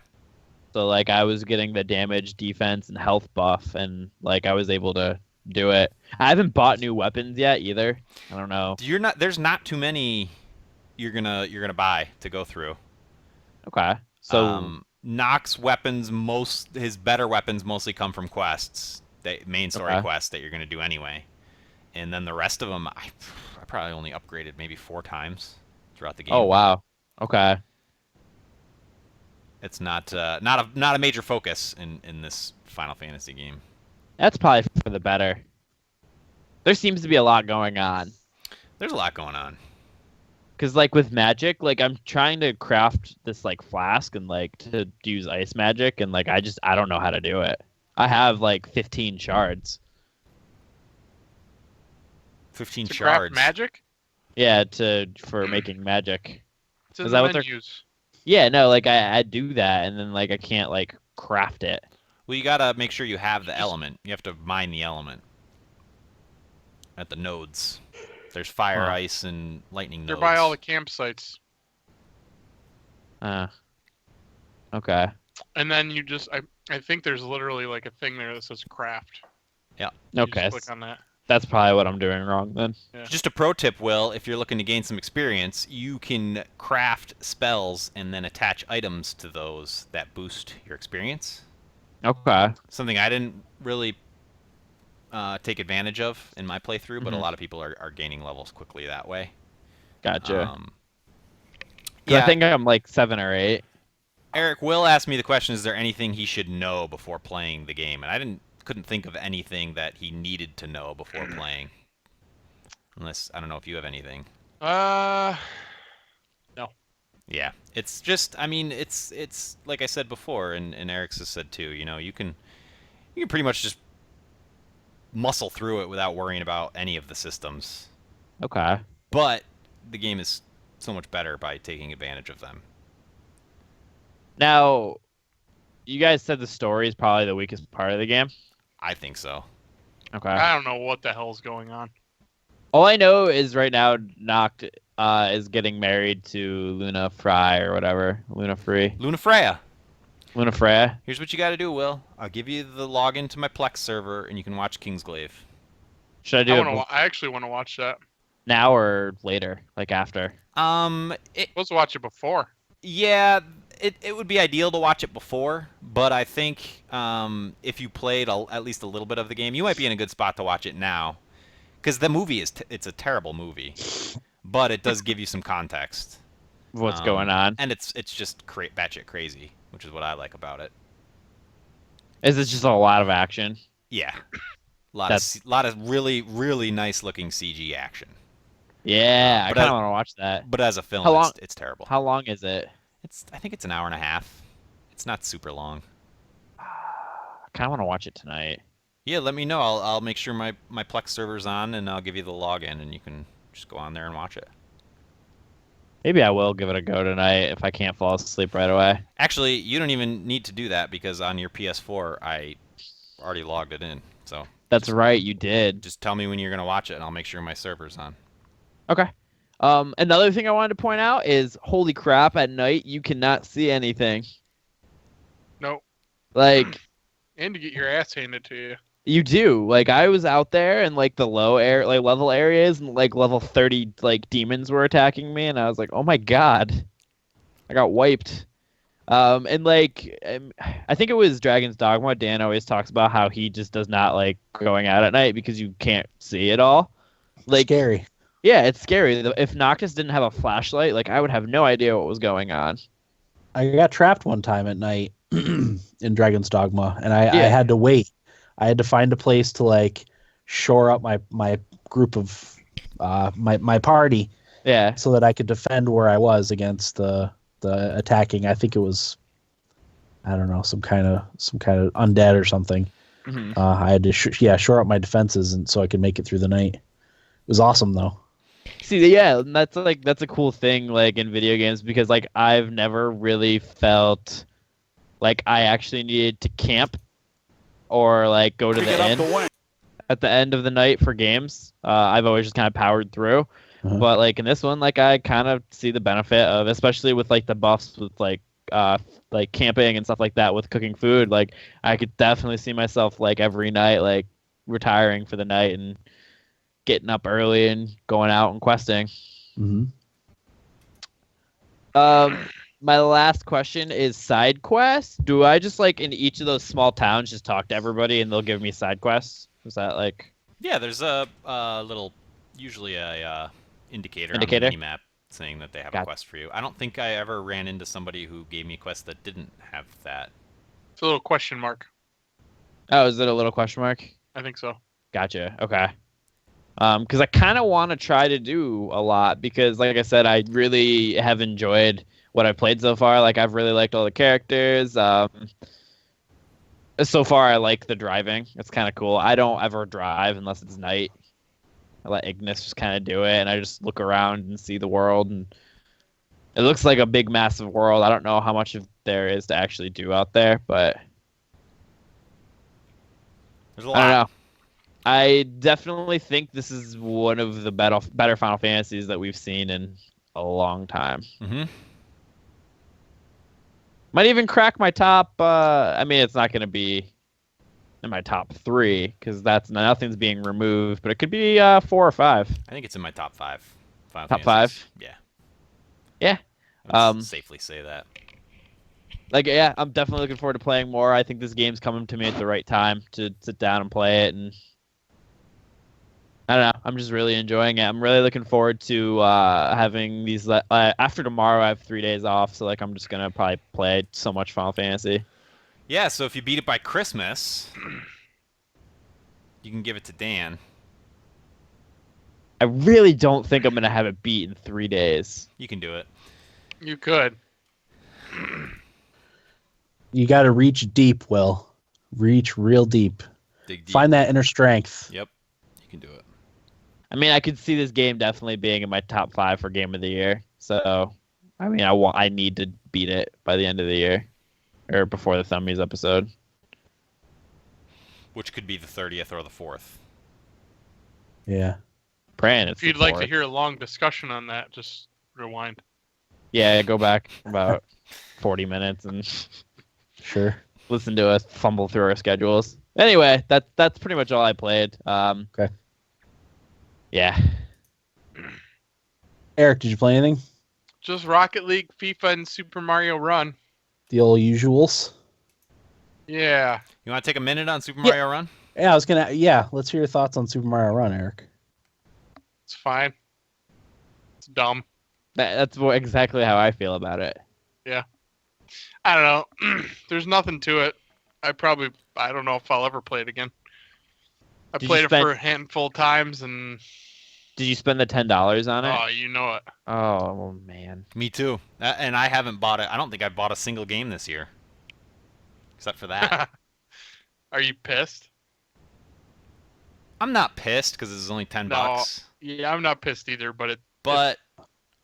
So, like, I was getting the damage, defense, and health buff, and, like, I was able to do it. I haven't bought new weapons yet, either. I don't know.
There's not too many you're gonna buy to go through.
Okay. So,
Nox weapons, his better weapons mostly come from quests, main story
Okay.
quests that you're gonna do anyway, and then the rest of them I probably only upgraded maybe 4 times throughout the game.
oh, wow. Okay.
It's not a major focus in this Final Fantasy game.
That's probably for the better. There seems to be a lot going on.
There's a lot going on.
Because, like, with magic, like, I'm trying to craft this, like, flask and, like, to use ice magic, and, like, I don't know how to do it. I have, like, 15 shards.
15
To craft
shards.
magic?
Yeah, for making magic.
It's in
Is
the
that what they're-
menus.
Yeah, no, like, I do that, and then, like, I can't, like, craft it.
Well, you gotta make sure you have the element. You have to mine the element at the nodes. There's fire,
Huh.
ice, and lightning
They're
nodes.
by all the campsites.
Okay.
And then you just, I think there's literally like a thing there that says craft. You
Okay.
just click on that.
That's probably what I'm doing wrong, then.
Yeah.
Just a pro tip, Will, if you're looking to gain some experience, you can craft spells and then attach items to those that boost your experience.
Okay.
Something I didn't really take advantage of in my playthrough, but a
Mhm.
lot of people are gaining levels quickly that way.
Gotcha. 'Cause
Yeah,
I think I'm, like, 7 or 8.
Eric Will asked me the question, is there anything he should know before playing the game? And I couldn't think of anything that he needed to know before playing. Unless, I don't know if you have anything. Yeah, it's just, I mean, it's like I said before, and Eric's has said too, you know, you can pretty much just muscle through it without worrying about any of the systems.
Okay.
But the game is so much better by taking advantage of them.
Now, you guys said the story is probably the weakest part of the game.
I think so.
Okay.
I don't know what the hell's going on.
All I know is right now, Noct is getting married to Luna Fry or whatever. Luna Free.
Luna Freya.
Luna Freya.
Here's what you got to do, Will. I'll give you the login to my Plex server, and you can watch Kingsglaive.
Should I do it
I actually want to watch that.
now or later? Like after?
Let's watch it before.
Yeah, it would be ideal to watch it before, but I think if you played at least a little bit of the game, you might be in a good spot to watch it now. Because the movie it's a terrible movie. but it does give you some context.
What's going on?
And it's just batshit crazy, which is what I like about it.
Is it just a lot of action?
Yeah, lot of really really nice looking CG action.
Yeah, I kind of want to watch that.
But as a film, it's terrible.
How long is it?
I think it's an hour and a half. It's not super long.
I kind of want to watch it tonight.
Yeah, let me know. I'll make sure my Plex server's on, and I'll give you the login, and you can just go on there and watch it.
Maybe I will give it a go tonight if I can't fall asleep right away.
Actually, you don't even need to do that because on your PS4, I already logged it in. So
that's right, you did.
Just tell me when you're gonna watch it, and I'll make sure my server's on.
Okay. Another thing I wanted to point out is, holy crap! At night you cannot see anything.
Nope.
Like.
And to get your ass handed to you.
You do. Like, I was out there in like the level areas, and like level 30 like demons were attacking me, and I was like, oh my god, I got wiped. And like I think it was Dragon's Dogma. Dan always talks about how he just does not like going out at night because you can't see it all. Like,
scary.
Yeah, it's scary. If Noctis didn't have a flashlight, like I would have no idea what was going on.
I got trapped one time at night in Dragon's Dogma, and I had to wait. I had to find a place to like shore up my group of my party, so that I could defend where I was against the attacking. I think it was, I don't know, some kind of undead or something.
Mm-hmm.
I had to shore up my defenses, and so I could make it through the night. It was awesome though.
See, yeah, that's a cool thing like in video games, because like I've never really felt like I actually needed to camp or like go to the end at the end of the night for games. I've always just kind of powered through.
Uh-huh.
But like in this one, like I kind of see the benefit of, especially with like the buffs with like camping and stuff like that with cooking food. Like I could definitely see myself like every night like retiring for the night and getting up early and going out and questing.
Mm-hmm.
My last question is side quests. Do I just like in each of those small towns just talk to everybody and they'll give me side quests? Is that like?
Yeah, there's a little, usually a indicator on the mini-map saying that they have a quest for you. I don't think I ever ran into somebody who gave me a quest that didn't have that.
It's a little question mark.
Oh, is it a little question mark?
I think so.
Gotcha. Okay. Because I kind of want to try to do a lot, because like I said, I really have enjoyed what I've played so far. Like I've really liked all the characters. So far I like the driving. It's kind of cool. I don't ever drive unless it's night. I let Ignis just kind of do it, and I just look around and see the world, and it looks like a big massive world. I don't know how much of there is to actually do out there, but
there's a lot.
I don't know. I definitely think this is one of the better Final Fantasies that we've seen in a long time.
Mm-hmm.
Might even crack my top. I mean, it's not going to be in my top 3 because nothing's being removed, but it could be 4 or 5.
I think it's in my top 5.
Top 5?
Yeah.
Yeah.
I would safely say that.
Like, yeah, I'm definitely looking forward to playing more. I think this game's coming to me at the right time to sit down and play it, and I don't know. I'm just really enjoying it. I'm really looking forward to having these. After tomorrow, I have 3 days off, so like I'm just gonna probably play so much Final Fantasy.
Yeah. So if you beat it by Christmas, you can give it to Dan.
I really don't think I'm gonna have it beat in 3 days.
You can do it.
You could.
You got to reach deep, Will. Reach real deep.
Dig deep.
Find that inner strength.
Yep. You can do it.
I mean, I could see this game definitely being in my top 5 for Game of the Year. So, I mean, I need to beat it by the end of the year, or before the Thumbies episode.
Which could be the 30th or the 4th.
Yeah.
Praying it's
If you'd
the
like to
4th.
hear a long discussion on that, just rewind.
Yeah, go back about 40 minutes and
Sure.
listen to us fumble through our schedules. Anyway, that's pretty much all I played.
Okay.
Yeah.
Eric, did you play anything?
Just Rocket League, FIFA, and Super Mario Run.
The old usuals?
Yeah.
You want to take a minute on Super Mario Run?
Yeah, let's hear your thoughts on Super Mario Run, Eric.
It's fine. It's dumb.
That's exactly how I feel about it.
I don't know. There's nothing to it. I don't know if I'll ever play it again. I
Did you
played it
spend-
for a handful of times, and
Did you spend the $10 on it?
oh, you know it.
Oh man.
Me too. And I haven't bought it. I don't think I bought a single game this year, except for that.
Are you pissed?
I'm not pissed because it's only $10.
Yeah, I'm not pissed either, but
But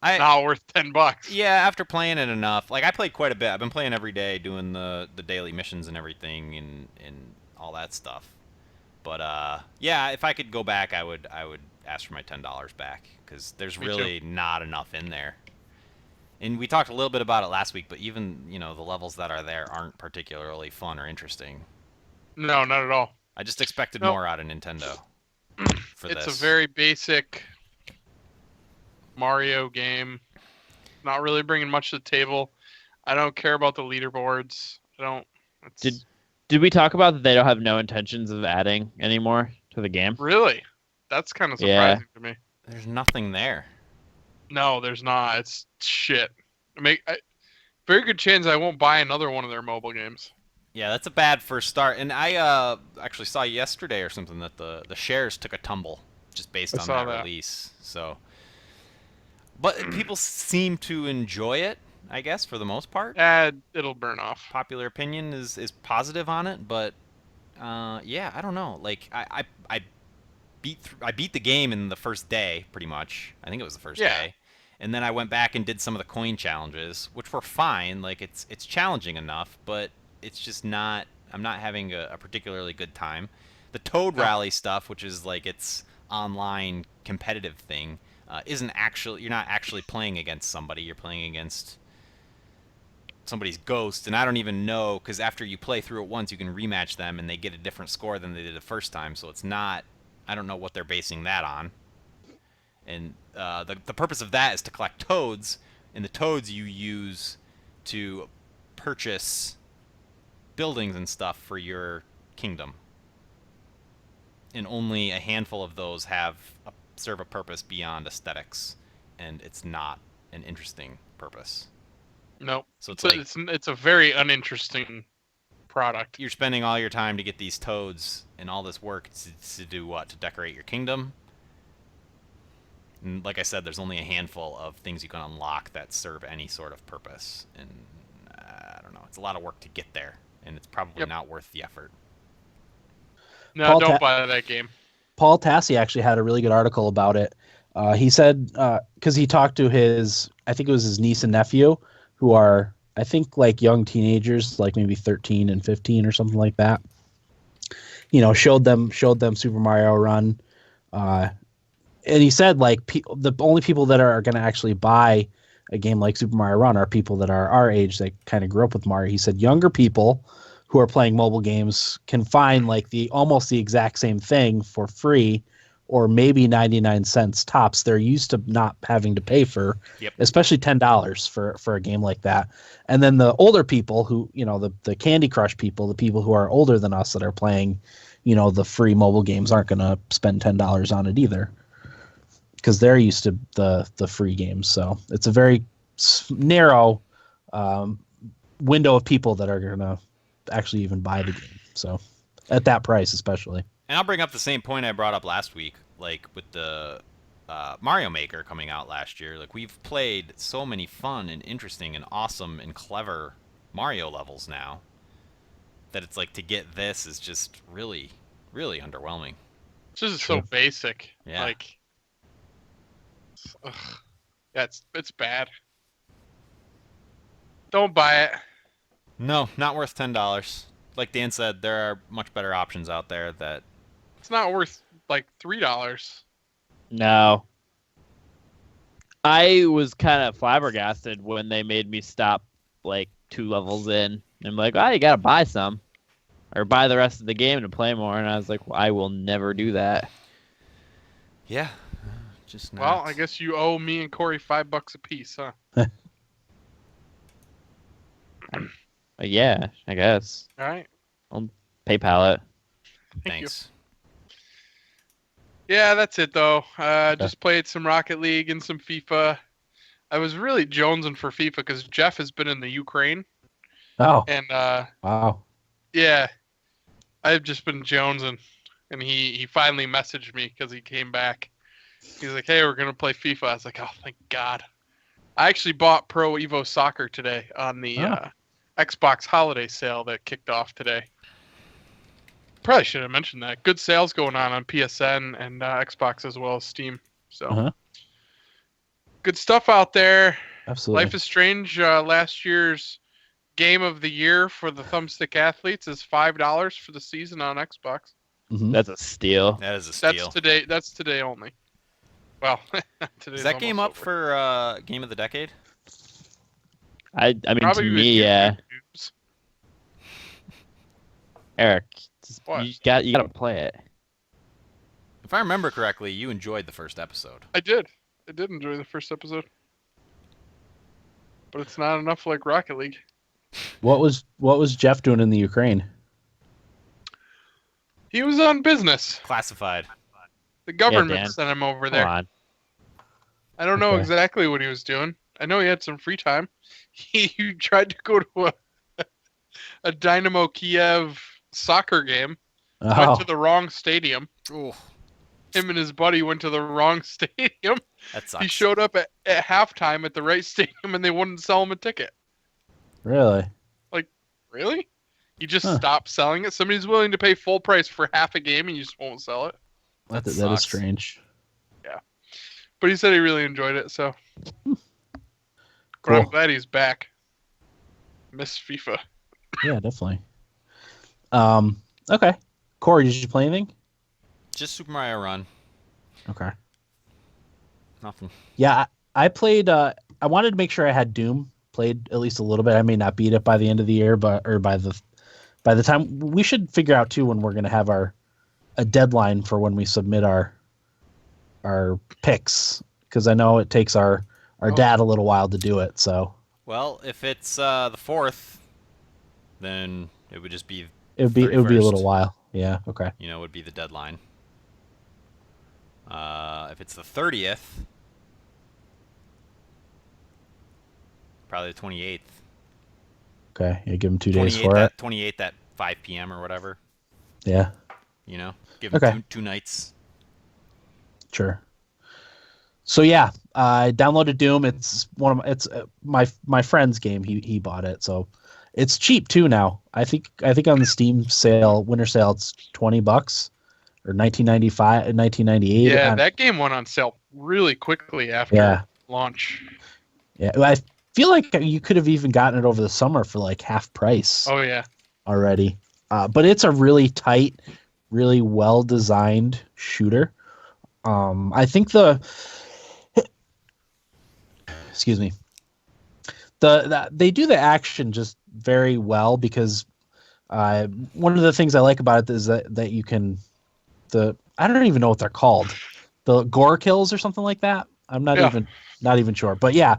it's not worth $10.
yeah, after playing it enough, like I played quite a bit. I've been playing every day, doing the daily missions and everything, and all that stuff. But yeah, if I could go back, I would ask for my $10 back because there's really not enough in there. And we talked a little bit about it last week, but even the levels that are there aren't particularly fun or interesting.
No, not at all.
I just expected
Nope.
more out of Nintendo.
It's a very basic Mario game. Not really bringing much to the table. I don't care about the leaderboards. I don't.
Did we talk about that they don't have no intentions of adding anymore to the game?
Really? That's kind of surprising to me.
There's nothing there.
No, there's not. It's shit. Very good chance I won't buy another one of their mobile games.
Yeah, that's a bad first start. And I actually saw yesterday or something that the shares took a tumble just based on that release. So, but people seem to enjoy it, I guess, for the most part.
It'll burn off.
Popular opinion is positive on it, but yeah, I don't know. Like I beat the game in the first day, pretty much. I think it was the first day. And then I went back and did some of the coin challenges, which were fine. Like it's challenging enough, but it's just not. I'm not having a particularly good time. The Toad Rally stuff, which is like its online competitive thing, isn't actually. You're not actually playing against somebody. You're playing against somebody's ghost, and I don't even know because after you play through it once, you can rematch them, and they get a different score than they did the first time. So it's not. I don't know what they're basing that on. And the purpose of that is to collect toads, and the toads you use to purchase buildings and stuff for your kingdom. And only a handful of those serve a purpose beyond aesthetics, and it's not an interesting purpose.
Nope.
So
it's a very uninteresting product.
You're spending all your time to get these toads and all this work to do what? To decorate your kingdom? And like I said, there's only a handful of things you can unlock that serve any sort of purpose. And I don't know. It's a lot of work to get there, and it's probably not worth the effort.
No, don't buy that game.
Paul Tassi actually had a really good article about it. He said, because he talked to I think it was his niece and nephew, who are, I think, like young teenagers, like maybe 13 and 15 or something like that. Showed them Super Mario Run. And he said, like, the only people that are going to actually buy a game like Super Mario Run are people that are our age that kind of grew up with Mario. He said younger people who are playing mobile games can find like almost the exact same thing for free or maybe 99 cents tops. They're used to not having to pay for, especially $10 for a game like that. And then the older people who, the Candy Crush people, the people who are older than us that are playing, the free mobile games aren't going to spend $10 on it either, because they're used to the free games. So it's a very narrow window of people that are going to actually even buy the game. So at that price, especially.
And I'll bring up the same point I brought up last week, like with the Mario Maker coming out last year. Like we've played so many fun and interesting and awesome and clever Mario levels now that it's like to get this is just really, really underwhelming.
It's just so basic.
Yeah.
Like, yeah, it's bad. Don't buy it.
No, not worth $10. Like Dan said, there are much better options out there that.
It's not worth like $3.
No. I was kind of flabbergasted when they made me stop like 2 levels in. I'm like, oh, you gotta buy some, or buy the rest of the game to play more. And I was like, well, I will never do that.
Yeah. Just not.
Well, I guess you owe me and Corey $5 a piece, huh?
Yeah, I guess.
All right.
I'll PayPal it.
Thank you.
Thanks.
Yeah, that's it though. Just played some Rocket League and some FIFA. I was really jonesing for FIFA because Jeff has been in the Ukraine,
Oh,
and
wow.
yeah, I've just been jonesing, and he finally messaged me because he came back. He's like, "Hey, we're gonna play FIFA." I was like, "Oh, thank God!" I actually bought Pro Evo Soccer today on the Xbox holiday sale that kicked off today. Probably should have mentioned that. Good sales going on PSN and Xbox as well as Steam. So good stuff out there.
Absolutely.
Life is Strange. Last year's game of the year for the Thumbstick athletes is $5 for the season on Xbox.
That's a steal.
That is a steal.
That's today only. Well,
is that game up for Game of the Decade?
I mean,
Probably
to
with
me,
YouTube
yeah.
views.
Eric,
What?
you gotta play it.
If I remember correctly, you enjoyed the first episode.
I did enjoy the first episode, but it's not enough like Rocket League.
What was Jeff doing in the Ukraine?
He was on business.
Classified.
The government
Dan.
sent him over
Come
there.
on.
I don't know
Okay.
exactly what he was doing. I know he had some free time. He tried to go to a Dynamo Kiev soccer game.
Oh,
Went to the wrong stadium.
Ooh,
Him and his buddy went to the wrong stadium.
that sucks.
He showed up at halftime at the right stadium and they wouldn't sell him a ticket.
really?
Really? You just
Huh.
stopped selling it? Somebody's willing to pay full price for half a game and you just won't sell it?
That
That is
sucks.
strange.
But he said he really enjoyed it, so. But
Cool.
I'm glad he's back. Miss FIFA.
Yeah, definitely. Okay. Corey, did you play anything?
Just Super Mario Run.
Okay.
Nothing.
Yeah, I played. I wanted to make sure I had Doom played at least a little bit. I may not beat it by the end of the year, but by the time we should figure out too when we're going to have a deadline for when we submit our picks, because I know it takes our dad a little while to do it. So
Well, if it's the 4th, then it would just be
it would be a
31st.
little while. Yeah. Okay.
Would be the deadline. If it's the 30th, probably the 28th.
Okay. Yeah, give him 2 days
28th
for it.
at 28th at 5 p.m. or whatever.
Yeah.
Give them
Okay.
two nights.
Sure. So yeah, I downloaded Doom. It's my friend's game. He bought it, so it's cheap too now. I think on the Steam sale, winter sale, it's $20 or $19.98.
Yeah, that game went on sale really quickly after launch.
Yeah, I feel like you could have even gotten it over the summer for like half price
Oh, yeah.
already. But it's a really tight, really well designed shooter. I think excuse me. They do the action just very well because one of the things I like about it is that you can I don't even know what they're called, the gore kills or something like that. I'm not even sure, but yeah,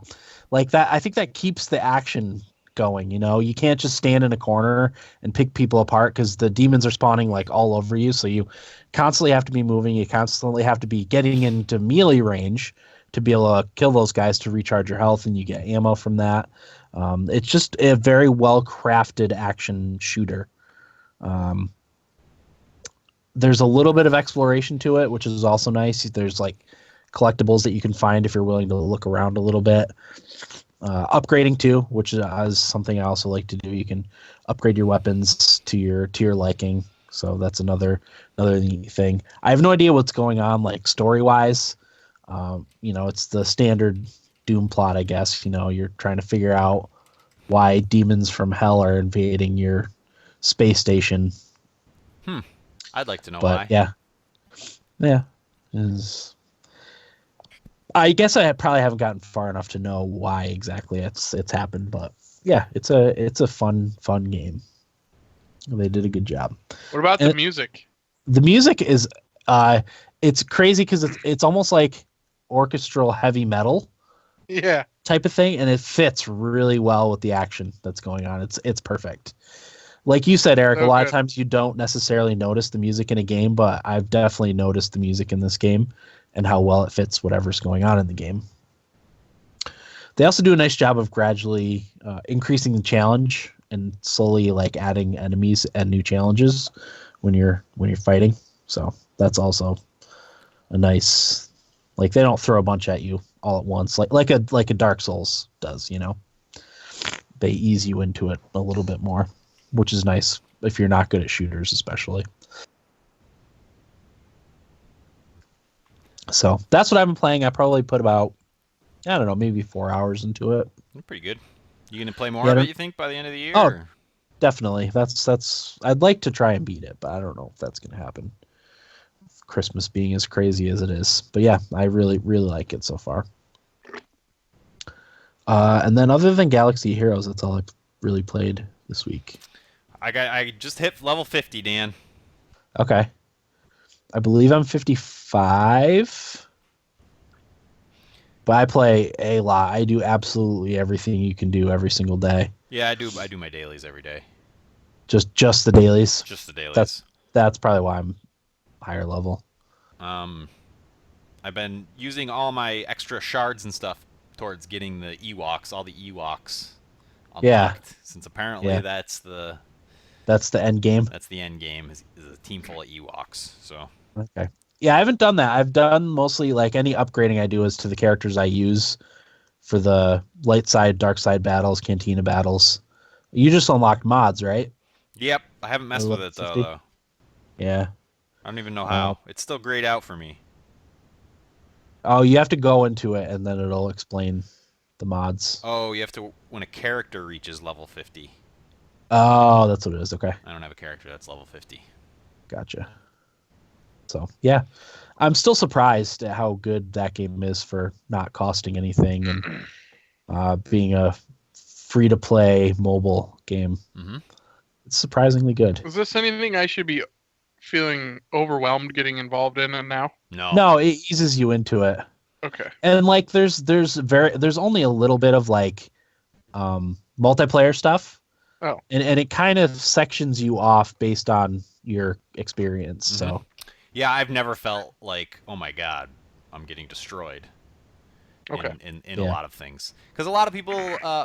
like that. I think that keeps the action going. You can't just stand in a corner and pick people apart because the demons are spawning like all over you. So you constantly have to be moving. You constantly have to be getting into melee range to be able to kill those guys to recharge your health, and you get ammo from that. It's just a very well crafted action shooter. There's a little bit of exploration to it, which is also nice. There's like collectibles that you can find if you're willing to look around a little bit. Upgrading too, which is something I also like to do. You can upgrade your weapons to your liking. So that's another neat thing. I have no idea what's going on like story wise. It's the standard Doom plot, I guess. You're trying to figure out why demons from hell are invading your space station.
I'd like to know
But
why.
yeah. I guess I probably haven't gotten far enough to know why exactly it's happened, but yeah, it's a fun game. They did a good job.
What about the music?
The music is it's crazy because it's almost like orchestral heavy metal
Yeah.
type of thing, and it fits really well with the action that's going on. It's perfect. Like you said, Eric, a
So
lot of
good.
times you don't necessarily notice the music in a game, but I've definitely noticed the music in this game and how well it fits whatever's going on in the game. They also do a nice job of gradually increasing the challenge and slowly like adding enemies and new challenges when you're fighting. So that's also a nice, like they don't throw a bunch at you all at once like a Dark Souls does, you know. They ease you into it a little bit more, which is nice if you're not good at shooters, especially. So that's what I've been playing. I probably put about, I don't know, maybe 4 hours into it.
Pretty good. You gonna play more
Yeah,
of
I
it?
don't-
You think by the end of the year?
Oh.
or-
Definitely. That's I'd like to try and beat it, but I don't know if that's gonna happen. Christmas being as crazy as it is. But yeah, I really, really like it so far. And then other than Galaxy Heroes, that's all I've really played this week.
I just hit level 50, Dan.
Okay. I believe I'm 55. But I play a lot. I do absolutely everything you can do every single day.
Yeah, I do my dailies every day.
Just the dailies.
Just the dailies.
That's probably why I'm higher level.
I've been using all my extra shards and stuff towards getting the Ewoks, all the Ewoks unlocked.
Yeah.
Since apparently
Yeah.
that's the
end game.
That's the end game, is a team full of Ewoks. So
Okay. Yeah, I haven't done that. I've done mostly like any upgrading I do is to the characters I use for the light side, dark side battles, cantina battles. You just unlocked mods, right?
yep, I haven't messed with it though.
50? Yeah.
I don't even know how. It's still grayed out for me.
Oh, you have to go into it and then it'll explain the mods.
Oh, you have to when a character reaches level 50.
Oh, that's what it is. Okay.
I don't have a character that's level 50.
Gotcha. So, yeah. I'm still surprised at how good that game is for not costing anything and being a free-to-play mobile game.
Mm-hmm.
It's surprisingly good.
Is this anything I should be feeling overwhelmed getting involved in and now?
No, it eases you into it.
Okay.
And like there's only a little bit of like multiplayer stuff.
Oh.
And it kind of sections you off based on your experience.
Mm-hmm.
So
yeah, I've never felt like, oh my god, I'm getting destroyed.
Okay.
In a lot of things, because a lot of people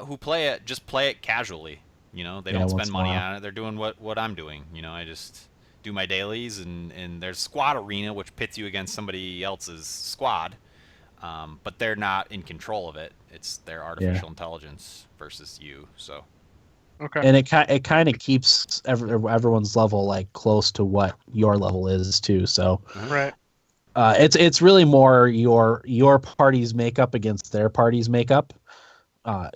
who play it just play it casually. You know, they don't spend money on it. They're doing what I'm doing. You know, I just do my dailies, and there's Squad Arena, which pits you against somebody else's squad, but they're not in control of it. It's their artificial intelligence versus you. So.
Okay.
And it kind of keeps everyone's level like close to what your level is too. So
Right.
It's really more your party's makeup against their party's makeup.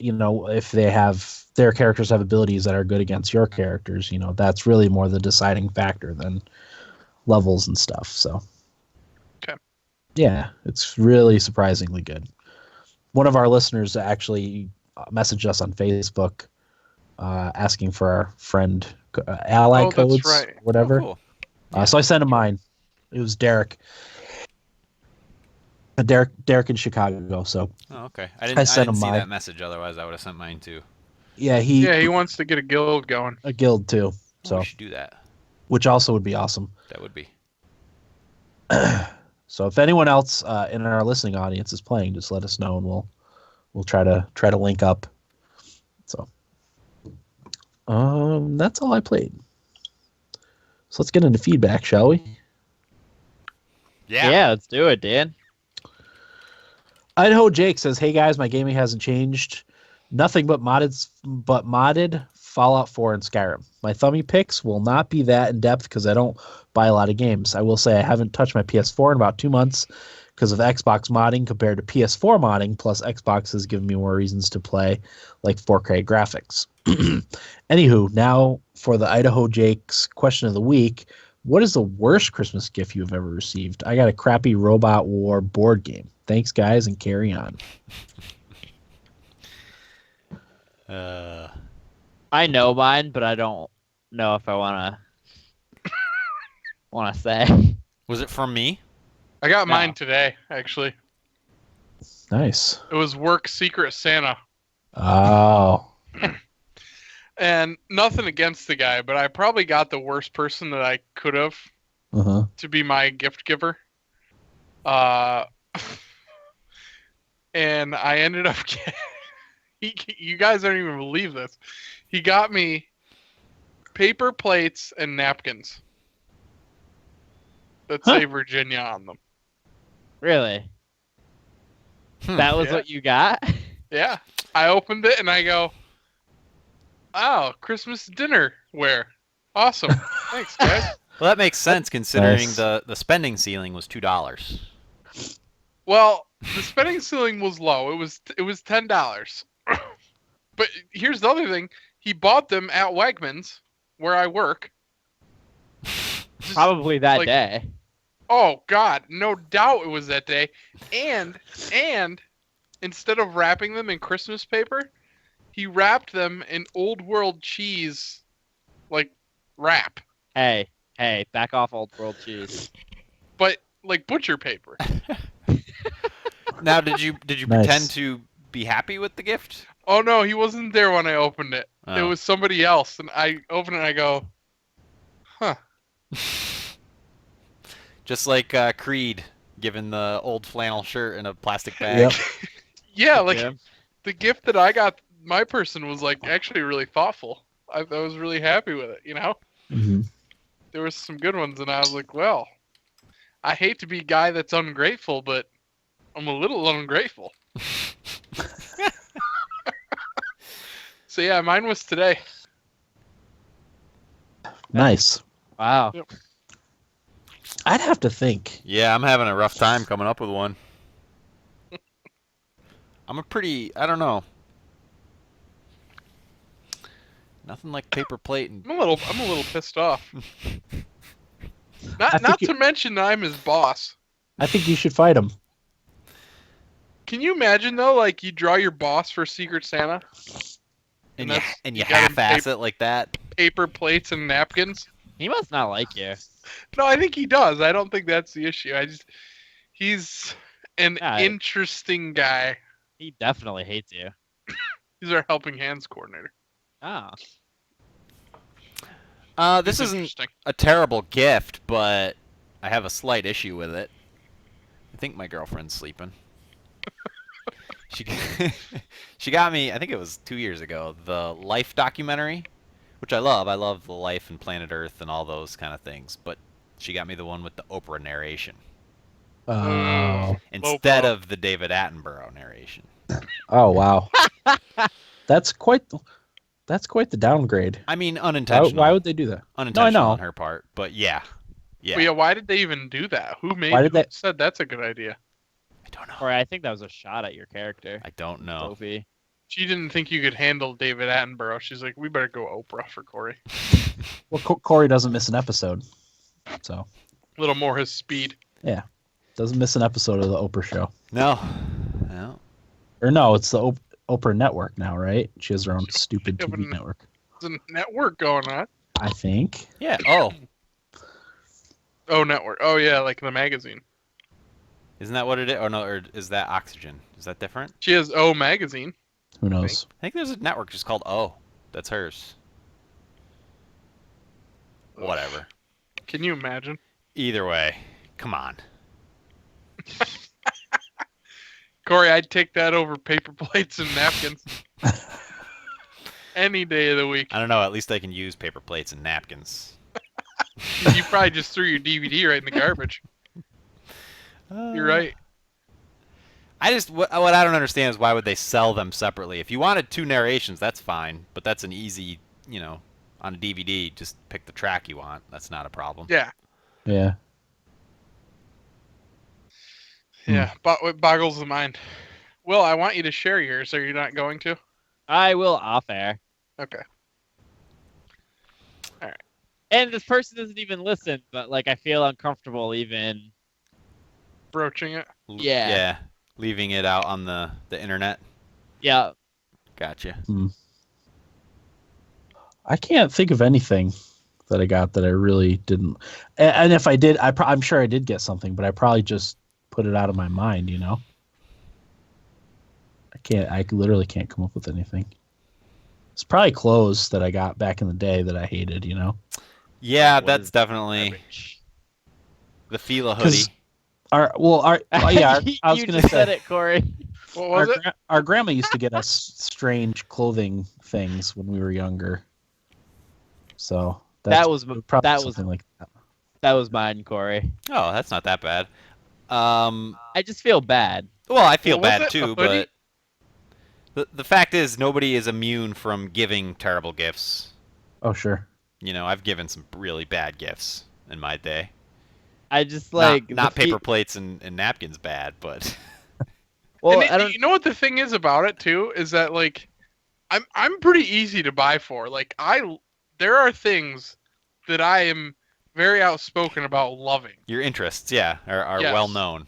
You know, if they have their characters have abilities that are good against your characters, you know, that's really more the deciding factor than levels and stuff. So,
Okay.
Yeah, it's really surprisingly good. One of our listeners actually messaged us on Facebook asking for our friend ally codes,
that's right.
whatever.
Oh, cool.
So I sent him mine. It was Derek. Derek in Chicago. So
Oh, okay. I didn't
sent him
see
mine.
that message. Otherwise, I would have sent mine too.
Yeah,
He wants to get a guild going.
a guild too. So
we should do that.
which also would be awesome.
That would be.
So if anyone else in our listening audience is playing, just let us know and we'll try to link up. So that's all I played. So let's get into feedback, shall we?
Yeah, let's do it, Dan.
Idaho Jake says, "Hey guys, my gaming hasn't changed. Nothing but modded Fallout 4 and Skyrim. My Thumbie picks will not be that in depth because I don't buy a lot of games. I will say I haven't touched my PS4 in about 2 months because of Xbox modding compared to PS4 modding. Plus, Xbox has given me more reasons to play, like 4K graphics. Anywho, now for the Idaho Jake's question of the week." What is the worst Christmas gift you've ever received? I got a crappy Robot War board game. Thanks, guys, and carry on.
I know mine, but I don't know if I wanna say.
Was it from me?
I got
No.
mine today, actually.
Nice.
It was Work Secret Santa.
Oh.
And nothing against the guy, but I probably got the worst person that I could have
Uh-huh.
to be my gift giver. And I ended up you guys don't even believe this. He got me paper plates and napkins that say Virginia on them.
Really? That was
Yeah.
what you got?
Yeah. I opened it and I go, oh, Christmas dinnerware. Awesome. Thanks, guys.
Well, that makes sense considering
Nice.
the spending ceiling was $2.
Well, the spending ceiling was low. It was $10. But here's the other thing. He bought them at Wegmans, where I work. Just,
Probably that
like,
day.
Oh God, no doubt it was that day. And instead of wrapping them in Christmas paper, he wrapped them in old world cheese, like wrap,
Hey, back off old world cheese.
but like butcher paper.
Now, did you
Nice.
pretend to be happy with the gift?
Oh no, he wasn't there when I opened it. It
Oh.
was somebody else, and I open it and I go, huh.
Just like Creed giving the old flannel shirt in a plastic bag.
Yep.
Yeah, like
Yeah.
the gift that I got, my person was like actually really thoughtful. I was really happy with it, you know?
Mhm.
There was some good ones, and I was like, well, I hate to be a guy that's ungrateful, but I'm a little ungrateful. So yeah, mine was today.
Nice.
Wow.
Yep.
I'd have to think.
Yeah, I'm having a rough time coming up with one. I don't know. Nothing like paper plate and
I'm a little pissed off.
I think
Not
you-
to mention that I'm his boss.
I think you should fight him.
Can you imagine though, like you draw your boss for Secret Santa,
and
And
you
that's-
and
you
you
got him
half-ass it like that.
paper plates and napkins?
He must not like you.
No, I think he does. I don't think that's the issue. He's an
Yeah.
interesting guy.
He definitely hates you.
He's our helping hands coordinator.
Oh.
This
He's
isn't
interesting.
a terrible gift, but I have a slight issue with it. I think my girlfriend's sleeping. She she got me, I think it was 2 years ago, the Life documentary, which I love. I love the Life and Planet Earth and all those kind of things. But she got me the one with the Oprah narration
Oh.
instead
Oprah.
of the David Attenborough narration.
Oh wow. That's quite the downgrade.
I mean,
Why,
unintentional.
why would they do that?
Unintentional
know.
on her part, but yeah.
But yeah, why did they even do that? Who said that's a good idea?
I don't know.
Corey, I think that was a shot at your character.
I don't know.
Sophie.
She didn't think you could handle David Attenborough. She's like, we better go Oprah for Corey.
Well, Corey doesn't miss an episode, so
A little more his speed.
doesn't miss an episode of the Oprah show.
No. No.
Or no, it's the Oprah Network now, right? She has her own stupid
Yeah, but
TV network.
There's a network going on.
I think.
Yeah. Oh,
Oh, network. Oh, yeah, like the magazine.
isn't that what it is? Or no, or is that Oxygen? Is that different?
She has O magazine.
Who knows?
I think there's a network just called O. That's hers. Whatever.
Can you imagine?
Either way, come on.
Corey, I'd take that over paper plates and napkins. Any day of the week.
I don't know. At least I can use paper plates and napkins.
You probably just threw your DVD right in the garbage. You're right.
I just what I don't understand is why would they sell them separately? If you wanted two narrations, that's fine, but that's an easy, on a DVD, just pick the track you want. That's not a problem.
Yeah.
Yeah.
Yeah. But what boggles the mind? Will, I want you to share yours. Are you not going to?
I will off air.
Okay.
And this person doesn't even listen, but like I feel uncomfortable even.
Broaching it.
Yeah.
Yeah. Leaving it out on the internet.
Yeah.
Gotcha.
I can't think of anything that I got that I really didn't. And if I did, I'm sure I did get something, but I probably just put it out of my mind, I literally can't come up with anything. It's probably clothes that I got back in the day that I hated, you know?
Yeah,
That
that's
was
definitely
garbage.
the Fila
'Cause
hoodie.
I was
You
going to
just
say,
said it, Corey.
What was it?
our grandma used to get us strange clothing things when we were younger. So
That was
probably
that was
something like that.
that was mine, Corey.
Oh, that's not that bad.
I just feel bad.
Well, I feel
What was
bad
it? A
too,
hoodie?
but the fact is nobody is immune from giving terrible gifts.
Oh, sure.
You know, I've given some really bad gifts in my day.
I just like
Not
the
paper plates and napkins bad, but
Well,
And
I don't.
you know what the thing is about it too is that like I'm pretty easy to buy for. Like there are things that I am very outspoken about loving.
your interests, yeah, are
Yes.
well known.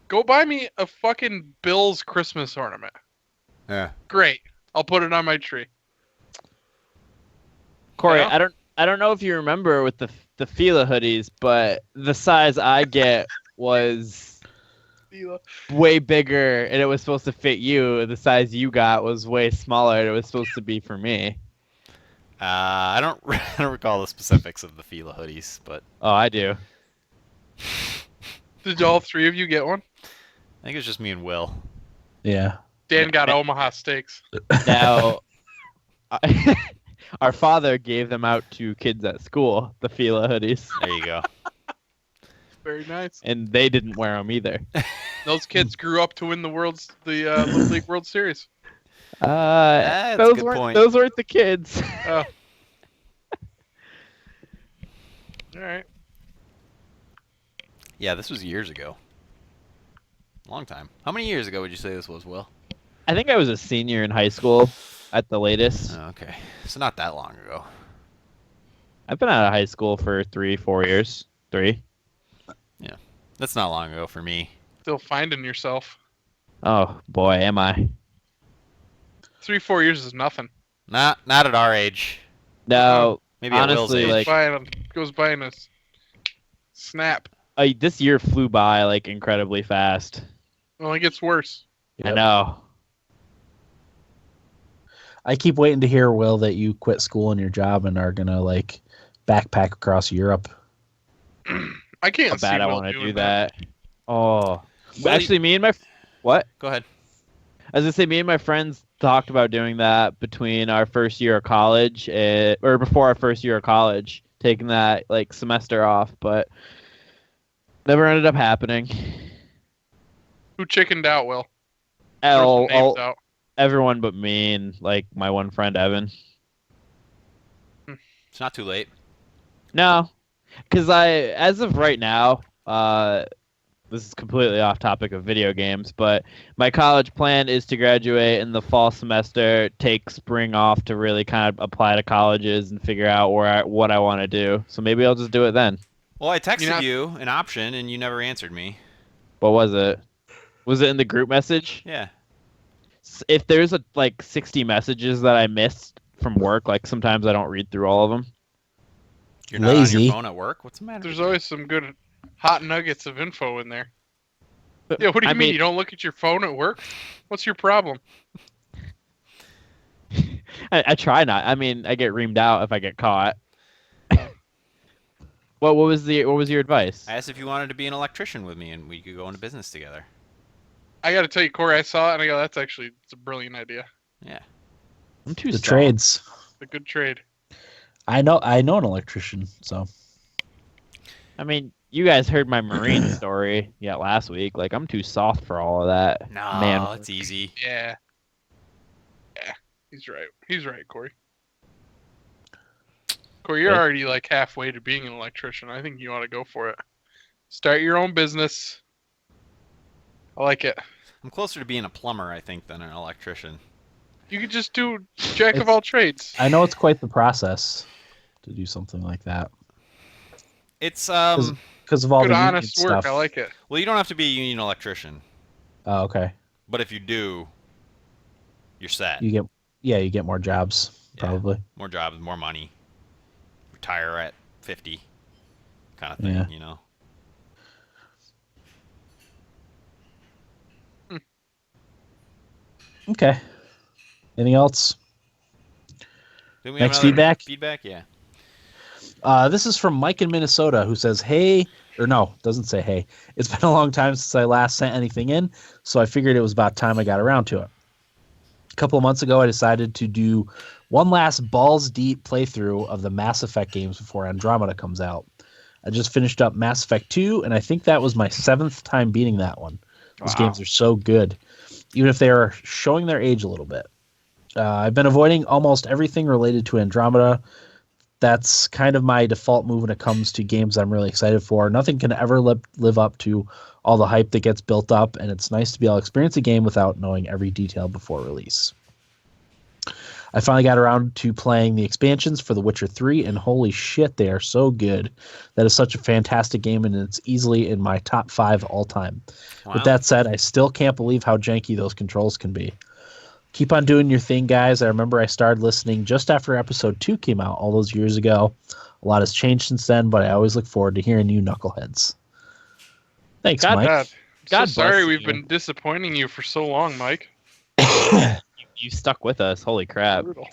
Go buy me a fucking Bill's Christmas ornament.
Yeah.
Great. I'll put it on my tree.
Corey,
Yeah.
I don't know if you remember with the Fila hoodies, but the size I get was way bigger, and it was supposed to fit you. The size you got was way smaller, and it was supposed to be for me.
I don't I don't recall the specifics of the Fila hoodies, but
Oh, I do.
Did all three of you get one?
I think it was just me and Will.
Yeah.
Dan got Omaha steaks.
Now, our father gave them out to kids at school, the Fila hoodies,
There you go.
Very nice.
and they didn't wear them either.
Those kids grew up to win the Little League World Series.
That's a
Those
good
weren't
point.
those weren't the kids.
Oh. All right.
Yeah, this was years ago. Long time. How many years ago would you say this was, Will?
I think I was a senior in high school at the latest.
Oh, okay, so not that long ago.
I've been out of high school for 3-4 years. 3.
That's not long ago for me.
Still finding yourself.
Oh boy, am I.
3-4 years is nothing.
Not at our age.
No,
Maybe at Will's
honestly,
age.
like
Goes by in a snap.
this year flew by like incredibly fast.
Well, it gets worse.
I
Yep.
know.
I keep waiting to hear, Will, that you quit school and your job and are gonna like backpack across Europe.
I can't
How
see
bad I
Will
want to
doing
do that. Oh, actually, what?
Go ahead.
I was gonna say, me and my friends talked about doing that between our first year of college, or before our first year of college, taking that like semester off, but never ended up happening.
Who chickened out, Will? Throw some names out.
Everyone but me and like my one friend Evan.
It's not too late.
No, because as of right now, this is completely off topic of video games, but my college plan is to graduate in the fall semester, take spring off to really kind of apply to colleges and figure out what I want to do. So maybe I'll just do it then.
Well, I texted
know-
you an option and you never answered me.
What was it? Was it in the group message?
Yeah.
If there's like 60 messages that I missed from work, like sometimes I don't read through all of them.
You're not on
Lazy.
your phone at work? What's the matter?
There's
with you?
always some good hot nuggets of info in there. Yeah, what do you
I
mean?
mean-
You don't look at your phone at work? What's your problem?
I try not. I mean, I get reamed out if I get caught. What was your advice?
I asked if you wanted to be an electrician with me and we could go into business together.
I got to tell you, Corey, I saw it and I go, it's a brilliant idea.
Yeah.
I'm too
The
soft.
trades.
It's a good trade.
I know an electrician, so
I mean, you guys heard my marine story last week. Like, I'm too soft for all of that.
No,
Man.
it's easy.
Yeah. Yeah, he's right. He's right, Corey. Corey, you're
Okay.
already like halfway to being an electrician. I think you ought to go for it. Start your own business. I like it.
I'm closer to being a plumber, I think, than an electrician.
You could just do jack of all trades.
I know it's quite the process to do something like that
It's
because of all
Good,
the union
honest work.
stuff.
I like it.
well, you don't have to be a union electrician,
Oh, okay.
but if you do, you're set.
You get more jobs
Yeah.
probably.
More jobs, more money. Retire at 50, kind of thing,
Yeah.
you know.
Okay. Anything else?
Didn't we have
Next
another
feedback?
Yeah.
This is from Mike in Minnesota, who says, hey, or no, doesn't say hey. It's been a long time since I last sent anything in, so I figured it was about time I got around to it. A couple of months ago, I decided to do one last balls deep playthrough of the Mass Effect games before Andromeda comes out. I just finished up Mass Effect 2, and I think that was my 7th time beating that one. Those games are so good, even if they are showing their age a little bit. I've been avoiding almost everything related to Andromeda. That's kind of my default move when it comes to games I'm really excited for. Nothing can ever live up to all the hype that gets built up, and it's nice to be able to experience a game without knowing every detail before release. I finally got around to playing the expansions for The Witcher 3, and holy shit, they are so good. That is such a fantastic game, and it's easily in my top 5 all time.
Wow.
With that said, I still can't believe how janky those controls can be. Keep on doing your thing, guys. I remember I started listening just after episode 2 came out all those years ago. A lot has changed since then, but I always look forward to hearing you knuckleheads. Thanks, Mike.
God,
bless
sorry we've
you.
been disappointing you for so long, Mike.
You stuck with us. Holy crap.
Brutal.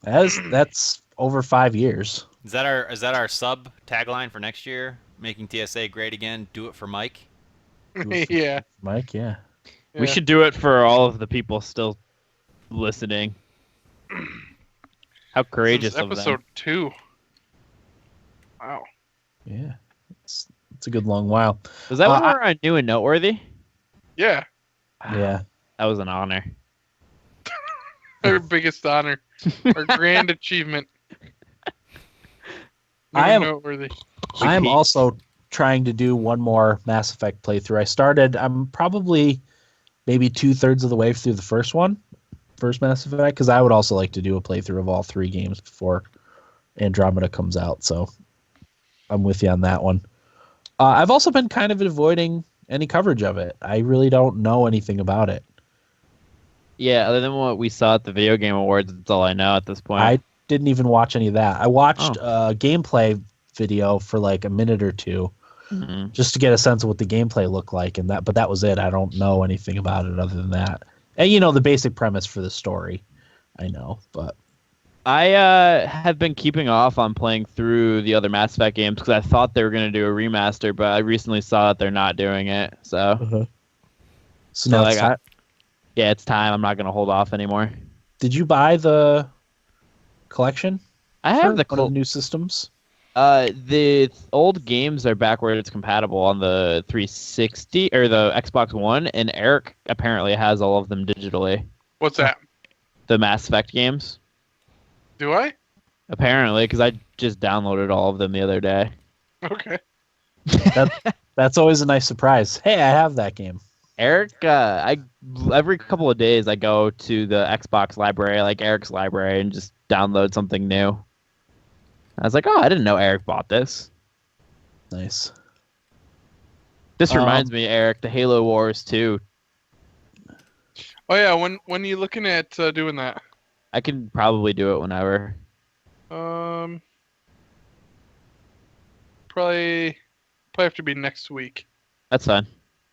That's over 5 years.
Is that our sub tagline for next year? Making TSA great again. Do it for Mike.
Yeah.
Mike, yeah.
We should do it for all of the people still listening. How courageous
This is
of them.
episode 2. Wow.
Yeah. It's a good long while.
Was that when we were on New and Noteworthy?
Yeah.
Yeah.
That was an honor.
Our biggest honor. Our grand achievement.
I am
noteworthy.
I am also trying to do one more Mass Effect playthrough. I'm probably maybe 2/3 of the way through the first Mass Effect, because I would also like to do a playthrough of all 3 games before Andromeda comes out. So I'm with you on that one. I've also been kind of avoiding any coverage of it. I really don't know anything about it.
Yeah, other than what we saw at the Video Game Awards, that's all I know at this point.
I didn't even watch any of that. I watched a gameplay video for like a minute or two just to get a sense of what the gameplay looked like, but that was it. I don't know anything about it other than that. And the basic premise for the story, I know, but
I have been keeping off on playing through the other Mass Effect games because I thought they were going to do a remaster, but I recently saw that they're not doing it. So,
so now it's time.
Yeah, it's time. I'm not going to hold off anymore.
Did you buy the collection?
I have
one of the new systems.
The old games are backwards compatible on the 360 or the Xbox One, and Eric apparently has all of them digitally.
What's that?
The Mass Effect games.
Do I?
Apparently, because I just downloaded all of them the other day.
Okay.
That's always a nice surprise. Hey, I have that game.
Eric, every couple of days I go to the Xbox library, like Eric's library, and just download something new. I was like, oh, I didn't know Eric bought this.
Nice.
This reminds me, Eric, the Halo Wars 2.
Oh yeah, when are you looking at doing that?
I can probably do it whenever.
Probably have to be next week.
That's fine.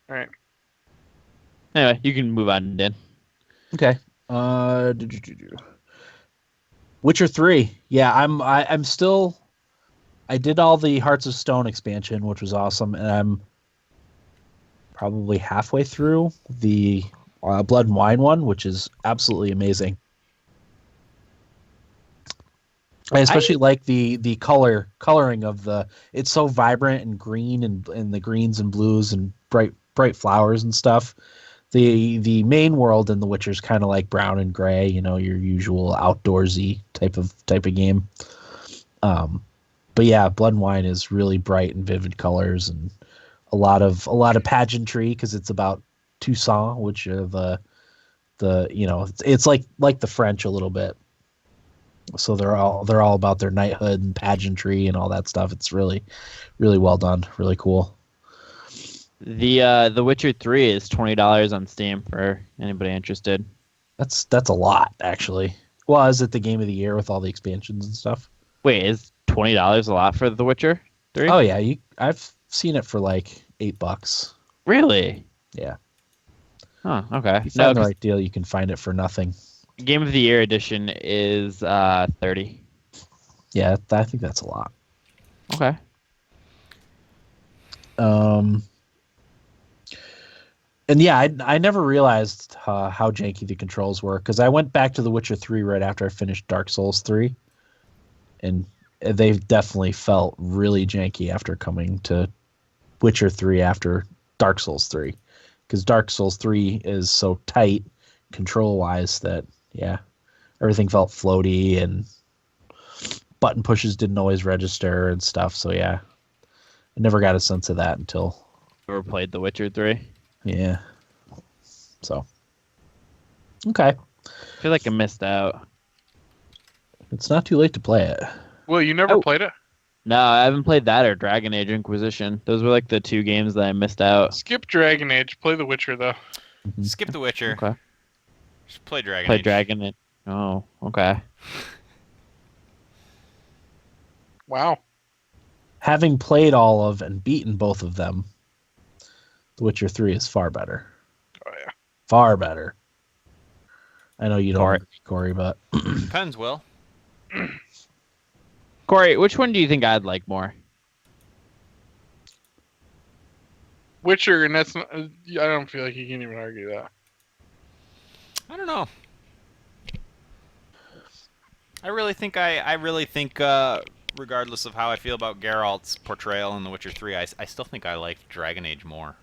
All right.
Anyway, you can move on, Dan.
Okay. Witcher 3. Yeah, I'm still. I did all the Hearts of Stone expansion, which was awesome, and I'm probably halfway through the Blood and Wine one, which is absolutely amazing. I especially like the coloring of the. It's so vibrant and green and the greens and blues and bright flowers and stuff. The main world in The Witcher is kind of like brown and gray, your usual outdoorsy type of game. But yeah, Blood and Wine is really bright and vivid colors and a lot of pageantry because it's about Toussaint, which are the it's like the French a little bit. So they're all about their knighthood and pageantry and all that stuff. It's really, really well done, really cool.
The Witcher 3 is $20 on Steam for anybody interested.
That's a lot, actually. Well, is it the game of the year with all the expansions and stuff?
Wait, is $20 a lot for The Witcher 3?
Oh yeah, I've seen it for like $8.
Really?
Yeah.
Oh, okay.
If you find the right deal, you can find it for nothing.
Game of the Year edition is 30.
Yeah, I think that's a lot.
Okay.
And yeah, I never realized how janky the controls were because I went back to The Witcher 3 right after I finished Dark Souls 3, and they definitely felt really janky after coming to Witcher 3 after Dark Souls 3, because Dark Souls 3 is so tight control-wise that, yeah, everything felt floaty and button pushes didn't always register and stuff. So yeah, I never got a sense of that until,
Ever played The Witcher 3?
yeah. So, okay.
I feel like I missed out.
It's not too late to play it.
Well, you never played it?
No, I haven't played that or Dragon Age Inquisition. Those were like the 2 games that I missed out.
Skip Dragon Age. Play The Witcher, though.
Skip The Witcher.
Okay.
Just play Dragon
Play
Age.
Dragon Age. Oh, okay.
Wow.
Having played all of and beaten both of them, The Witcher 3 is far better.
Oh, yeah.
Far better. I know you don't
Corey.
agree, Corey, but
Depends, Will.
Corey, which one do you think I'd like more?
Witcher, and that's not, I don't feel like you can even argue that.
I don't know. I really think regardless of how I feel about Geralt's portrayal in The Witcher 3, I still think I like Dragon Age more.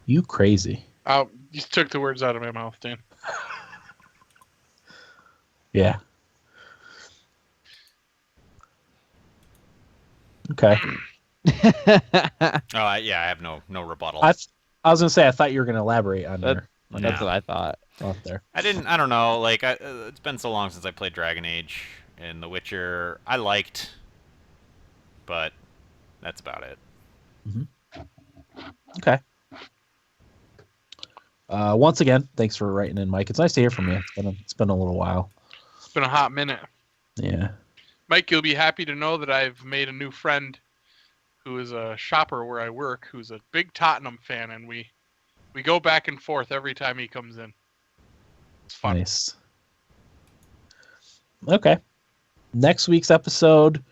you crazy.
Oh, you took the words out of my mouth, Dan.
Yeah. Okay.
I have no rebuttal.
I was gonna say I thought you were gonna elaborate on your
That's what I thought.
thought there.
I don't know, like, it's been so long since I played Dragon Age, and The Witcher I liked, but that's about it.
Okay. Once again, thanks for writing in, Mike. It's nice to hear from you. It's been a little while.
It's been a hot minute.
Yeah.
Mike, you'll be happy to know that I've made a new friend who is a shopper where I work, who's a big Tottenham fan, and we go back and forth every time he comes in. It's fun.
Nice. Okay. Next week's episode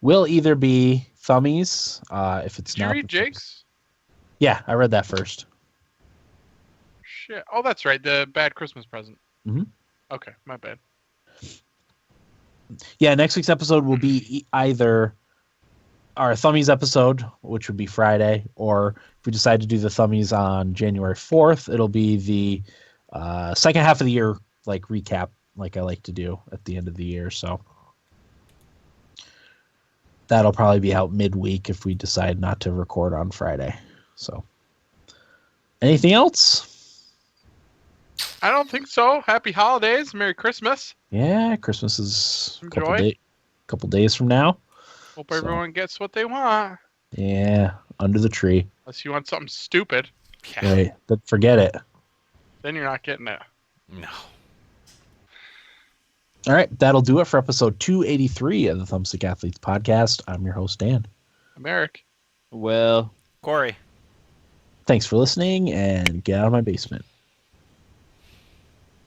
will either be Thumbies, if it's
Did you
not.
read Jake's?
Yeah, I read that first.
Shit. Oh, that's right. The bad Christmas present.
Mhm.
Okay, my bad.
Yeah, next week's episode will be either our Thumbies episode, which would be Friday, or if we decide to do the Thumbies on January 4th, it'll be the second half of the year, like recap, like I like to do at the end of the year. So that'll probably be out midweek if we decide not to record on Friday. So anything else?
I don't think so. Happy holidays. Merry Christmas.
Yeah, Christmas is a
Enjoy.
couple days from now.
Hope
So-
everyone gets what they want.
Yeah, under the tree.
Unless you want something stupid,
Yeah.
Right, but forget it.
then you're not getting it.
No.
All right, that'll do it for episode 283 of the Thumbstick Athletes podcast. I'm your host, Dan.
I'm Eric.
Well,
Corey.
Thanks for listening, and get out of my basement.